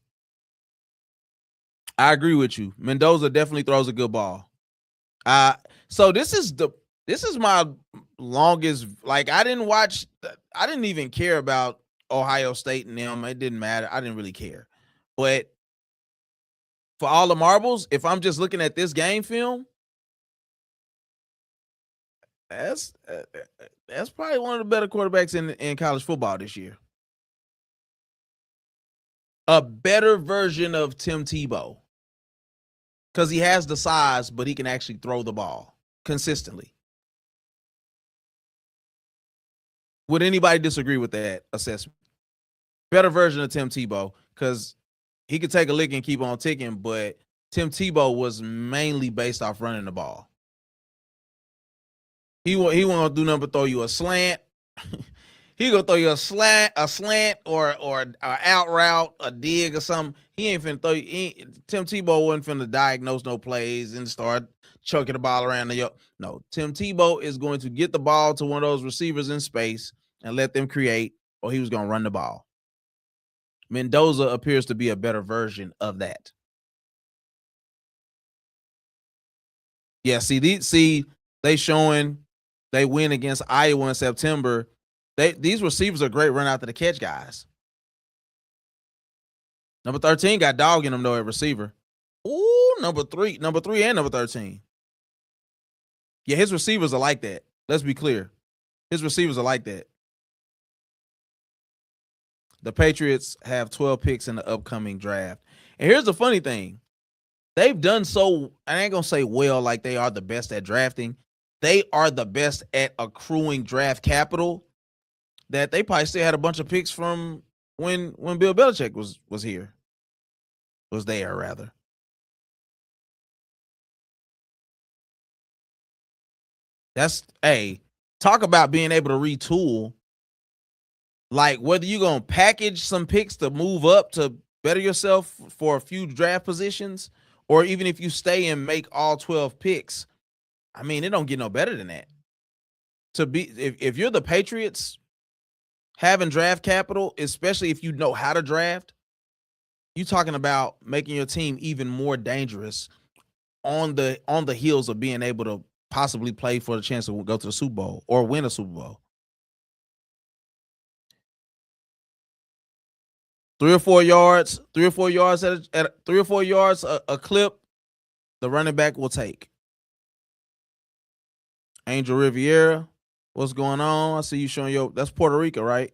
I agree with you. Mendoza definitely throws a good ball. So this is my longest. Like I didn't even care about Ohio State and them. It didn't matter. I didn't really care. But for all the marbles, if I'm just looking at this game film, that's probably one of the better quarterbacks in college football this year. A better version of Tim Tebow. Because he has the size, but he can actually throw the ball consistently. Would anybody disagree with that assessment? Better version of Tim Tebow, because he could take a lick and keep on ticking, but Tim Tebow was mainly based off running the ball. He won't do nothing but throw you a slant. He gonna throw you a slant or an out route, a dig or something. He ain't finna throw you. Tim Tebow wasn't finna diagnose no plays and start chucking the ball around the. No, Tim Tebow is going to get the ball to one of those receivers in space and let them create, or he was gonna run the ball. Mendoza appears to be a better version of that. Yeah, they showing they win against Iowa in September. These receivers are great run after the catch guys. Number 13 got dog in him though at receiver. Ooh, number three and number 13. Yeah, his receivers are like that. Let's be clear. His receivers are like that. The Patriots have 12 picks in the upcoming draft. And here's the funny thing. They've done so, I ain't going to say well like they are the best at drafting. They are the best at accruing draft capital that they probably still had a bunch of picks from when Bill Belichick was here. Was there, rather. That's, hey, talk about being able to retool. Like, whether you're going to package some picks to move up to better yourself for a few draft positions, or even if you stay and make all 12 picks, I mean, it don't get no better than that. To be, if you're the Patriots, having draft capital, especially if you know how to draft, you're talking about making your team even more dangerous on the heels of being able to possibly play for the chance to go to the Super Bowl or win a Super Bowl. 3 or 4 yards at 3 or 4 yards a clip, the running back will take. Angel Riviera, what's going on? I see you showing that's Puerto Rico, right?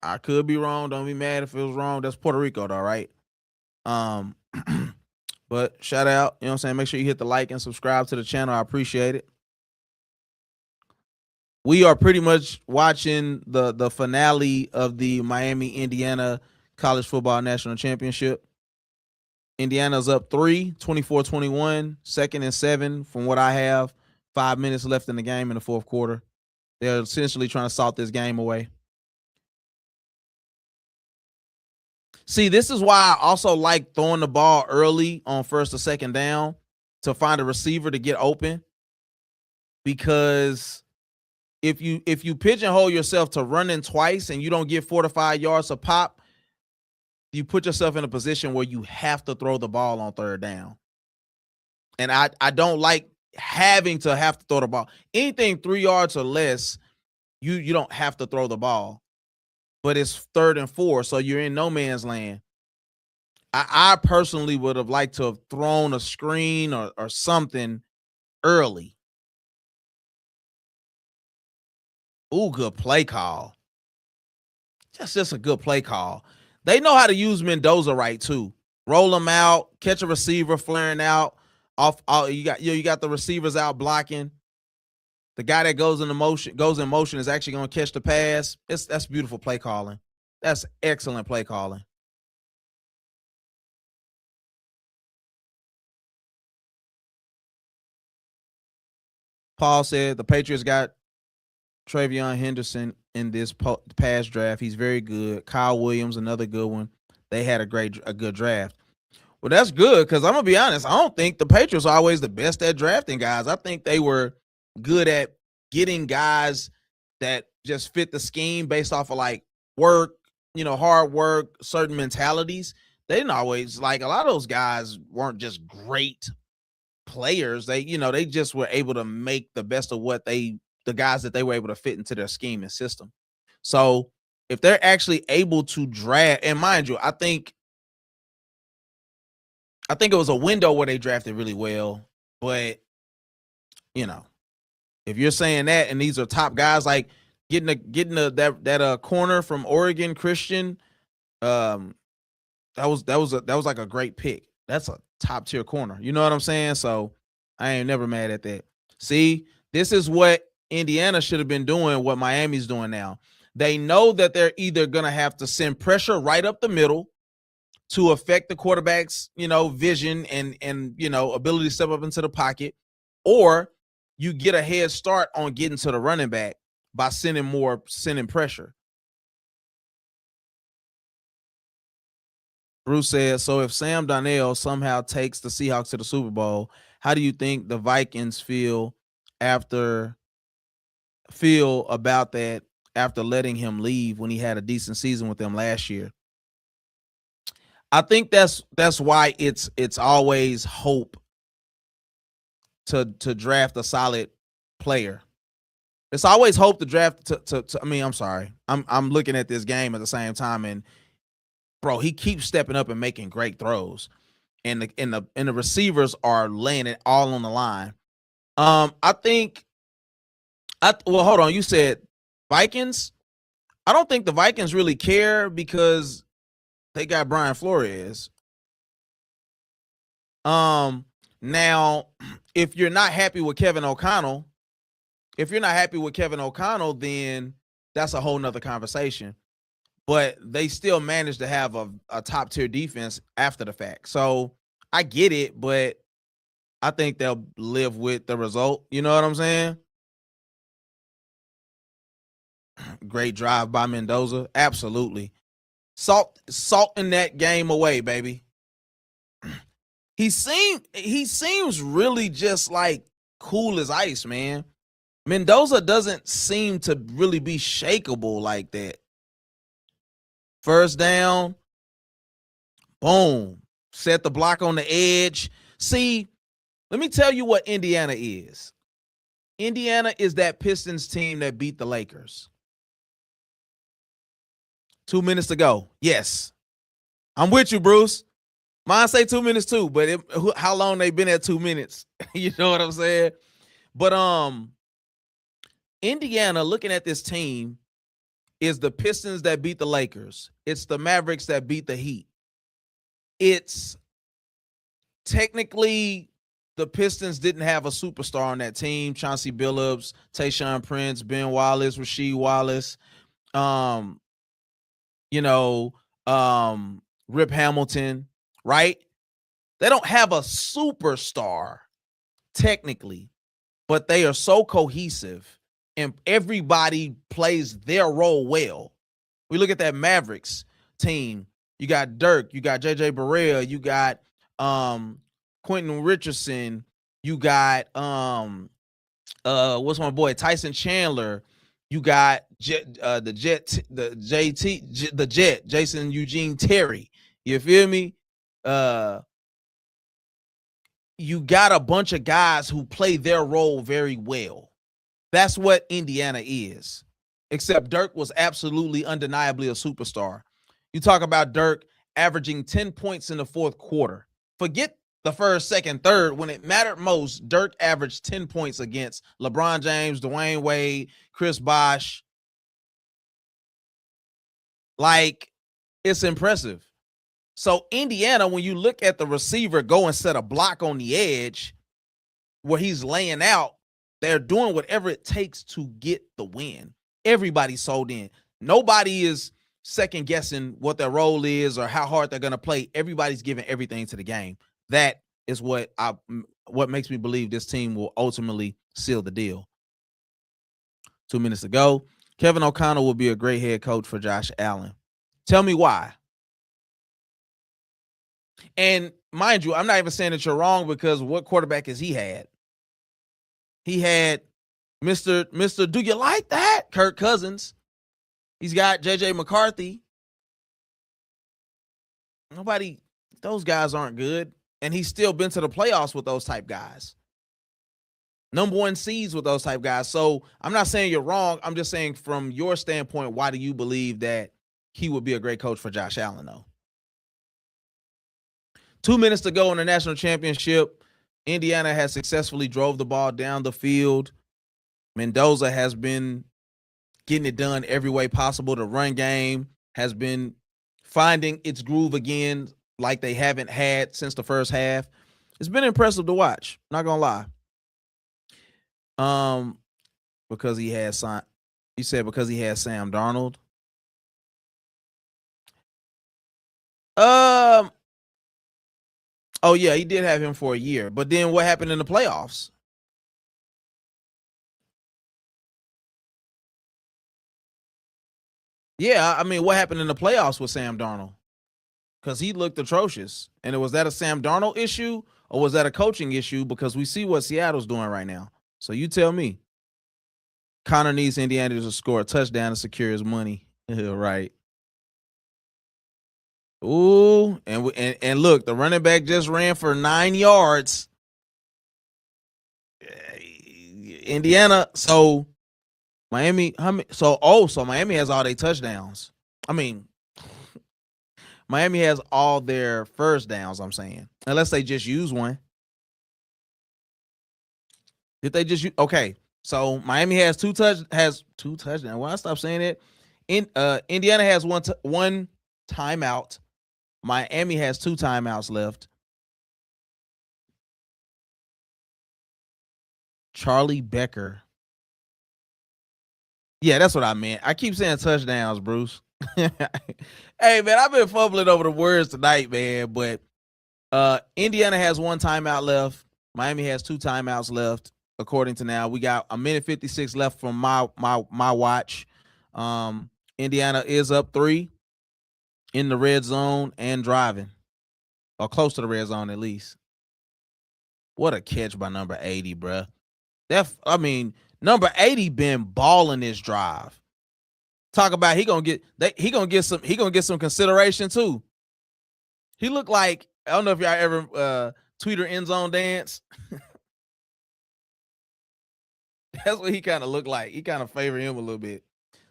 I could be wrong. Don't be mad if it was wrong. That's Puerto Rico, though, right? But shout out, you know what I'm saying? Make sure you hit the like and subscribe to the channel. I appreciate it. We are pretty much watching the finale of the Miami, Indiana College Football National Championship. Indiana's up 3, 24-21, 2nd and 7 from what I have. 5 minutes left in the game in the fourth quarter. They're essentially trying to salt this game away. See, this is why I also like throwing the ball early on first or second down, to find a receiver to get open, because if you pigeonhole yourself to running twice and you don't get 4 to 5 yards a pop, you put yourself in a position where you have to throw the ball on third down. And I don't like having to have to throw the ball. Anything 3 yards or less, you don't have to throw the ball. But it's 3rd and 4, so you're in no man's land. I personally would have liked to have thrown a screen or something early. Ooh, good play call. Just a good play call. They know how to use Mendoza right too. Roll them out, catch a receiver flaring out. You got the receivers out blocking. The guy that goes in motion is actually going to catch the pass. That's beautiful play calling. That's excellent play calling. Paul said the Patriots got Travion Henderson in this past draft. He's very good. Kyle Williams, another good one. They had a good draft. Well, that's good, because I'm gonna be honest. I don't think the Patriots are always the best at drafting guys. I think they were good at getting guys that just fit the scheme based off of like work, hard work, certain mentalities. They didn't always, like, a lot of those guys weren't just great players. They just were able to make the best of the guys that they were able to fit into their scheme and system. So if they're actually able to draft, and mind you, I think it was a window where they drafted really well, but if you're saying that, and these are top guys, like getting that corner from Oregon, Christian, that was like a great pick. That's a top tier corner. You know what I'm saying? So I ain't never mad at that. See, this is what Indiana should have been doing, what Miami's doing now. They know that they're either gonna have to send pressure right up the middle to affect the quarterback's, vision and ability to step up into the pocket, or you get a head start on getting to the running back by sending pressure. Bruce says, so if Sam Darnold somehow takes the Seahawks to the Super Bowl, how do you think the Vikings feel about that after letting him leave when he had a decent season with them last year? I think that's why it's always hope to draft a solid player. It's always hope to draft I'm sorry. I'm looking at this game at the same time, and bro, he keeps stepping up and making great throws. And the receivers are laying it all on the line. Hold on. You said Vikings? I don't think the Vikings really care because they got Brian Flores. Now, if you're not happy with Kevin O'Connell, then that's a whole nother conversation. But they still managed to have a top tier defense after the fact. So I get it, but I think they'll live with the result. You know what I'm saying? Great drive by Mendoza. Absolutely. Salting that game away, baby. He seems really just like cool as ice, man. Mendoza doesn't seem to really be shakeable like that. First down, boom, set the block on the edge. See, let me tell you what Indiana is. Indiana is that Pistons team that beat the Lakers. 2 minutes to go. Yes, I'm with you, Bruce. Mine say 2 minutes too, but how long they been at 2 minutes? You know what I'm saying? But Indiana, looking at this team, is the Pistons that beat the Lakers. It's the Mavericks that beat the Heat. It's technically the Pistons didn't have a superstar on that team. Chauncey Billups, Tayshaun Prince, Ben Wallace, Rasheed Wallace, Rip Hamilton, right? They don't have a superstar technically, but they are so cohesive and everybody plays their role well. We look at that Mavericks team. You got Dirk, you got JJ Barea, you got Quentin Richardson, You got what's my boy Tyson Chandler. You got the Jet Jason Eugene Terry. You feel me? You got a bunch of guys who play their role very well. That's what Indiana is. Except Dirk was absolutely undeniably a superstar. You talk about Dirk averaging 10 points in the fourth quarter. Forget the first, second, third. When it mattered most, Dirk averaged 10 points against LeBron James, Dwayne Wade, Chris Bosh. Like, it's impressive. So Indiana, when you look at the receiver go and set a block on the edge where he's laying out, they're doing whatever it takes to get the win. Everybody's sold in. Nobody is second guessing what their role is or how hard they're going to play. Everybody's giving everything to the game. That is what makes me believe this team will ultimately seal the deal. 2 minutes to go. Kevin O'Connell will be a great head coach for Josh Allen. Tell me why. And mind you, I'm not even saying that you're wrong, because what quarterback has he had? He had Mr. Do you like that? Kirk Cousins. He's got JJ McCarthy. Those guys aren't good. And he's still been to the playoffs with those type guys. Number one seeds with those type guys. So I'm not saying you're wrong. I'm just saying from your standpoint, why do you believe that he would be a great coach for Josh Allen, though? 2 minutes to go in the national championship. Indiana has successfully drove the ball down the field. Mendoza has been getting it done every way possible. The run game has been finding its groove again like they haven't had since the first half. It's been impressive to watch. Not gonna lie. Because he has you said because he has Sam Darnold. Oh yeah, he did have him for a year. But then what happened in the playoffs? Yeah, I mean, what happened in the playoffs with Sam Darnold? Because he looked atrocious. And was that a Sam Darnold issue, or was that a coaching issue? Because we see what Seattle's doing right now. So you tell me. Connor needs Indiana to score a touchdown to secure his money. Right. Ooh, and look, the running back just ran for 9 yards. Indiana, so Miami, so Miami has all their touchdowns. I mean, Miami has all their first downs, I'm saying. Unless they just use one. Did they just use? Okay. So Miami has two touchdowns. Why I stop saying it? Indiana has one timeout. Miami has 2 timeouts left. Charlie Becker. Yeah, that's what I meant. I keep saying touchdowns, Bruce. Hey, man, I've been fumbling over the words tonight, man. But Indiana has 1 timeout left. Miami has 2 timeouts left. According to now, we got 1:56 left from my watch. Indiana is up 3 in the red zone and driving, or close to the red zone at least. What a catch by number 80, bruh. Number 80 been balling this drive. Talk about he gonna get some consideration too. He looked like, I don't know if y'all ever Twitter end zone dance. That's what he kind of looked like. He kind of favored him a little bit.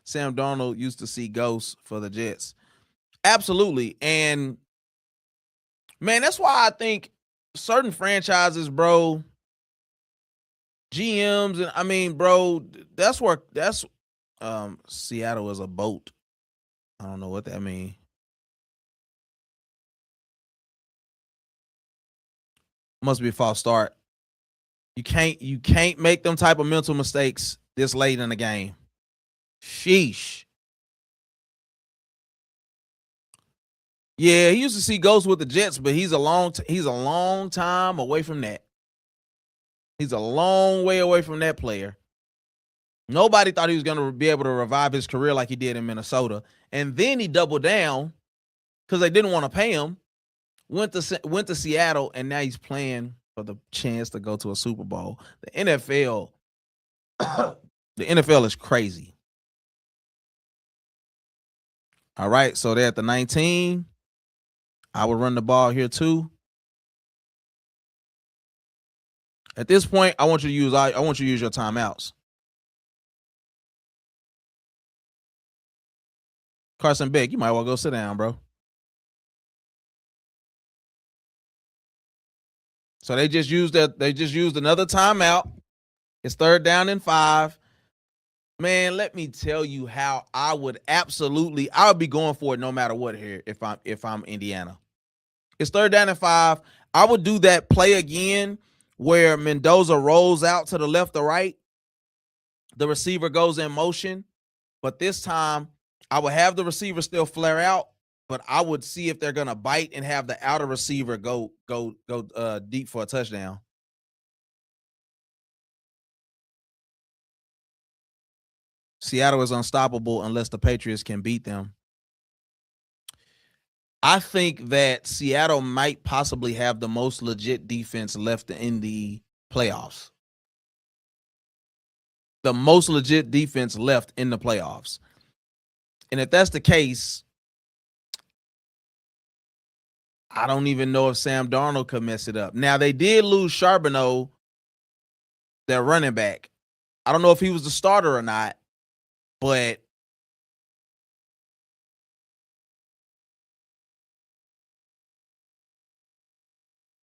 Sam Darnold used to see ghosts for the Jets. Absolutely. And man, that's why I think certain franchises, bro, GMs, and I mean, bro, that's Seattle is a boat. I don't know what that means. Must be a false start. You can't make them type of mental mistakes this late in the game. Sheesh. Yeah, he used to see ghosts with the Jets, but he's a long time away from that. He's a long way away from that player. Nobody thought he was going to be able to revive his career like he did in Minnesota. And then he doubled down because they didn't want to pay him. Went to Seattle, and now he's playing for the chance to go to a Super Bowl. The NFL, the NFL is crazy. All right, so they're at the 19. I would run the ball here too. At this point, I want you to use your timeouts. Carson Beck, you might well go sit down, bro. So they just used another timeout. It's 3rd down and 5. Man, let me tell you how I would be going for it no matter what here if I'm Indiana. It's 3rd down and 5. I would do that play again where Mendoza rolls out to the left or right. The receiver goes in motion, but this time I would have the receiver still flare out, but I would see if they're gonna bite and have the outer receiver go deep for a touchdown. Seattle is unstoppable unless the Patriots can beat them. I think that Seattle might possibly have the most legit defense left in the playoffs. The most legit defense left in the playoffs. And if that's the case, I don't even know if Sam Darnold could mess it up. Now, they did lose Charbonneau, their running back. I don't know if he was the starter or not, but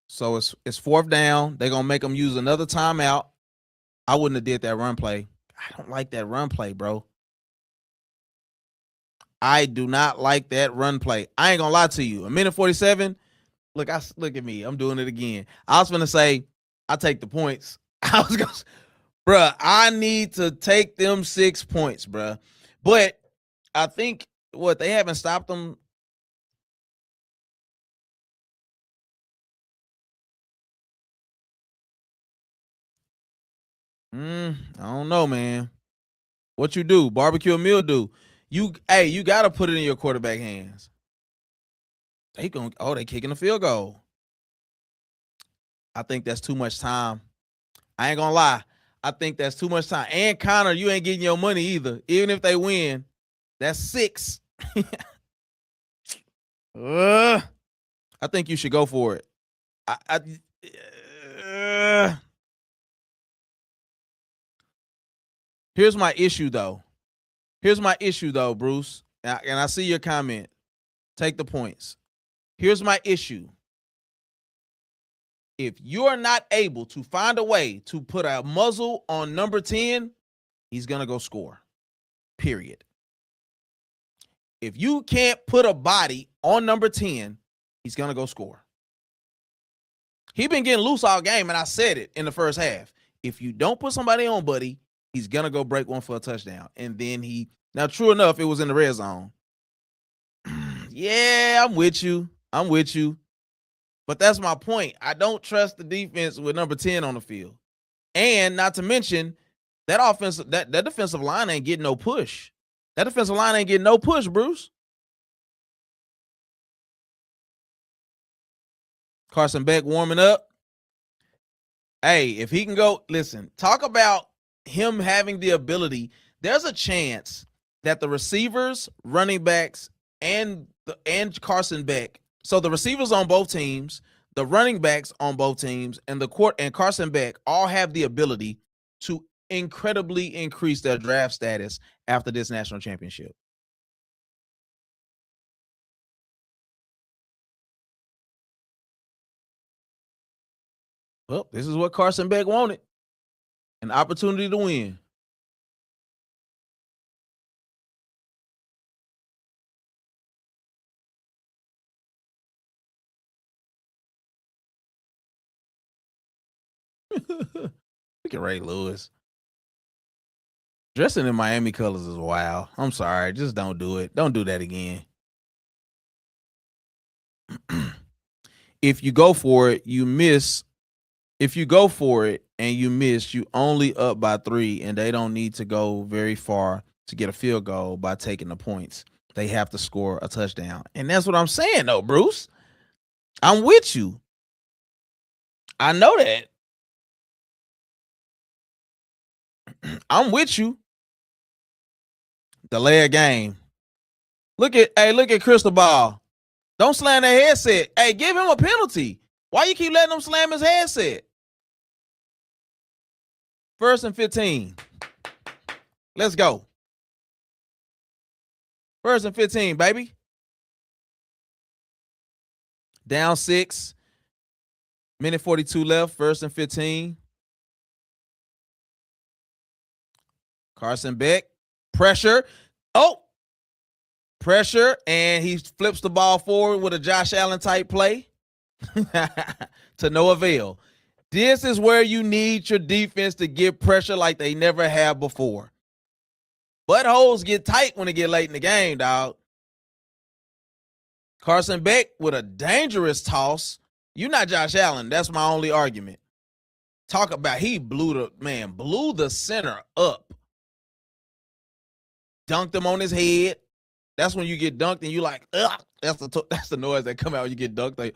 so it's 4th down. They're going to make them use another timeout. I wouldn't have did that run play. I don't like that run play, bro. I do not like that run play. I ain't going to lie to you. 1:47. Look at me. I'm doing it again. I was going to say, I take the points. I was going to, bruh, I need to take them 6 points, bruh. But I think they haven't stopped them. I don't know, man. What you do? Barbecue mildew. You got to put it in your quarterback hands. They kicking a field goal. I think that's too much time. I ain't gonna lie. I think that's too much time. And Connor, you ain't getting your money either. Even if they win, that's 6. I think you should go for it. Here's my issue, though. Bruce. And I see your comment. Take the points. Here's my issue. If you're not able to find a way to put a muzzle on number 10, he's going to go score. Period. If you can't put a body on number 10, he's going to go score. He been getting loose all game, and I said it in the first half. If you don't put somebody on, buddy, he's going to go break one for a touchdown. And then now, true enough, it was in the red zone. Yeah, I'm with you. But that's my point. I don't trust the defense with number 10 on the field. And not to mention, that defensive line ain't getting no push. Bruce. Carson Beck warming up. Hey, if he can go, listen, talk about him having the ability. There's a chance that the receivers, running backs, and Carson Beck, so the receivers on both teams, the running backs on both teams, and Carson Beck all have the ability to incredibly increase their draft status after this national championship. Well, this is what Carson Beck wanted. An opportunity to win. Look at Ray Lewis. Dressing in Miami colors is wild. I'm sorry. Just don't do it. Don't do that again. If you go for it, you miss. If you go for it and you miss, you only up by 3, and they don't need to go very far to get a field goal by taking the points. They have to score a touchdown. And that's what I'm saying, though, Bruce. I'm with you. I know that. I'm with you. Delay a game. Look at Crystal Ball. Don't slam that headset. Hey, give him a penalty. Why you keep letting him slam his headset? 1st and 15. Let's go. 1st and 15, baby. Down 6. Minute 42 left. 1st and 15. Carson Beck. Pressure. Oh. Pressure. And he flips the ball forward with a Josh Allen type play. To no avail. This is where you need your defense to get pressure like they never have before. Buttholes get tight when it get late in the game, dog. Carson Beck with a dangerous toss. You're not Josh Allen. That's my only argument. Talk about he blew the center up. Dunked him on his head. That's when you get dunked and you like, ugh. That's the noise that come out when you get dunked. Like,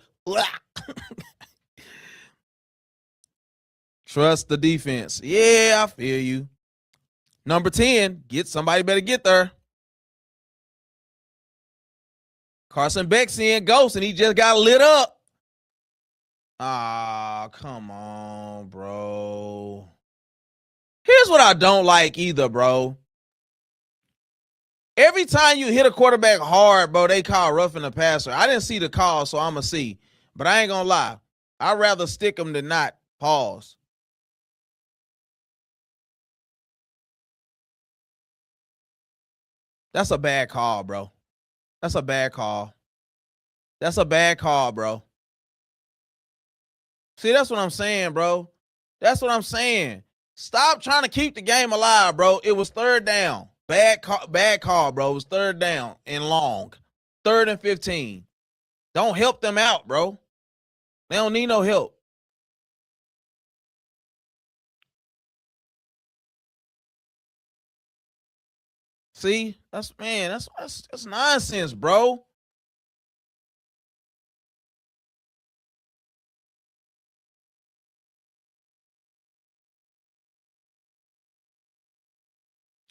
trust the defense. Yeah, I feel you. Number 10, somebody better get there. Carson Beck seeing ghosts and he just got lit up. Ah, come on, bro. Here's what I don't like either, bro. Every time you hit a quarterback hard, bro, they call roughing the passer. I didn't see the call, so I'm going to see. But I ain't going to lie. I'd rather stick them than not. Pause. That's a bad call, bro. That's a bad call. That's a bad call, bro. See, that's what I'm saying, bro. That's what I'm saying. Stop trying to keep the game alive, bro. It was 3rd down. Bad call, bro. It was 3rd down and long. 3rd and 15. Don't help them out, bro. They don't need no help. See, that's nonsense, bro.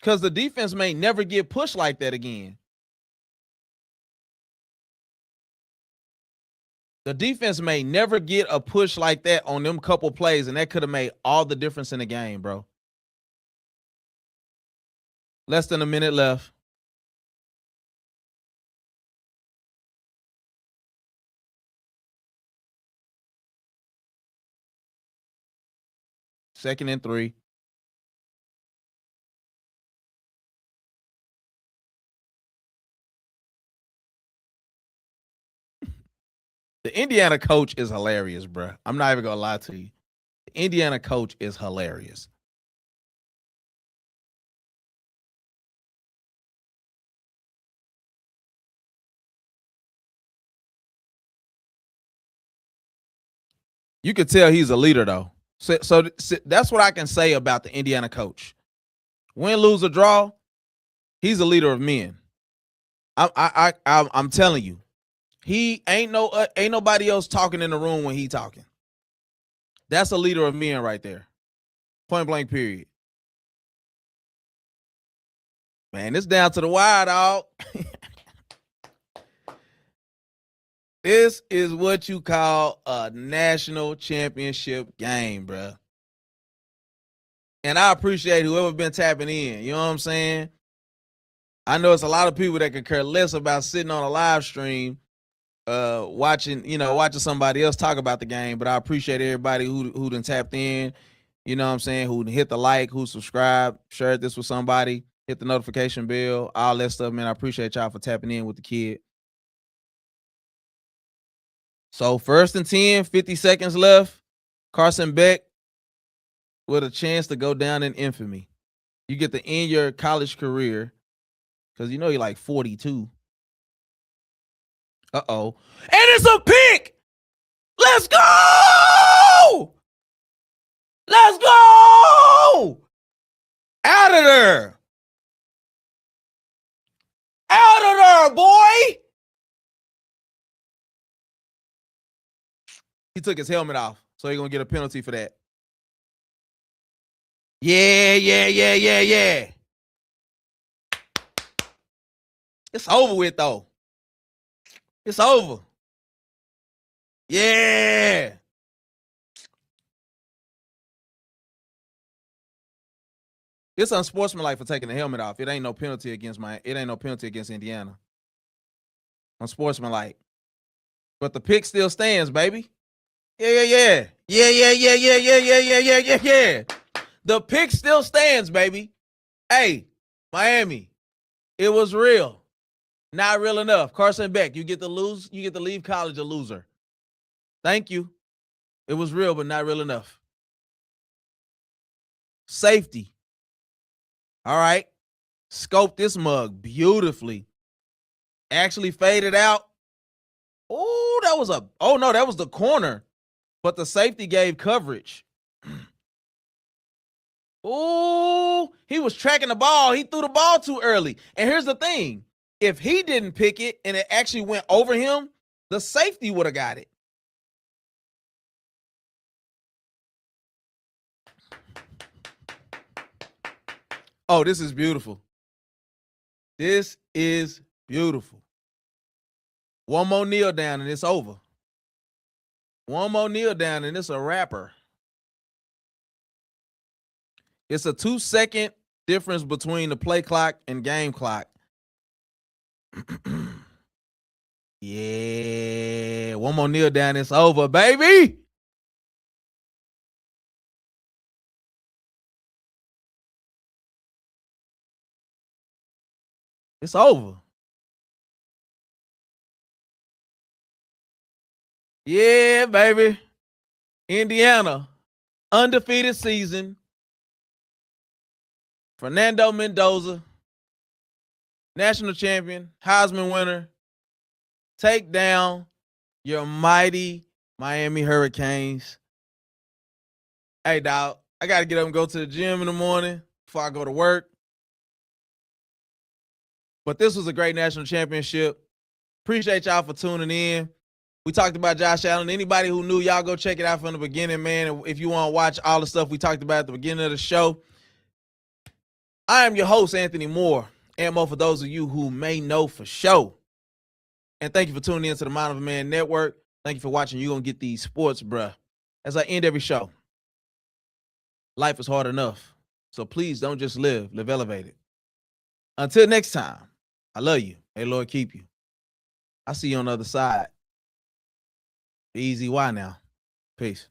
Because the defense may never get pushed like that again. The defense may never get a push like that on them couple plays, and that could have made all the difference in the game, bro. Less than a minute left. Second and 3. The Indiana coach is hilarious, bro. I'm not even going to lie to you. The Indiana coach is hilarious. You could tell he's a leader, though. So that's what I can say about the Indiana coach. Win, lose, or draw, he's a leader of men. I'm telling you, he ain't nobody else talking in the room when he talking. That's a leader of men right there. Point blank, period. Man, it's down to the wire, dog. This is what you call a national championship game, bro. And I appreciate whoever been tapping in. You know what I'm saying? I know it's a lot of people that could care less about sitting on a live stream, watching somebody else talk about the game. But I appreciate everybody who done tapped in. You know what I'm saying? Who hit the like, who subscribed, shared this with somebody, hit the notification bell, all that stuff, man. I appreciate y'all for tapping in with the kid. So 1st and 10, 50 seconds left. Carson Beck with a chance to go down in infamy. You get to end your college career because you know you're like 42. Uh-oh. And it's a pick! Let's go! Let's go! Out of there! Out of there, boy! He took his helmet off. So you're going to get a penalty for that. Yeah. It's over with, though. It's over. Yeah. It's unsportsmanlike for taking the helmet off. It ain't no penalty against Indiana. Unsportsmanlike. But the pick still stands, baby. Yeah. The pick still stands, baby. Hey, Miami, it was real. Not real enough. Carson Beck, you get to leave college a loser. Thank you. It was real, but not real enough. Safety. All right. Scope this mug beautifully. Actually faded out. Oh, that was the corner. But the safety gave coverage. Oh, he was tracking the ball. He threw the ball too early. And here's the thing. If he didn't pick it and it actually went over him, the safety would have got it. Oh, this is beautiful. This is beautiful. One more kneel down and it's over. One more kneel down and it's a wrapper. It's a 2-second difference between the play clock and game clock. Yeah. One more kneel down, it's over, baby. It's over. Yeah, baby. Indiana, undefeated season. Fernando Mendoza, national champion, Heisman winner. Take down your mighty Miami Hurricanes. Hey, dog, I got to get up and go to the gym in the morning before I go to work. But this was a great national championship. Appreciate y'all for tuning in. We talked about Josh Allen. Anybody who knew, y'all go check it out from the beginning, man. If you want to watch all the stuff we talked about at the beginning of the show. I am your host, Anthony Moore. Ammo for those of you who may know for sure. And thank you for tuning in to the Mind of a Man Network. Thank you for watching. You're going to get these sports, bruh. As I end every show, life is hard enough. So please don't just live elevated. Until next time, I love you. May Lord keep you. I'll see you on the other side. Easy Y now. Peace.